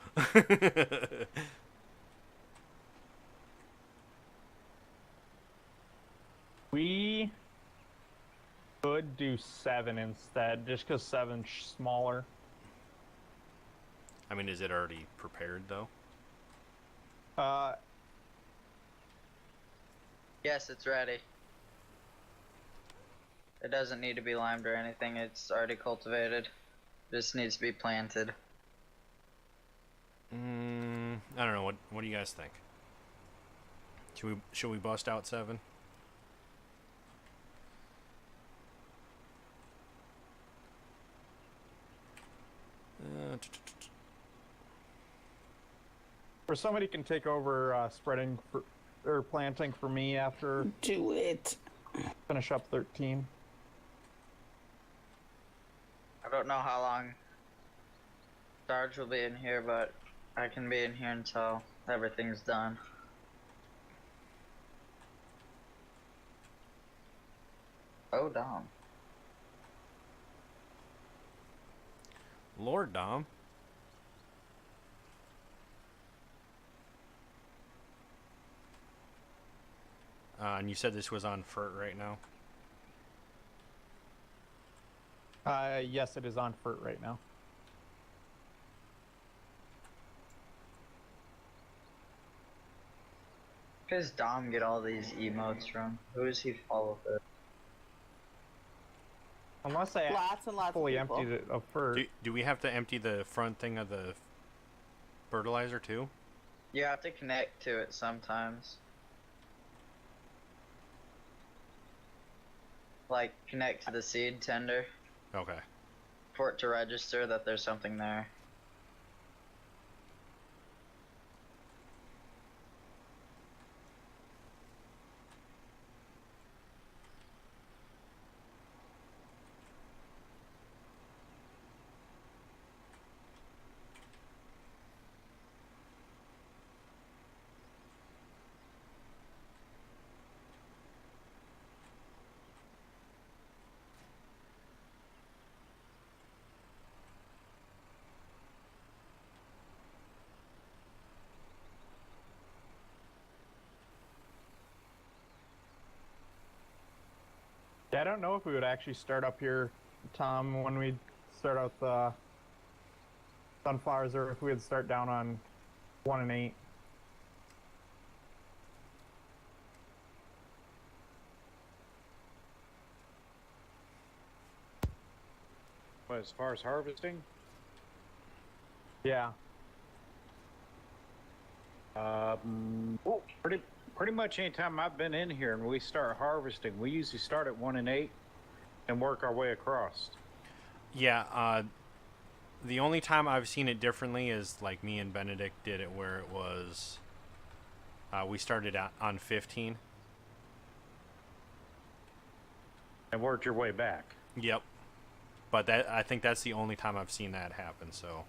We could do 7 instead, just because 7's smaller. I mean, is it already prepared though? Yes, it's ready. It doesn't need to be limed or anything, it's already cultivated. Just needs to be planted. I don't know. What do you guys think? Should we bust out 7? Or somebody can take over spreading or planting for me after. Do it. Finish up 13. I don't know how long Sarge will be in here, but I can be in here until everything's done. Oh, Dom. Lord Dom. And you said this was on fert right now? Yes, it is on fert right now. Where does Dom get all these emotes from? Who does he follow with? Unless I Lots and lots fully of people. emptied it of fert. Do we have to empty the front thing of the fertilizer too? You have to connect to it sometimes. Like, connect to the seed tender Okay. for it to register that there's something there. Yeah, I don't know if we would actually start up here, Tom, when we start out the sunflowers, or if we would start down on 1 and 8. But as far as harvesting, Yeah. pretty much anytime I've been in here and we start harvesting, we usually start at 1 and 8 and work our way across. Yeah, the only time I've seen it differently is like me and Benedict did it, where it was we started on 15. And worked your way back. Yep. But I think that's the only time I've seen that happen. So.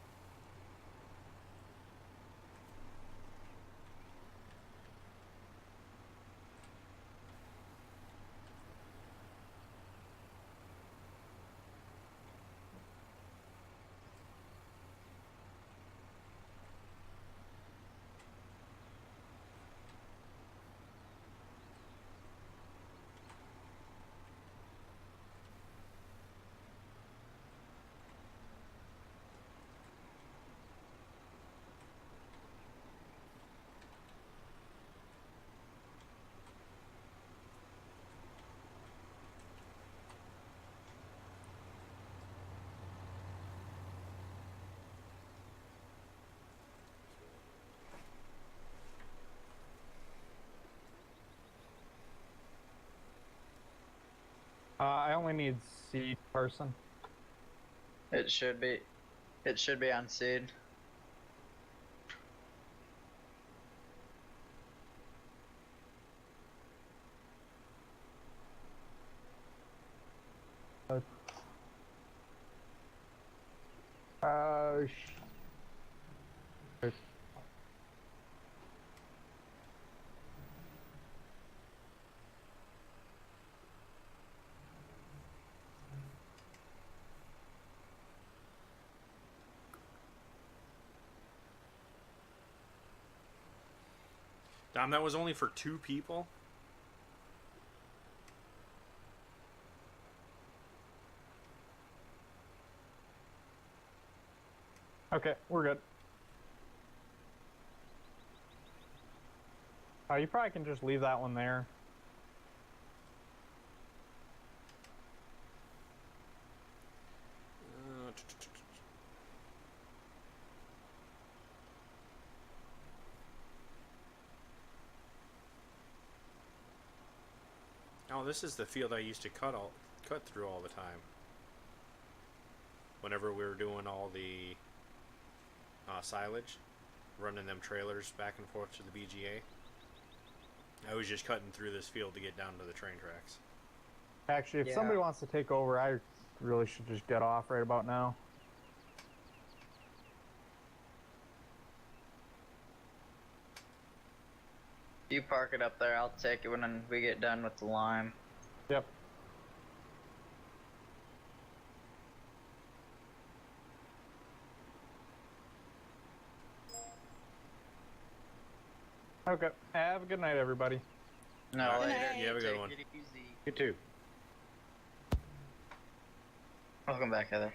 I only need seed person. It should be on seed. Dom, that was only for 2 people? Okay, we're good. You probably can just leave that one there. Oh, this is the field I used to cut through all the time. Whenever we were doing all the silage, running them trailers back and forth to the BGA, I was just cutting through this field to get down to the train tracks. Actually, if Yeah. somebody wants to take over, I really should just get off right about now. You park it up there, I'll take it when we get done with the lime. Yep. Okay. Have a good night, everybody. No, Alright. later. night. You have a good Take one. it easy. You too. Welcome back, Heather.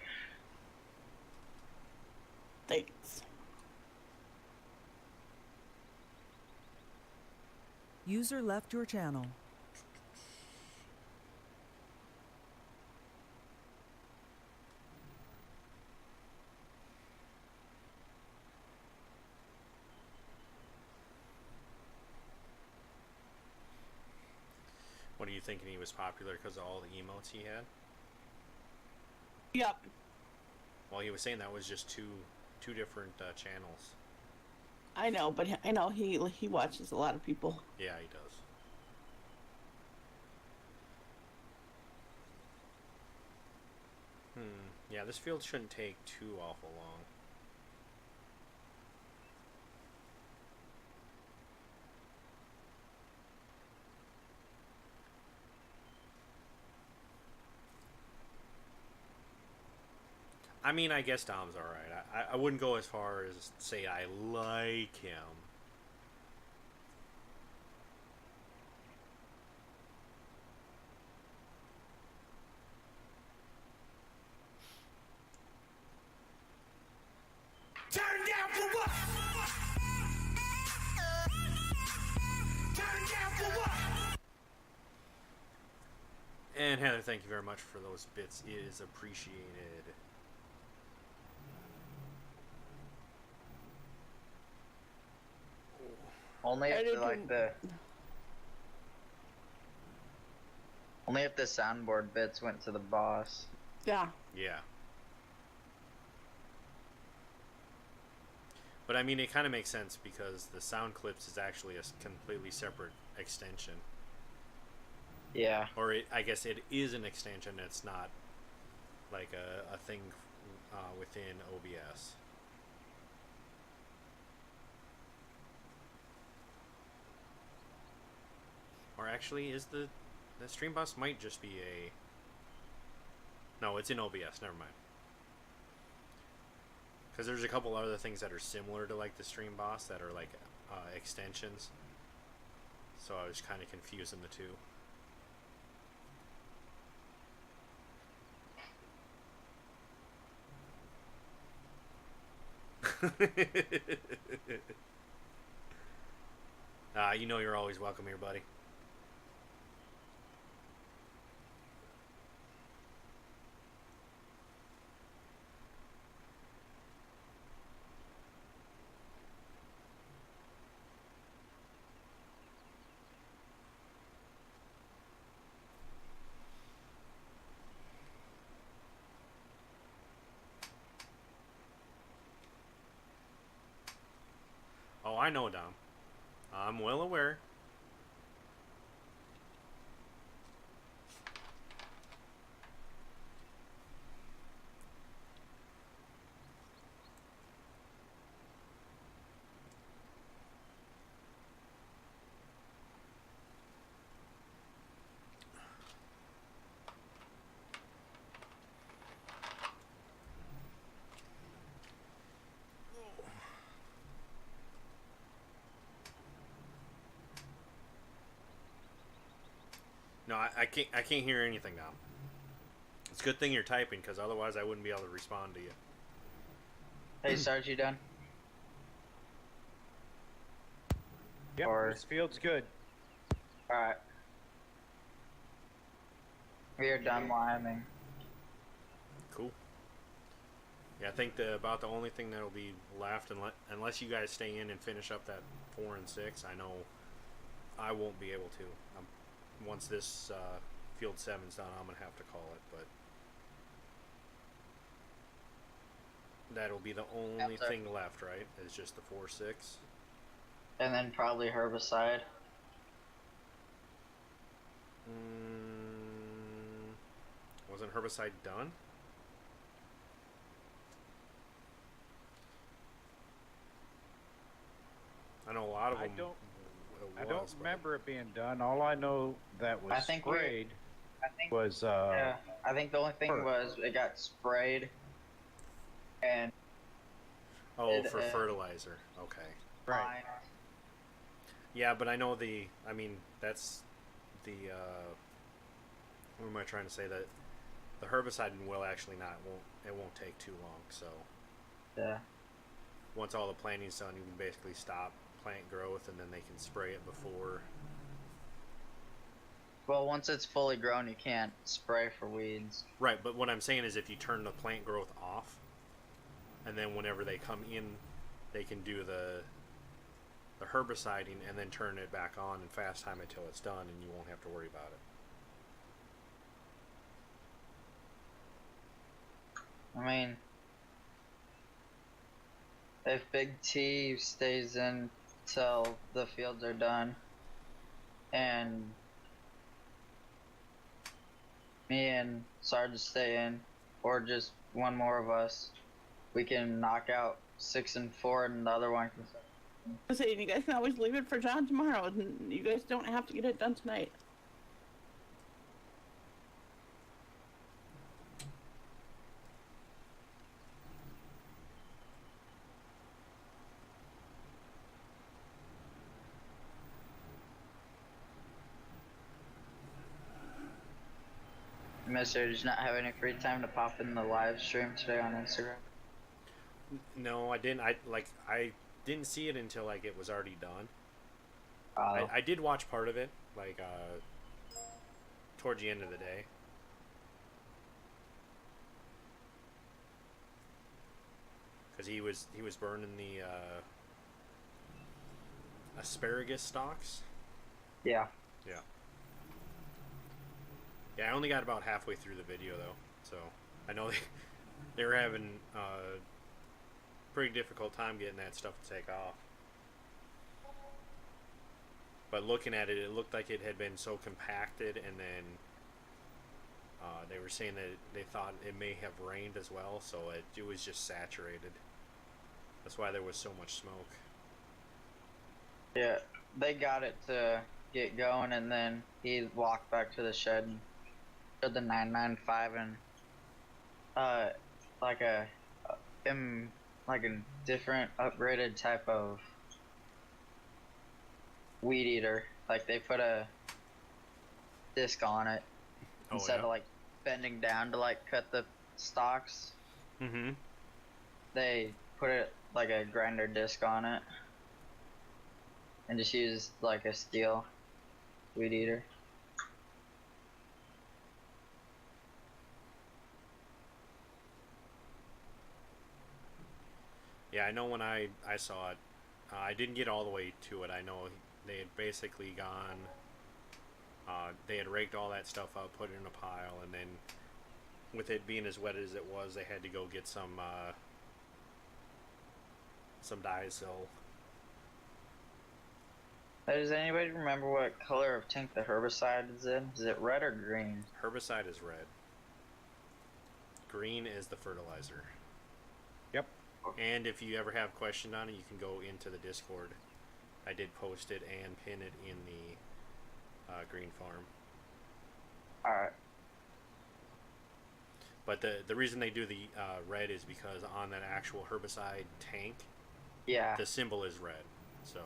Thanks. User left your channel. What are you thinking, he was popular because of all the emotes he had? Yep. Well, he was saying that was just two different channels. I know, but I know he watches a lot of people. Yeah, he does. Yeah, this field shouldn't take too awful long. I mean, I guess Dom's alright. I wouldn't go as far as say I like him. And Heather, thank you very much for those bits. It is appreciated. Only I if didn't like do- the only if the soundboard bits went to the boss. Yeah. Yeah. But I mean, it kind of makes sense because the sound clips is actually a completely separate extension. Yeah. Or I guess it is an extension. It's not like a thing within OBS. Or actually, is the stream bus might just be a... No, it's in OBS. Never mind. Because there's a couple other things that are similar to like the stream boss that are like extensions. So I was kind of confusing the two. You know you're always welcome here, buddy. Oh, I know, Dom. I'm well aware. No, I can't hear anything now. It's a good thing you're typing, because otherwise I wouldn't be able to respond to you. Hey, Sarge, you done? Yep, Or- this field's good. Alright. We are done liming. Cool. Yeah, I think about the only thing that'll be left, unless you guys stay in and finish up that 4 and 6, I know I won't be able to. Once this field 7's done, I'm gonna have to call it, but that'll be the only sir. thing left, right? Is just the 4-6. And then probably herbicide. Wasn't herbicide done? I know a lot of them. I don't remember it being done. All I know that was I think we- sprayed I think. was Yeah. I think the only thing Fur. was it got sprayed. And Oh, for fertilizer. Okay. right. Yeah, but I know I mean, that's the, what am I trying to say? That the herbicide will actually it won't take too long, so. Yeah. Once all the planting's done, you can basically stop plant growth, and then they can spray it before. Well, once it's fully grown, you can't spray for weeds. Right, but what I'm saying is if you turn the plant growth off, and then whenever they come in, they can do the herbiciding and then turn it back on and fast time until it's done, and you won't have to worry about it. I mean, if Big T stays in till the fields are done, and me and Sarge stay in, or just one more of us, we can knock out 6 and 4, and the other one can. I say you guys can always leave it for John tomorrow, and you guys don't have to get it done tonight. Mister, did you not have any free time to pop in the live stream today on Instagram? No, I didn't. I didn't see it until like it was already done. Oh. I did watch part of it, like towards the end of the day, because he was burning the asparagus stalks. Yeah. Yeah. Yeah, I only got about halfway through the video though, so I know they were having a pretty difficult time getting that stuff to take off. But looking at it, it looked like it had been so compacted, and then they were saying that they thought it may have rained as well, so it was just saturated. That's why there was so much smoke. Yeah, they got it to get going, and then he walked back to the shed and showed the 995 and like a like a different upgraded type of weed eater. Like they put a disc on it instead of like bending down to like cut the stalks. Mm-hmm. They put it like a grinder disc on it and just used like a steel weed eater. Yeah, I know when I saw it, I didn't get all the way to it. I know they had basically gone, they had raked all that stuff up, put it in a pile, and then with it being as wet as it was, they had to go get some diacetyl. Does anybody remember what color of tank the herbicide is in? Is it red or green? Herbicide is red. Green is the fertilizer. Yep. And if you ever have question on it, you can go into the Discord. I did post it and pin it in the green farm. Alright. But the reason they do the red is because on that actual herbicide tank, Yeah. the symbol is red. So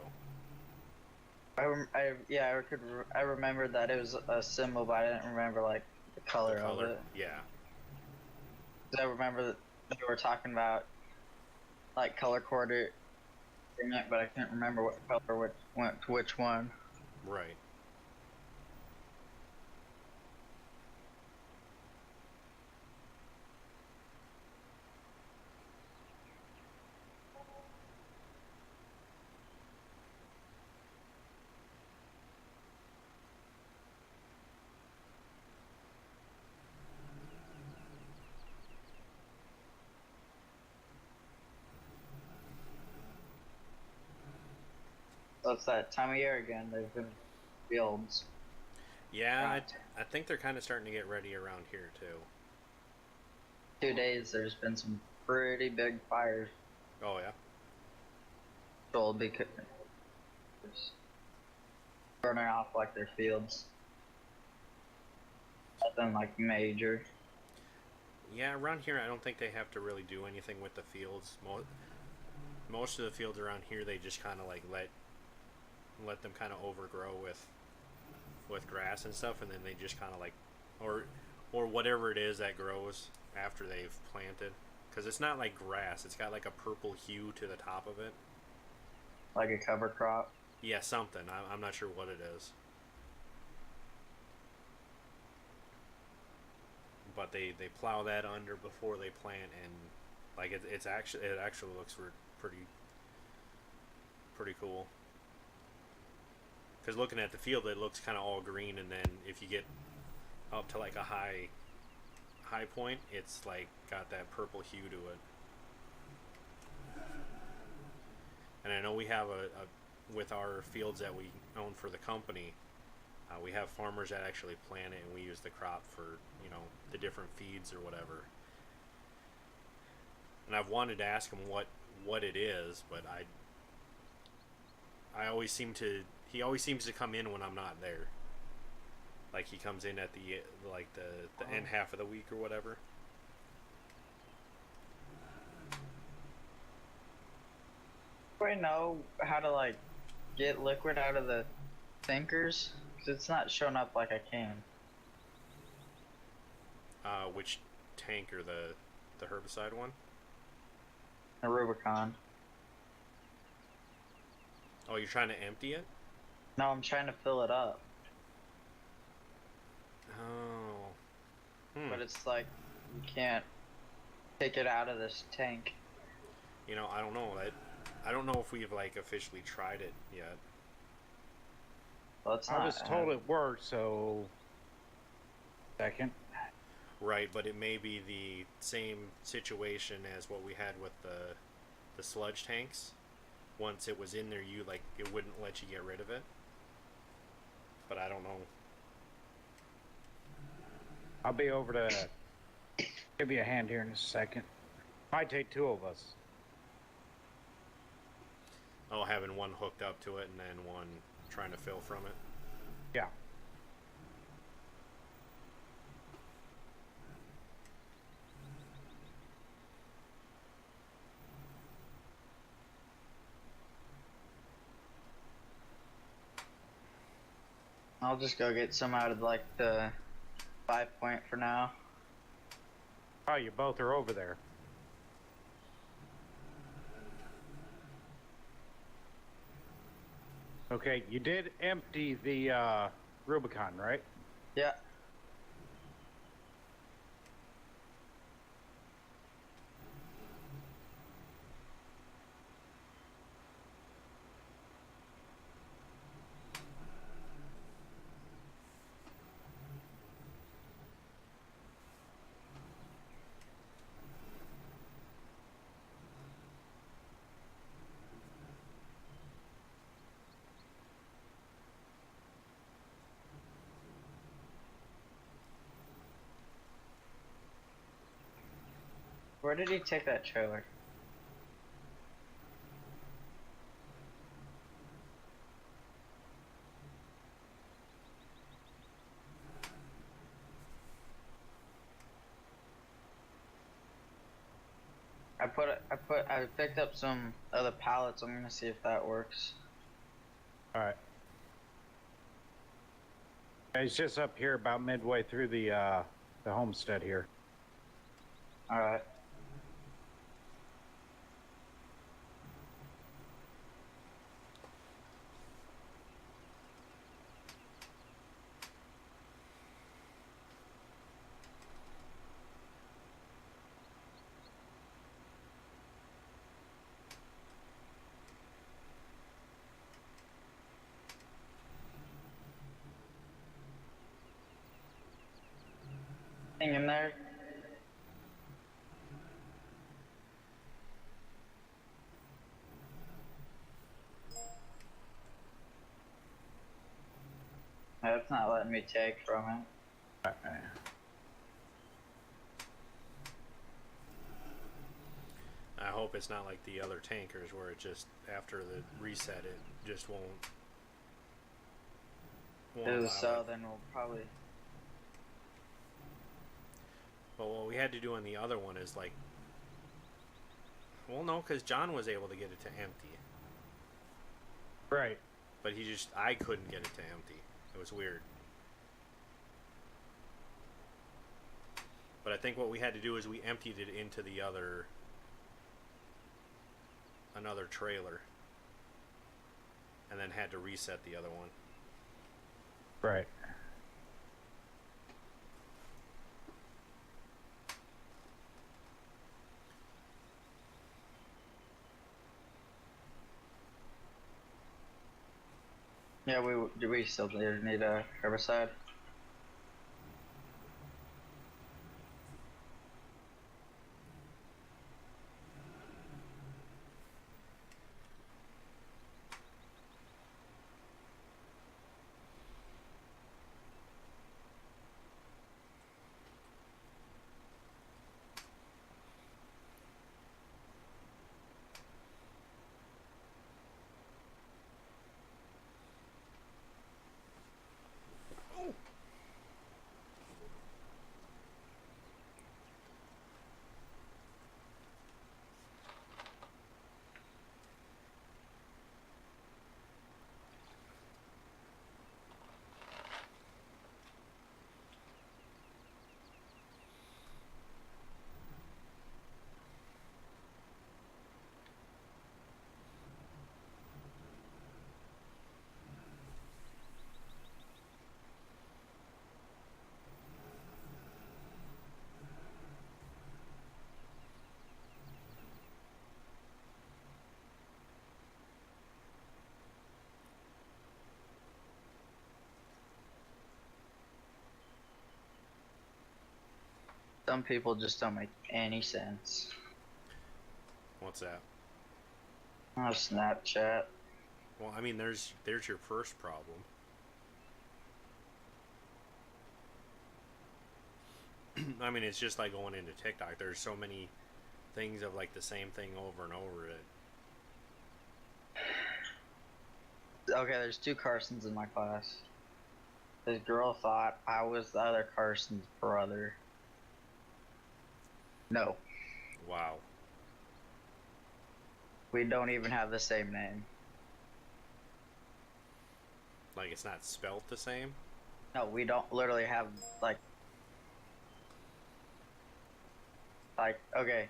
I remembered that it was a symbol, but I didn't remember like the color, of it. Yeah. 'Cause I remember that they were talking about like color coordinate, but I can't remember what color went to which one. Right. So it's that time of year again. They've been fields. Yeah, I think they're kind of starting to get ready around here too. 2 days, there's been some pretty big fires Oh yeah. sold because burning off like their fields. Nothing like major. Yeah, around here I don't think they have to really do anything with the fields. Most of the fields around here they just kind of like let them kind of overgrow with grass and stuff, and then they just kind of like or whatever it is that grows after they've planted, because it's not like grass, it's got like a purple hue to the top of it, Like a cover crop. yeah, something. I'm not sure what it is, but they plow that under before they plant, and like it actually looks pretty cool. Because looking at the field, it looks kind of all green, and then if you get up to like a high point, it's like got that purple hue to it. And I know we have with our fields that we own for the company, we have farmers that actually plant it, and we use the crop for, you know, the different feeds or whatever. And I've wanted to ask him what it is, but I always seem to. He always seems to come in when I'm not there. Like he comes in at the end half of the week or whatever. Do I know how to like get liquid out of the tankers? Because it's not showing up like I can. Which tanker, the herbicide one? The Rubicon. Oh, you're trying to empty it? No, I'm trying to fill it up. Oh. But it's like you can't take it out of this tank. You know, I don't know. I don't know if we've like officially tried it yet. Well, it's I not. was told it worked, so. Second. Right, but it may be the same situation as what we had with the sludge tanks. Once it was in there, you like it wouldn't let you get rid of it. But I don't know. I'll be over to give you a hand here in a second. Might take two of us. Oh, having one hooked up to it and then one trying to fill from it. Yeah. I'll just go get some out of like the 5 point for now. Oh, you both are over there. Okay, you did empty the Rubicon, right? Yeah. Where did he take that trailer? I picked up some other pallets. I'm gonna see if that works. All right. It's just up here about midway through the homestead here. All right. Hang in there. That's not letting me take from it. Okay. I hope it's not like the other tankers where it just after the reset it just won't If it was allow so, it. then we'll probably. But what we had to do on the other one is like, well, no, because John was able to get it to empty, Right. but I couldn't get it to empty. It was weird. But I think what we had to do is we emptied it into another trailer, and then had to reset the other one. Right. Yeah, we still need a herbicide. Some people just don't make any sense. What's that? Oh, Snapchat. Well, I mean, there's your first problem. I mean, it's just like going into TikTok. There's so many things of like the same thing over and over it. Okay, there's 2 Carsons in my class. This girl thought I was the other Carson's brother. No, Wow. we don't even have the same name. Like it's not spelt the same? No, we don't literally have like okay.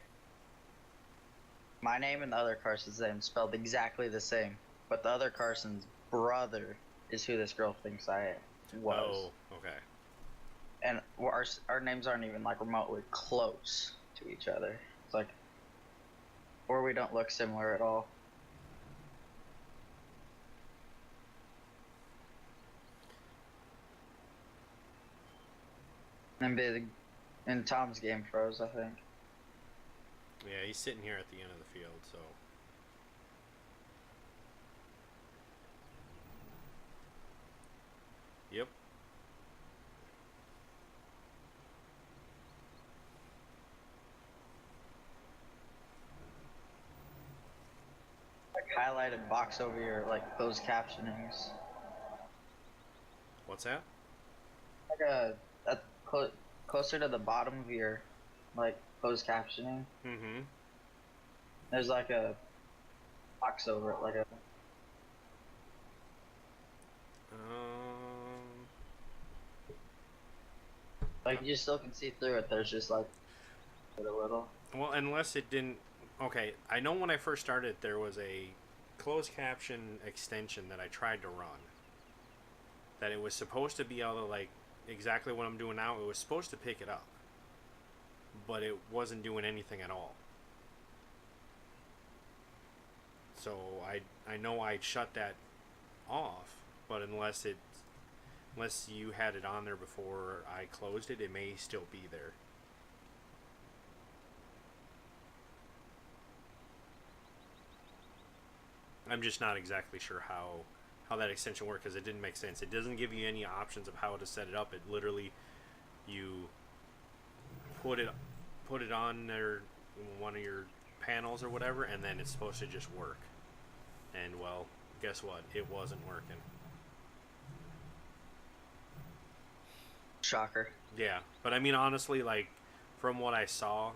My name and the other Carson's name spelled exactly the same, but the other Carson's brother is who this girl thinks I was. Oh, okay. And our names aren't even like remotely close to each other. It's like, or we don't look similar at all. And big, and Tom's game froze, I think. Yeah, he's sitting here at the end of the field, so. Yep. Like highlighted box over your like closed captionings. What's that? Like closer to the bottom of your like closed captioning. Mm-hmm. There's like a box over it, like a. Like you still can see through it. There's just like a little. Well, unless it didn't. Okay, I know when I first started, there was a closed caption extension that I tried to run. That it was supposed to be able to, like, exactly what I'm doing now. It was supposed to pick it up, but it wasn't doing anything at all. So I know I'd shut that off, but unless you had it on there before I closed it, it may still be there. I'm just not exactly sure how that extension works, because it didn't make sense. It doesn't give you any options of how to set it up. It literally, you put it on there, one of your panels or whatever, and then it's supposed to just work. And well, guess what? It wasn't working. Shocker. Yeah, but I mean, honestly, like, from what I saw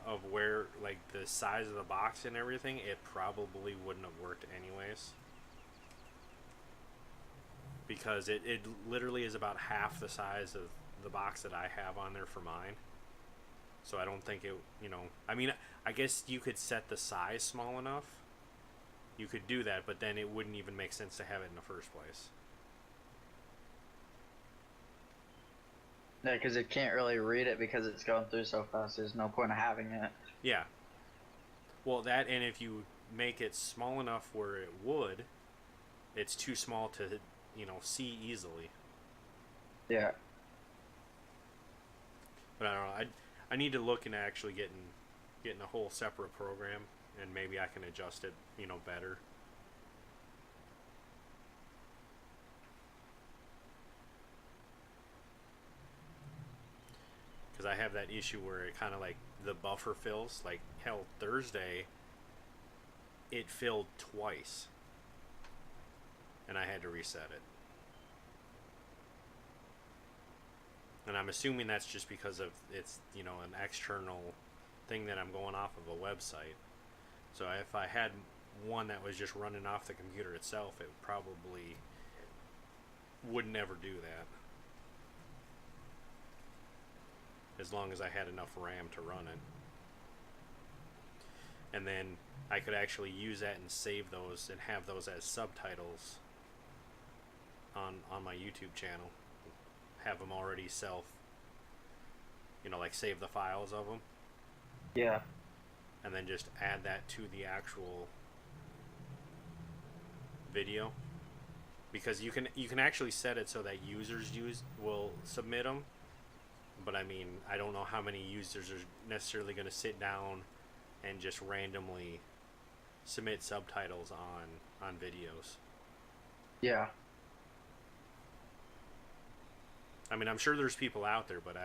of where, like, the size of the box and everything, it probably wouldn't have worked anyways. Because it literally is about half the size of the box that I have on there for mine. So I don't think it, I mean, I guess you could set the size small enough. You could do that, but then it wouldn't even make sense to have it in the first place. Yeah, because it can't really read it because it's going through so fast. There's no point of having it. Yeah. Well, that, and if you make it small enough where it would, it's too small to, see easily. Yeah. But I don't know. I need to look into actually getting a whole separate program, and maybe I can adjust it, better. Because I have that issue where it kind of like the buffer fills. Like, hell, Thursday, it filled twice, and I had to reset it. And I'm assuming that's just because of it's, an external thing that I'm going off of a website. So if I had one that was just running off the computer itself, it probably would never do that. As long as I had enough RAM to run it. And then I could actually use that and save those and have those as subtitles on my YouTube channel. Have them already like save the files of them. Yeah. And then just add that to the actual video. Because you can actually set it so that users will submit them, but I mean, I don't know how many users are necessarily going to sit down and just randomly submit subtitles on videos. Yeah. I mean, I'm sure there's people out there, but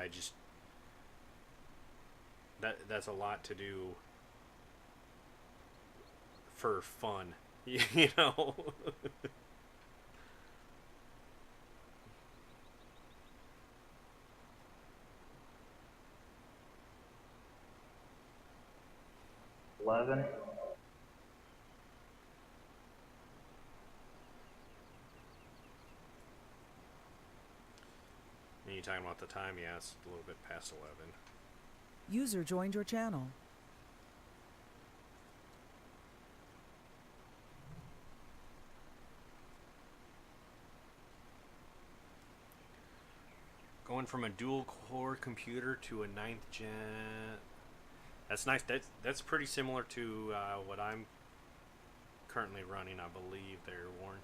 that's a lot to do for fun, you know. 11. And you talking about the time? Yeah, it's a little bit past 11. User joined your channel. Going from a dual core computer to a 9th gen. That's nice. That's pretty similar to what I'm currently running, I believe, there, Warren.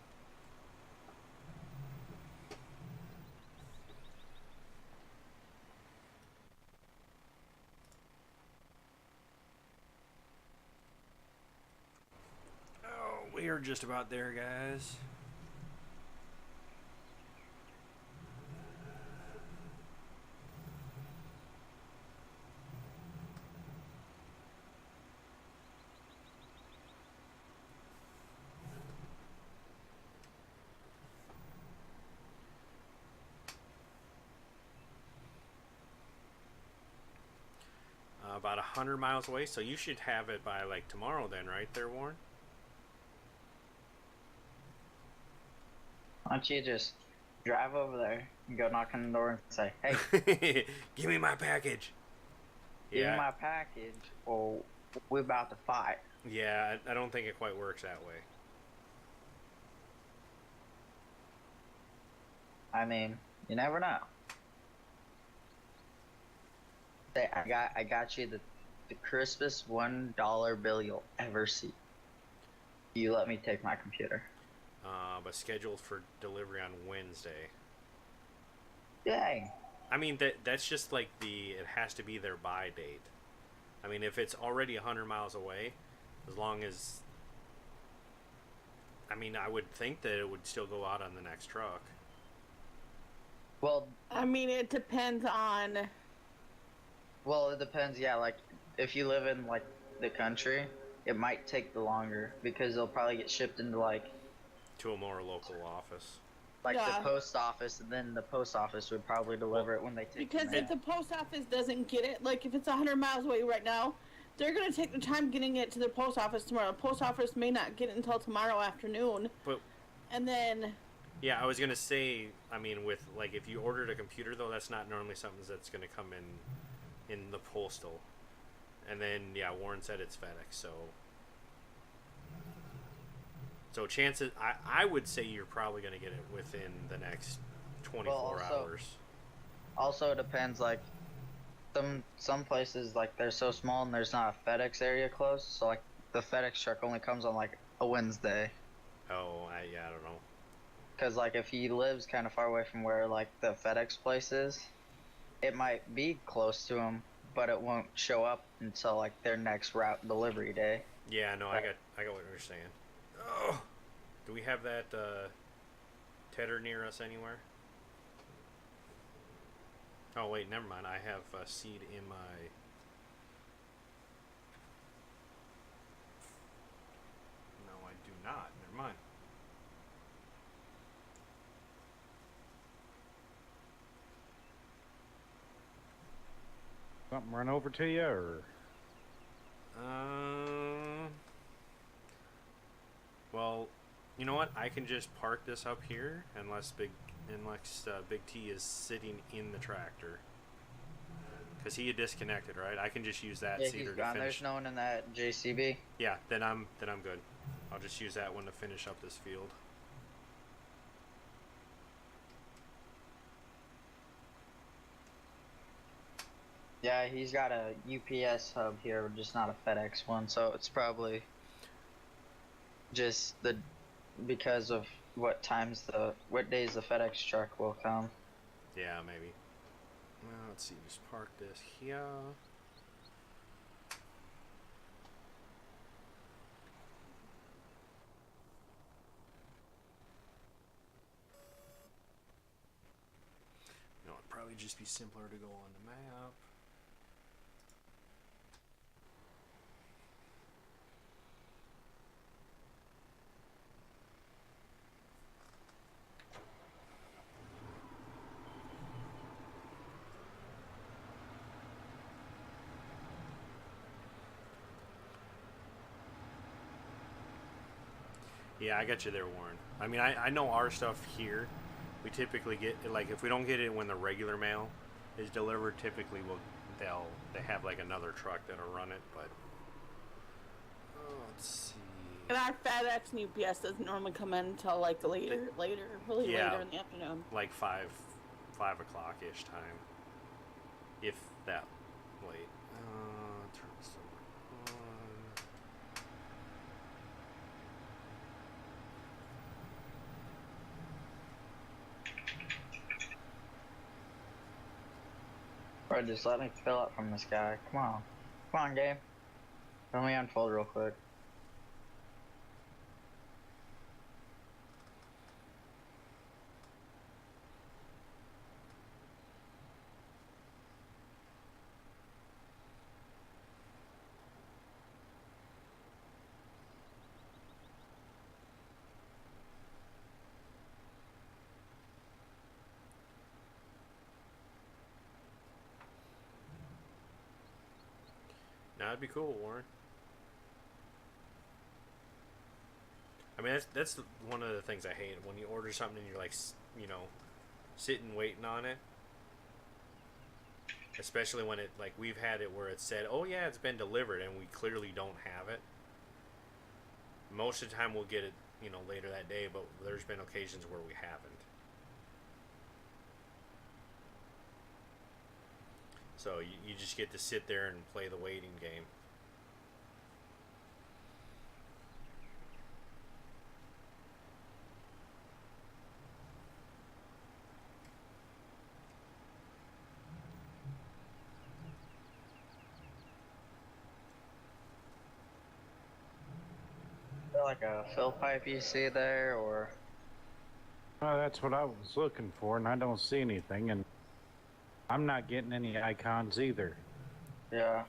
Oh, we are just about there, guys. About 100 miles away, so you should have it by like tomorrow then, right there, Warren? Why don't you just drive over there and go knock on the door and say, hey, Give me my package. give me my package or we're about to fight. Yeah, I don't think it quite works that way. I mean, you never know. Say, I got you the crispest $1 bill you'll ever see. You let me take my computer. But scheduled for delivery on Wednesday. Dang. I mean, that's just like it has to be their buy date. I mean, if it's already 100 miles away, as long as, I mean, I would think that it would still go out on the next truck. Well, I mean, it depends on. well, it depends. Yeah, like if you live in like the country, it might take the longer because they'll probably get shipped into like To a more local office. Yeah. the post office, and then the post office would probably deliver it when they take Because it. if the post office doesn't get it, like if it's 100 miles away right now, they're going to take their time getting it to the post office tomorrow. The post office may not get it until tomorrow afternoon. But And then, yeah, I was gonna say, I mean, with like if you ordered a computer though, that's not normally something that's gonna come in the postal. And then yeah, Warren said it's FedEx, so chances, I would say you're probably gonna get it within the next 24 hours. Also, it depends. Like some places, like they're so small and there's not a FedEx area close, so like the FedEx truck only comes on like a Wednesday. Oh, yeah, I don't know. Because like if he lives kind of far away from where like the FedEx place is, it might be close to him, but it won't show up until like their next route delivery day. Yeah, no, I got what you're saying. Oh, do we have that tedder near us anywhere? Oh wait, never mind. I have seed in my. No, I do not. Never mind. Something run over to you, or Well, you know what? I can just park this up here unless Big T is sitting in the tractor. Because he had disconnected, right? I can just use that Yeah, seeder he's to gone. finish. There's no one in that JCB. Yeah, then I'm good. I'll just use that one to finish up this field. Yeah, he's got a UPS hub here, just not a FedEx one, so it's probably just because of what days the FedEx truck will come. Yeah, maybe. let's see, just park this here. No, it'd probably just be simpler to go on the map. Yeah, I got you there, Warren. I mean, I know our stuff here. We typically get, like, if we don't get it when the regular mail is delivered, typically they have like another truck that'll run it. But let's see. And our FedEx and UPS doesn't normally come in until like later, later in the afternoon. Like 5 o'clock ish time, if that late. Turn this over on. Bro, just let me fill up from this guy. Come on. Come on, game. Let me unfold real quick. Now that'd be cool, Warren. I mean, that's one of the things I hate when you order something and you're like, you know, sitting waiting on it. Especially when it, like, we've had it where it said, oh yeah, it's been delivered, and we clearly don't have it. Most of the time we'll get it, you know, later that day, but there's been occasions where we haven't. So you just get to sit there and play the waiting game. Is there like a fill pipe you see there, or? Oh, that's what I was looking for, and I don't see anything, and I'm not getting any icons either. Yeah.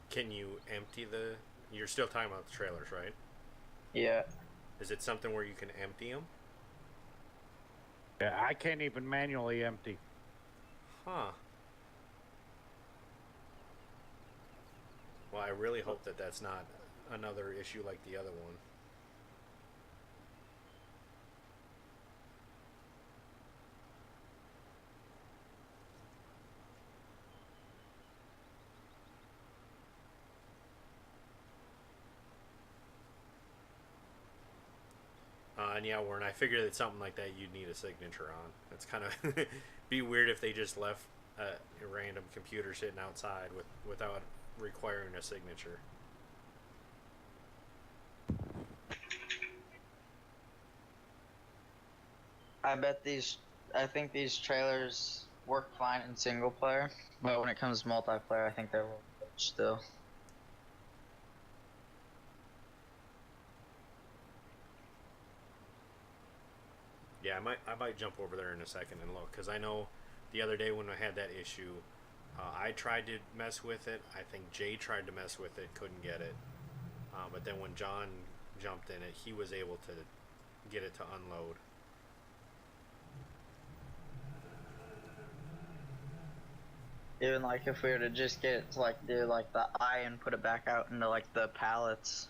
Can you empty the... You're still talking about the trailers, right? Yeah. Is it something where you can empty them? Yeah, I can't even manually empty. Huh. Well, I really hope that that's not another issue like the other one. And yeah, Warren, I figured that something like that you'd need a signature on. It's kind of be weird if they just left a random computer sitting outside without requiring a signature. I think these trailers work fine in single player, but when it comes to multiplayer, I think they will still. Yeah, I might jump over there in a second and look, because I know the other day when I had that issue, I tried to mess with it. I think Jay tried to mess with it, couldn't get it. But then when John jumped in it, he was able to get it to unload. Even like if we were to just get it to like do like the eye and put it back out into like the pallets.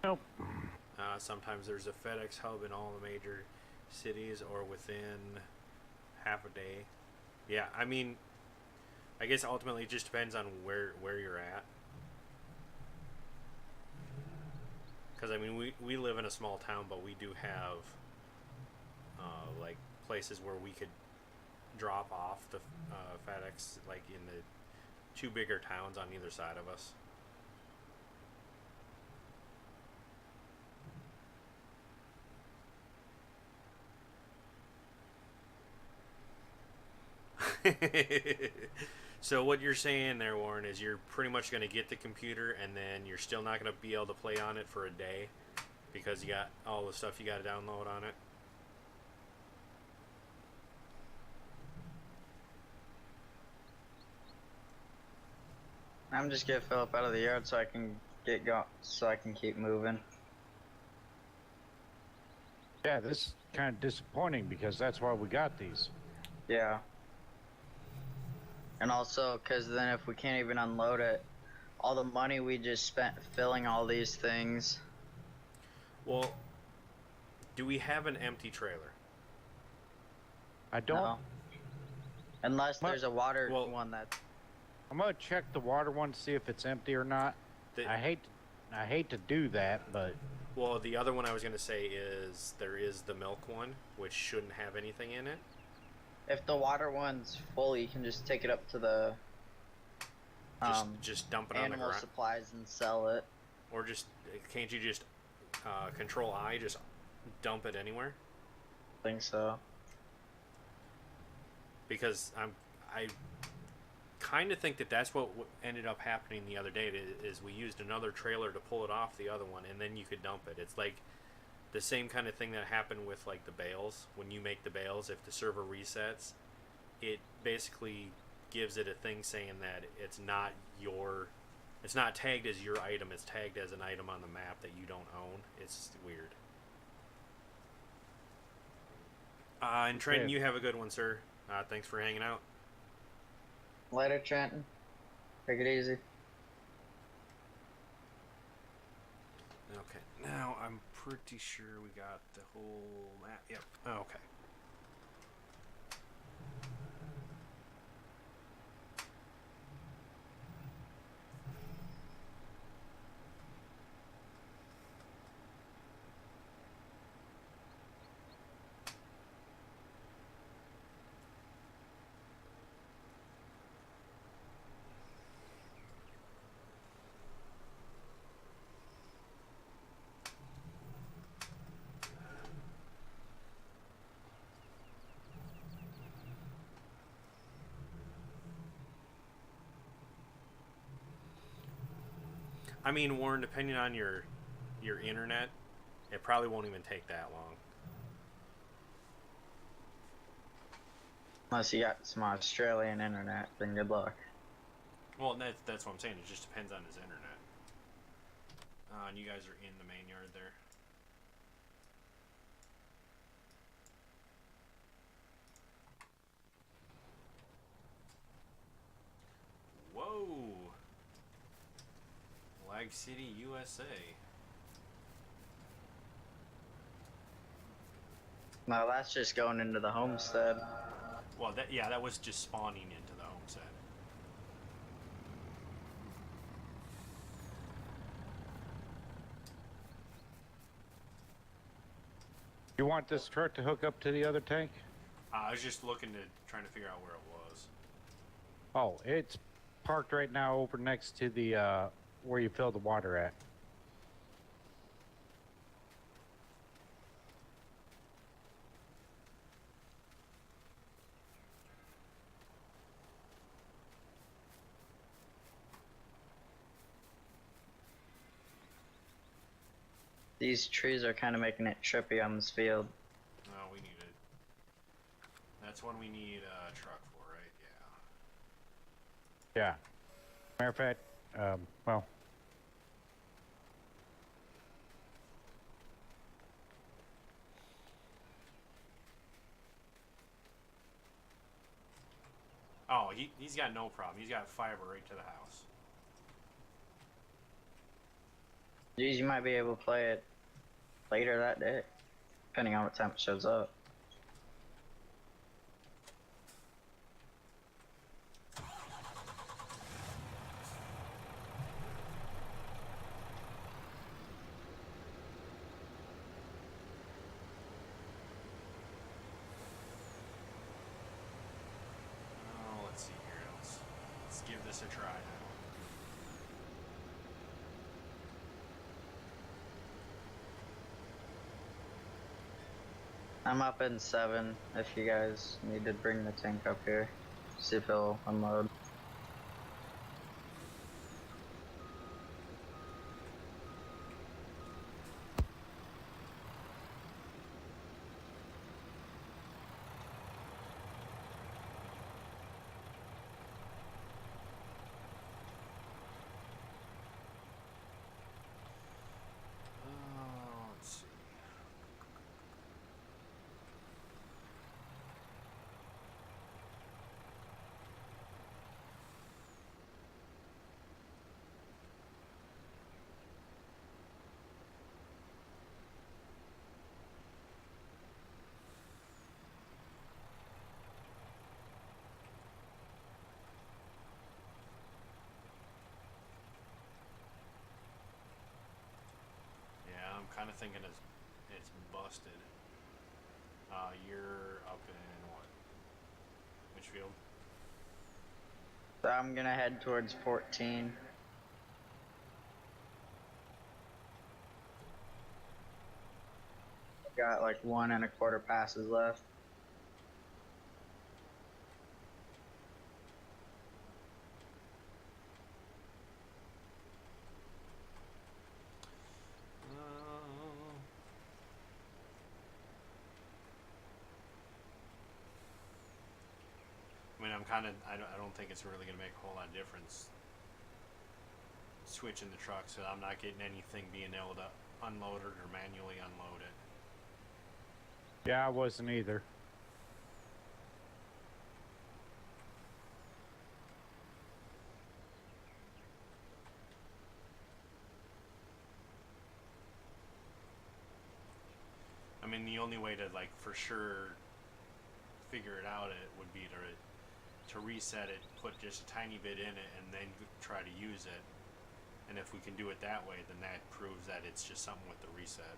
Nope. Sometimes there's a FedEx hub in all the major cities or within half a day. Yeah, I mean, I guess ultimately it just depends on where you're at. Because I mean, we live in a small town, but we do have like places where we could drop off the FedEx, like in the two bigger towns on either side of us. So what you're saying there, Warren, is you're pretty much going to get the computer and then you're still not going to be able to play on it for a day because you got all the stuff you got to download on it? I'm just gonna fill up out of the yard so I can so I can keep moving. Yeah, this is kind of disappointing because that's why we got these. Yeah. And also, because then if we can't even unload it, all the money we just spent filling all these things. Well, do we have an empty trailer? I don't. No. Unless What? there's a water Well- one that. I'm gonna check the water one to see if it's empty or not. The- I hate to do that, but Well, the other one I was going to say is there is the milk one, which shouldn't have anything in it. If the water one's full, you can just take it up to the Just dump it on the animal ground. supplies and sell it. Or just, can't you just control I, just dump it anywhere? I think so. Because I kind of think that that's what ended up happening the other day, is we used another trailer to pull it off the other one, and then you could dump it. It's like the same kind of thing that happened with like the bales. When you make the bales, if the server resets, it basically gives it a thing saying that it's not tagged as your item, it's tagged as an item on the map that you don't own. It's weird. And Trenton, you have a good one, sir. Thanks for hanging out. Later, Trenton. Take it easy. Okay, now I'm pretty sure we got the whole map. Yep. Oh, okay. I mean, Warren, depending on your internet, it probably won't even take that long. Unless you got some Australian internet, then good luck. Well, that's what I'm saying. It just depends on his internet. And you guys are in the main yard there. Whoa! Lag City, USA. No, that's just going into the homestead. Well, that was just spawning into the homestead. you want this truck to hook up to the other tank? I was just trying to figure out where it was. Oh, it's parked right now over next to the where you fill the water at. These trees are kind of making it trippy on this field. No, we need it. That's one we need a truck for, right? Yeah. Yeah. Matter of fact, well, Oh, he's got no problem. He's got fiber right to the house. Geez, you might be able to play it later that day, depending on what time it shows up. Oh, let's see here. Let's give this a try now. I'm up in 7 if you guys need to bring the tank up here. See if it'll unload. Let's see. Yeah, I'm kind of thinking it's busted. You're up in what? Which field? So I'm gonna head towards 14. Got like 1.25 passes left. I mean, I don't think it's really going to make a whole lot of difference switching the truck, so I'm not getting anything being able to unload it or manually unload it. Yeah, I wasn't either. I mean, the only way to, like, for sure figure it out would be to reset it, put just a tiny bit in it, and then try to use it. And if we can do it that way, then that proves that it's just something with the reset.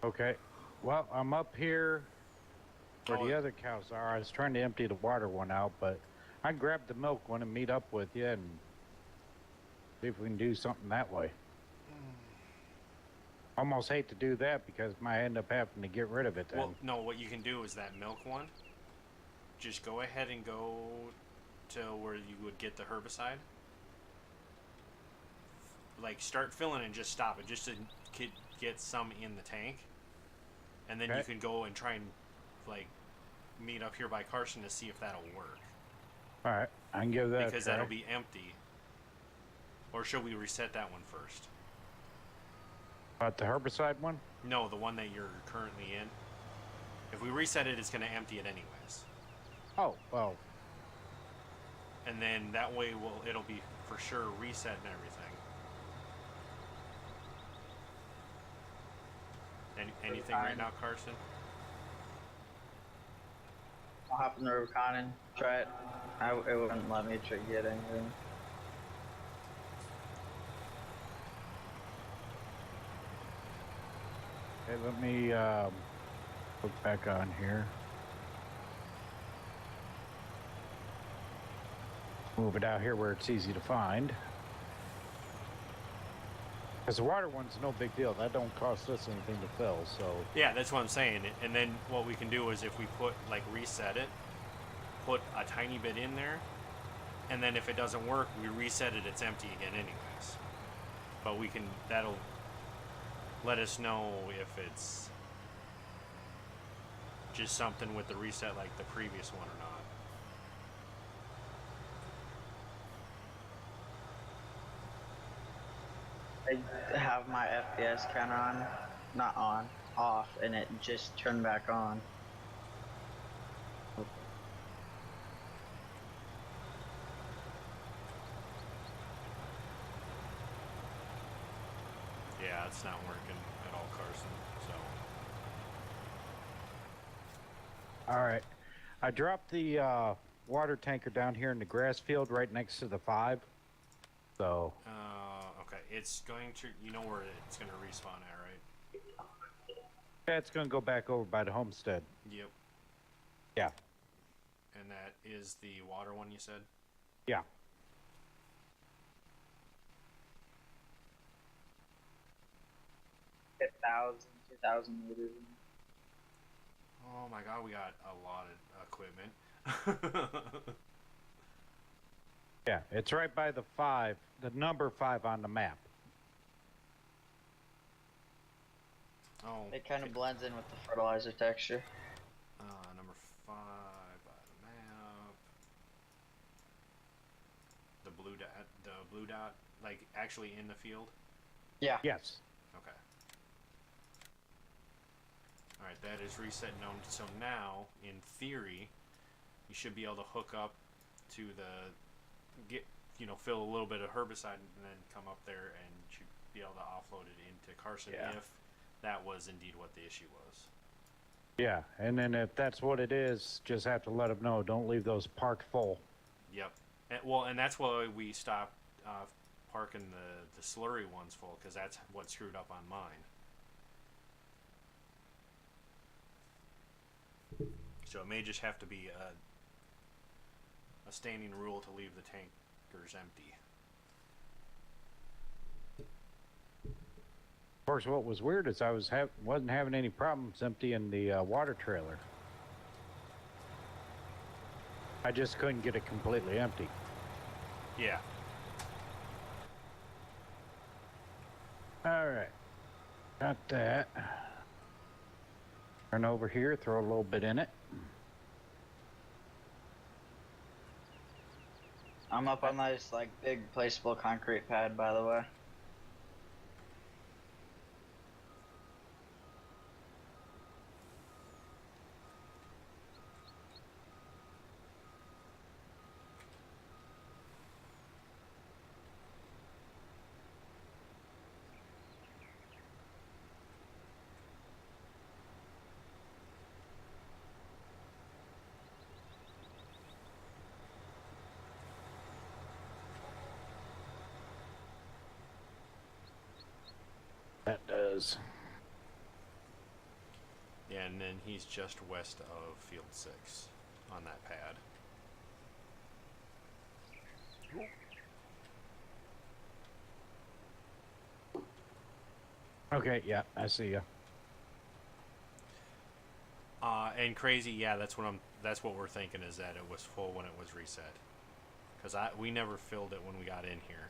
Okay. Well, I'm up here where Oh. the other cows are. I was trying to empty the water one out, but I can grab the milk one and meet up with you and see if we can do something that way. Almost hate to do that because I might end up having to get rid of it then. Well, no, what you can do is that milk one, just go ahead and go to where you would get the herbicide. Like, start filling and just stop it, just to get some in the tank. And then you can go and try and, like, meet up here by Carson to see if that'll work. Alright, I can give that Because a try. that'll be empty. Or should we reset that one first? About the herbicide one? No, the one that you're currently in. If we reset it, it's going to empty it anyways. Oh, well. And then that way it'll be for sure reset and everything. Anything right now, Carson? I'll hop in the Rubicon and try it. It wouldn't let me get anything. Okay, let me look back on here. Move it out here where it's easy to find. Because the water one's no big deal. That don't cost us anything to fill, so... Yeah, that's what I'm saying. And then what we can do is if we put, like, reset it, put a tiny bit in there, and then if it doesn't work, we reset it, it's empty again anyways. But that'll let us know if it's just something with the reset like the previous one or not. I have my FPS counter on, not on, off, and it just turned back on. Yeah, it's not working at all, Carson. So. All right. I dropped the water tanker down here in the grass field right next to the 5. So. Okay. It's going to. You know where it's going to respawn at, right? Yeah, it's going to go back over by the homestead. Yep. Yeah. And that is the water one you said? Yeah. $2,000 meters. Oh my god, we got a lot of equipment. Yeah, it's right by the 5, the number 5 on the map. Oh. It kind of blends in with the fertilizer texture. Number 5 by the map. The blue dot, like actually in the field? Yeah. Yes. Okay. Alright, that is reset known. So now, in theory, you should be able to hook up to fill a little bit of herbicide and then come up there and should be able to offload it into Carson if that was indeed what the issue was. Yeah, and then if that's what it is, just have to let them know. Don't leave those parked full. Yep. And that's why we stopped parking the slurry ones full, because that's what screwed up on mine. So it may just have to be a standing rule to leave the tankers empty. Of course, what was weird is I wasn't having any problems emptying the water trailer. I just couldn't get it completely empty. Yeah. All right, got that. Turn over here, throw a little bit in it. I'm up on this like big placeable concrete pad, by the way. That does. Yeah, and then he's just west of field 6 on that pad. Okay, yeah, I see ya. And crazy, yeah, that's what we're thinking, is that it was full when it was reset. Because we never filled it when we got in here.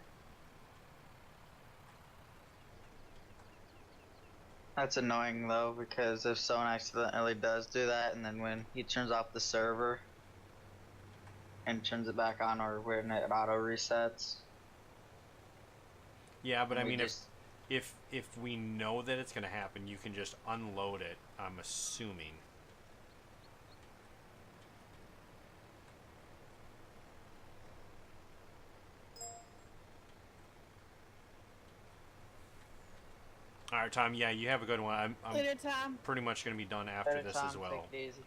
That's annoying though, because if someone accidentally does do that, and then when he turns off the server and turns it back on, or when it auto resets. Yeah, but I mean, just... if we know that it's going to happen, you can just unload it, I'm assuming. All right, Tom. Yeah, you have a good one. I'm Later, Tom. pretty much going to be done after Later, this Tom, as well. take it easy.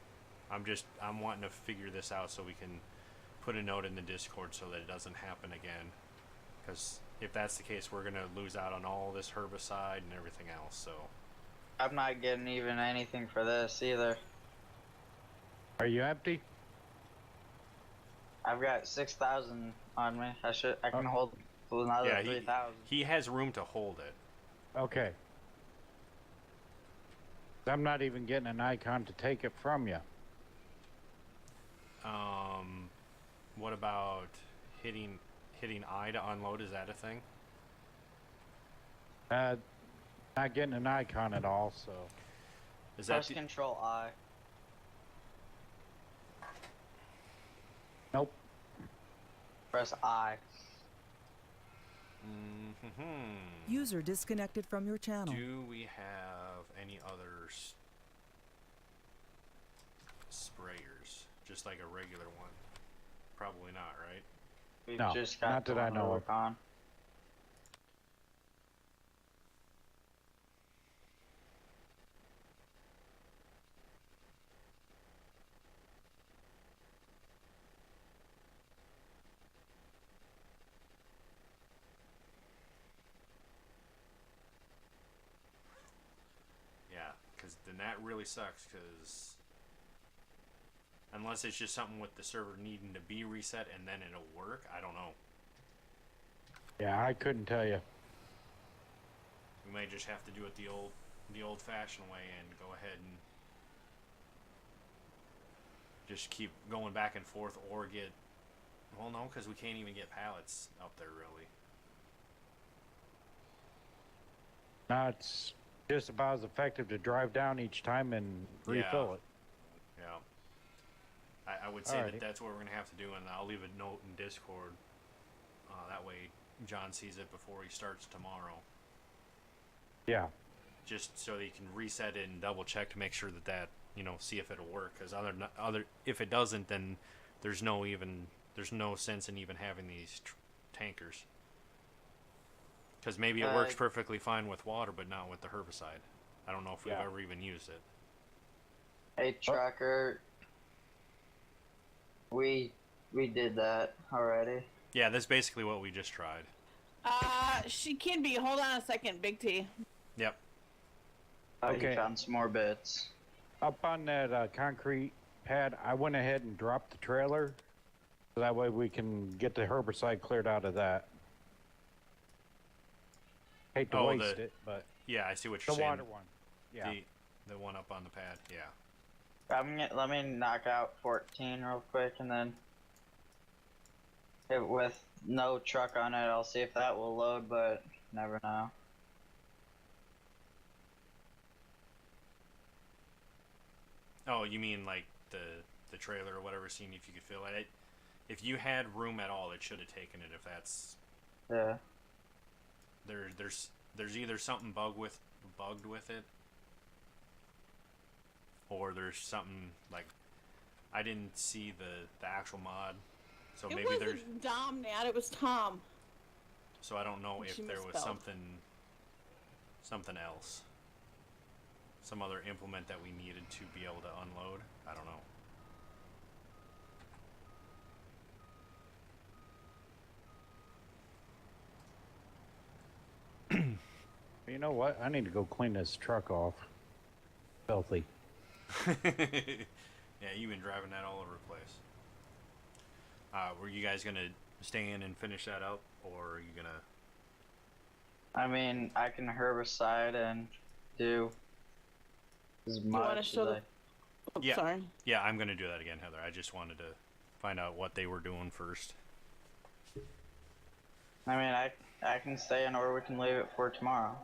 I'm wanting to figure this out so we can put a note in the Discord so that it doesn't happen again. Because if that's the case, we're going to lose out on all this herbicide and everything else. So I'm not getting even anything for this either. Are you empty? I've got 6,000 on me. I can hold another yeah, 3,000. he has room to hold it. Okay. I'm not even getting an icon to take it from you. What about hitting I to unload? Is that a thing? Not getting an icon at all, so. Is that Press Control I. Nope. Press I. User disconnected from your channel. Do we have any other sprayers? Just like a regular one? Probably not, right? We've No, just got not that the I one to know work of. on. and that really sucks because unless it's just something with the server needing to be reset and then it'll work, I don't know. Yeah, I couldn't tell you. We may just have to do it the old-fashioned way and go ahead and just keep going back and forth, or get. Well, no, because we can't even get pallets up there really. No, it's just about as effective to drive down each time and refill it. Yeah. I would say Alrighty. that's what we're going to have to do, and I'll leave a note in Discord. That way John sees it before he starts tomorrow. Yeah. Just so that you can reset it and double check to make sure that see if it'll work. Because if it doesn't, then there's no sense in even having these tankers. Because maybe it works perfectly fine with water, but not with the herbicide. I don't know if we've ever even used it. Hey, Tracker. We did that already. Yeah, that's basically what we just tried. She can be. Hold on a second, Big T. Yep. Okay. Found some more bits. Up on that concrete pad, I went ahead and dropped the trailer. So that way we can get the herbicide cleared out of that. Hate to waste it, but... Yeah, I see what you're saying. The water one. Yeah. The one up on the pad, yeah. Let me knock out 14 real quick, and then... with no truck on it, I'll see if that will load, but never know. Oh, you mean like the trailer or whatever, seeing if you could fill it? If you had room at all, it should have taken it. If that's there's either something bugged with it, or there's something like I didn't see the actual mod, so maybe there's. It wasn't Dom, Nat. It was Tom. So I don't know if there was misspelled. something else, some other implement that we needed to be able to unload. I don't know. You know what? I need to go clean this truck off. Filthy. Yeah, you've been driving that all over the place. Were you guys gonna stay in and finish that up, or are you gonna? I mean, I can herbicide and do as much as I... Yeah. Sorry. Yeah, I'm gonna do that again, Heather. I just wanted to find out what they were doing first. I mean, I can stay in, or we can leave it for tomorrow.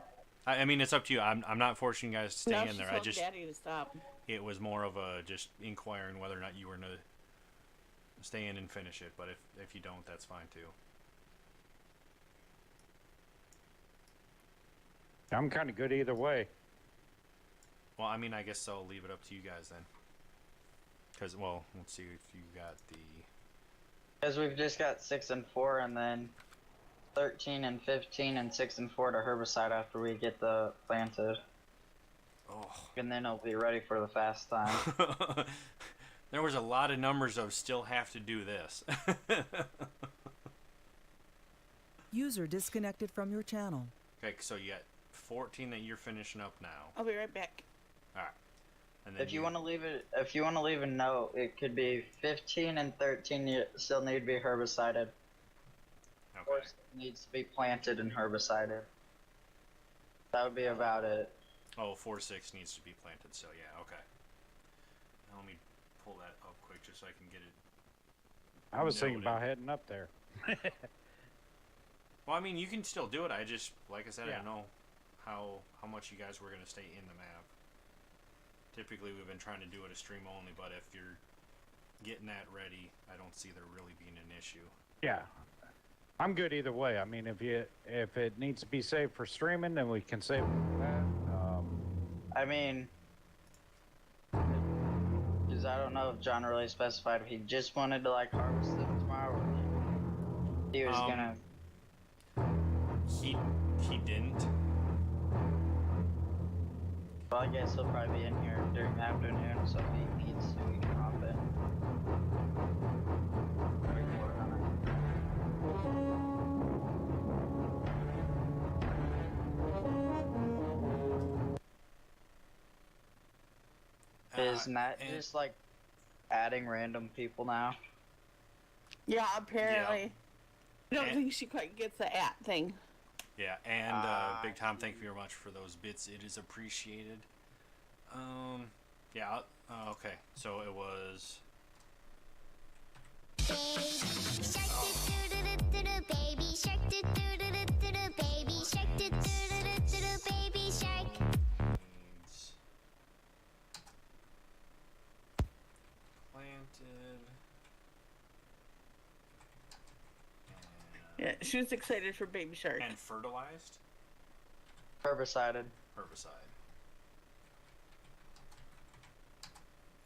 I mean, it's up to you. I'm not forcing you guys to stay No, in she there. told Daddy to stop. It was more of a just inquiring whether or not you were gonna stay in and finish it. But if you don't, that's fine too. I'm kind of good either way. Well, I mean, I guess I'll leave it up to you guys then. Because, well, let's see if you got the... Because we've just got 6 and 4, and then 13 and 15 and 6 and 4 to herbicide after we get the planted. Oh. And then it'll be ready for the fast time. There was a lot of numbers of still have to do this. User disconnected from your channel. Okay, so you got 14 that you're finishing up now. I'll be right back. All right. And then If you want to leave a note, it could be 15 and 13 still need to be herbicided. Okay. Or needs to be planted and herbicided. That would be about it. Oh, 4-6 needs to be planted, so yeah, okay. Now let me pull that up quick just so I can get it. I was thinking noted. about heading up there. Well, I mean, you can still do it. I just, like I said, I Yeah. don't know how much you guys were going to stay in the map. Typically, we've been trying to do it a stream only, but if you're getting that ready, I don't see there really being an issue. Yeah. I'm good either way. I mean, if it needs to be saved for streaming, then we can save it for that. I mean, because I don't know if John really specified if he just wanted to like harvest them tomorrow, or he was gonna. He didn't. Well, I guess he'll probably be in here during the afternoon, so if he needs to, we can hop in. Report on Is Matt and- just like adding random people now? Yeah, apparently. I don't And- think she quite gets the at thing. Yeah, and Big Tom, thank you very much for those bits. It is appreciated. Yeah, okay. So it was. Baby shark, baby shark, baby shark. Needs planted. Yeah, she was excited for Baby Shark. And fertilized. Herbicided. Herbicide.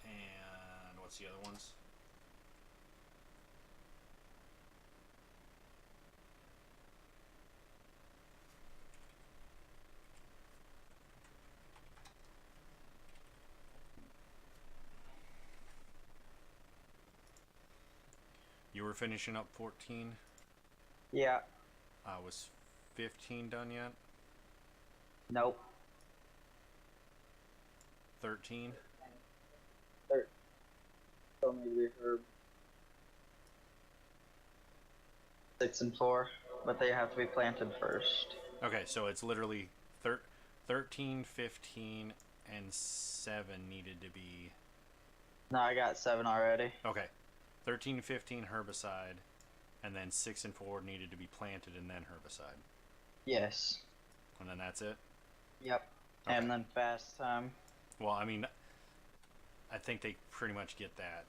And what's the other ones? You were finishing up 14. Yeah. Was 15 done yet? Nope. 13. So maybe herb. 6 and 4, but they have to be planted first. Okay, so it's literally 13, 15, and 7 needed to be. No, I got 7 already. Okay, 13, 15 herbicide, and then 6 and 4 needed to be planted and then herbicide. Yes. And then that's it? Yep. Okay. And then fast time. Well, I mean, I think they pretty much get that.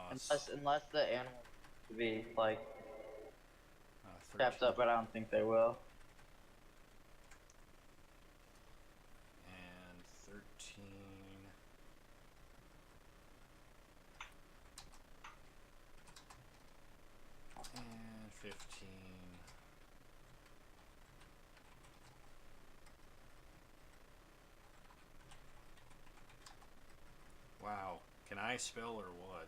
Unless the animal to be like 13. kept up, but I don't think they will. And 13. And 15. Wow. Can I spell or what?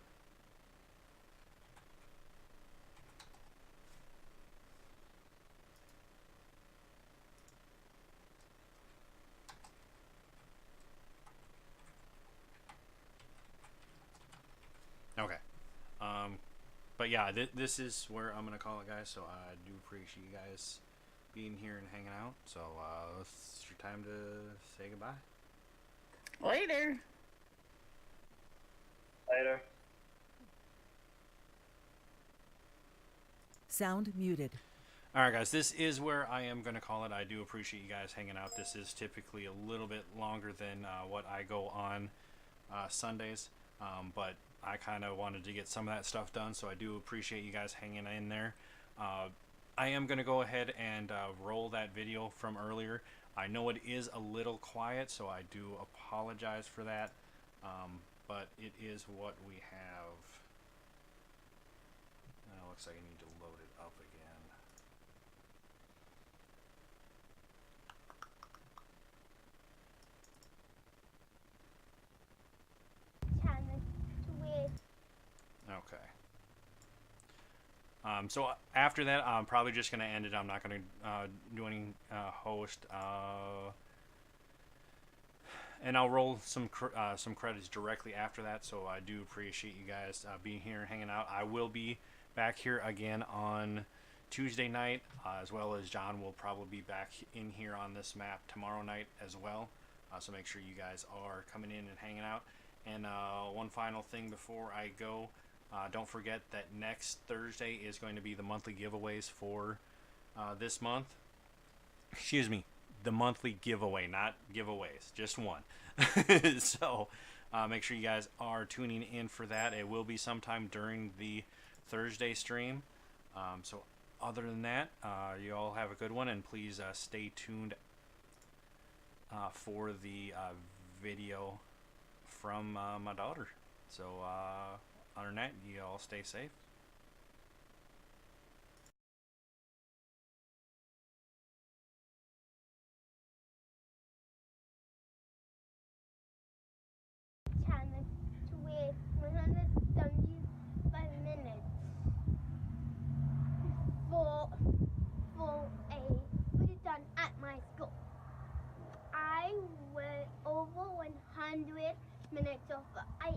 Okay. But yeah, this is where I'm gonna call it, guys. So I do appreciate you guys being here and hanging out. So it's your time to say goodbye. Later. Later. Sound muted. All right, guys, this is where I am going to call it. I do appreciate you guys hanging out. This is typically a little bit longer than what I go on Sundays, but I kind of wanted to get some of that stuff done, so I do appreciate you guys hanging in there. I am going to go ahead and roll that video from earlier. I know it is a little quiet, so I do apologize for that, but it is what we have. Looks like I need to load it up again. Okay. So after that, I'm probably just going to end it. I'm not going to do any host. And I'll roll some credits directly after that. So I do appreciate you guys being here and hanging out. I will be back here again on Tuesday night, as well as John will probably be back in here on this map tomorrow night as well. So make sure you guys are coming in and hanging out. And one final thing before I go, don't forget that next Thursday is going to be the monthly giveaways for this month. Excuse me, the monthly giveaway, not giveaways, just one. So make sure you guys are tuning in for that. It will be sometime during the Thursday stream. So other than that, you all have a good one, and please stay tuned for the video from my daughter. So other than that, you all stay safe. Channel with 175 minutes for a we done at my school. I went over 100 minutes of I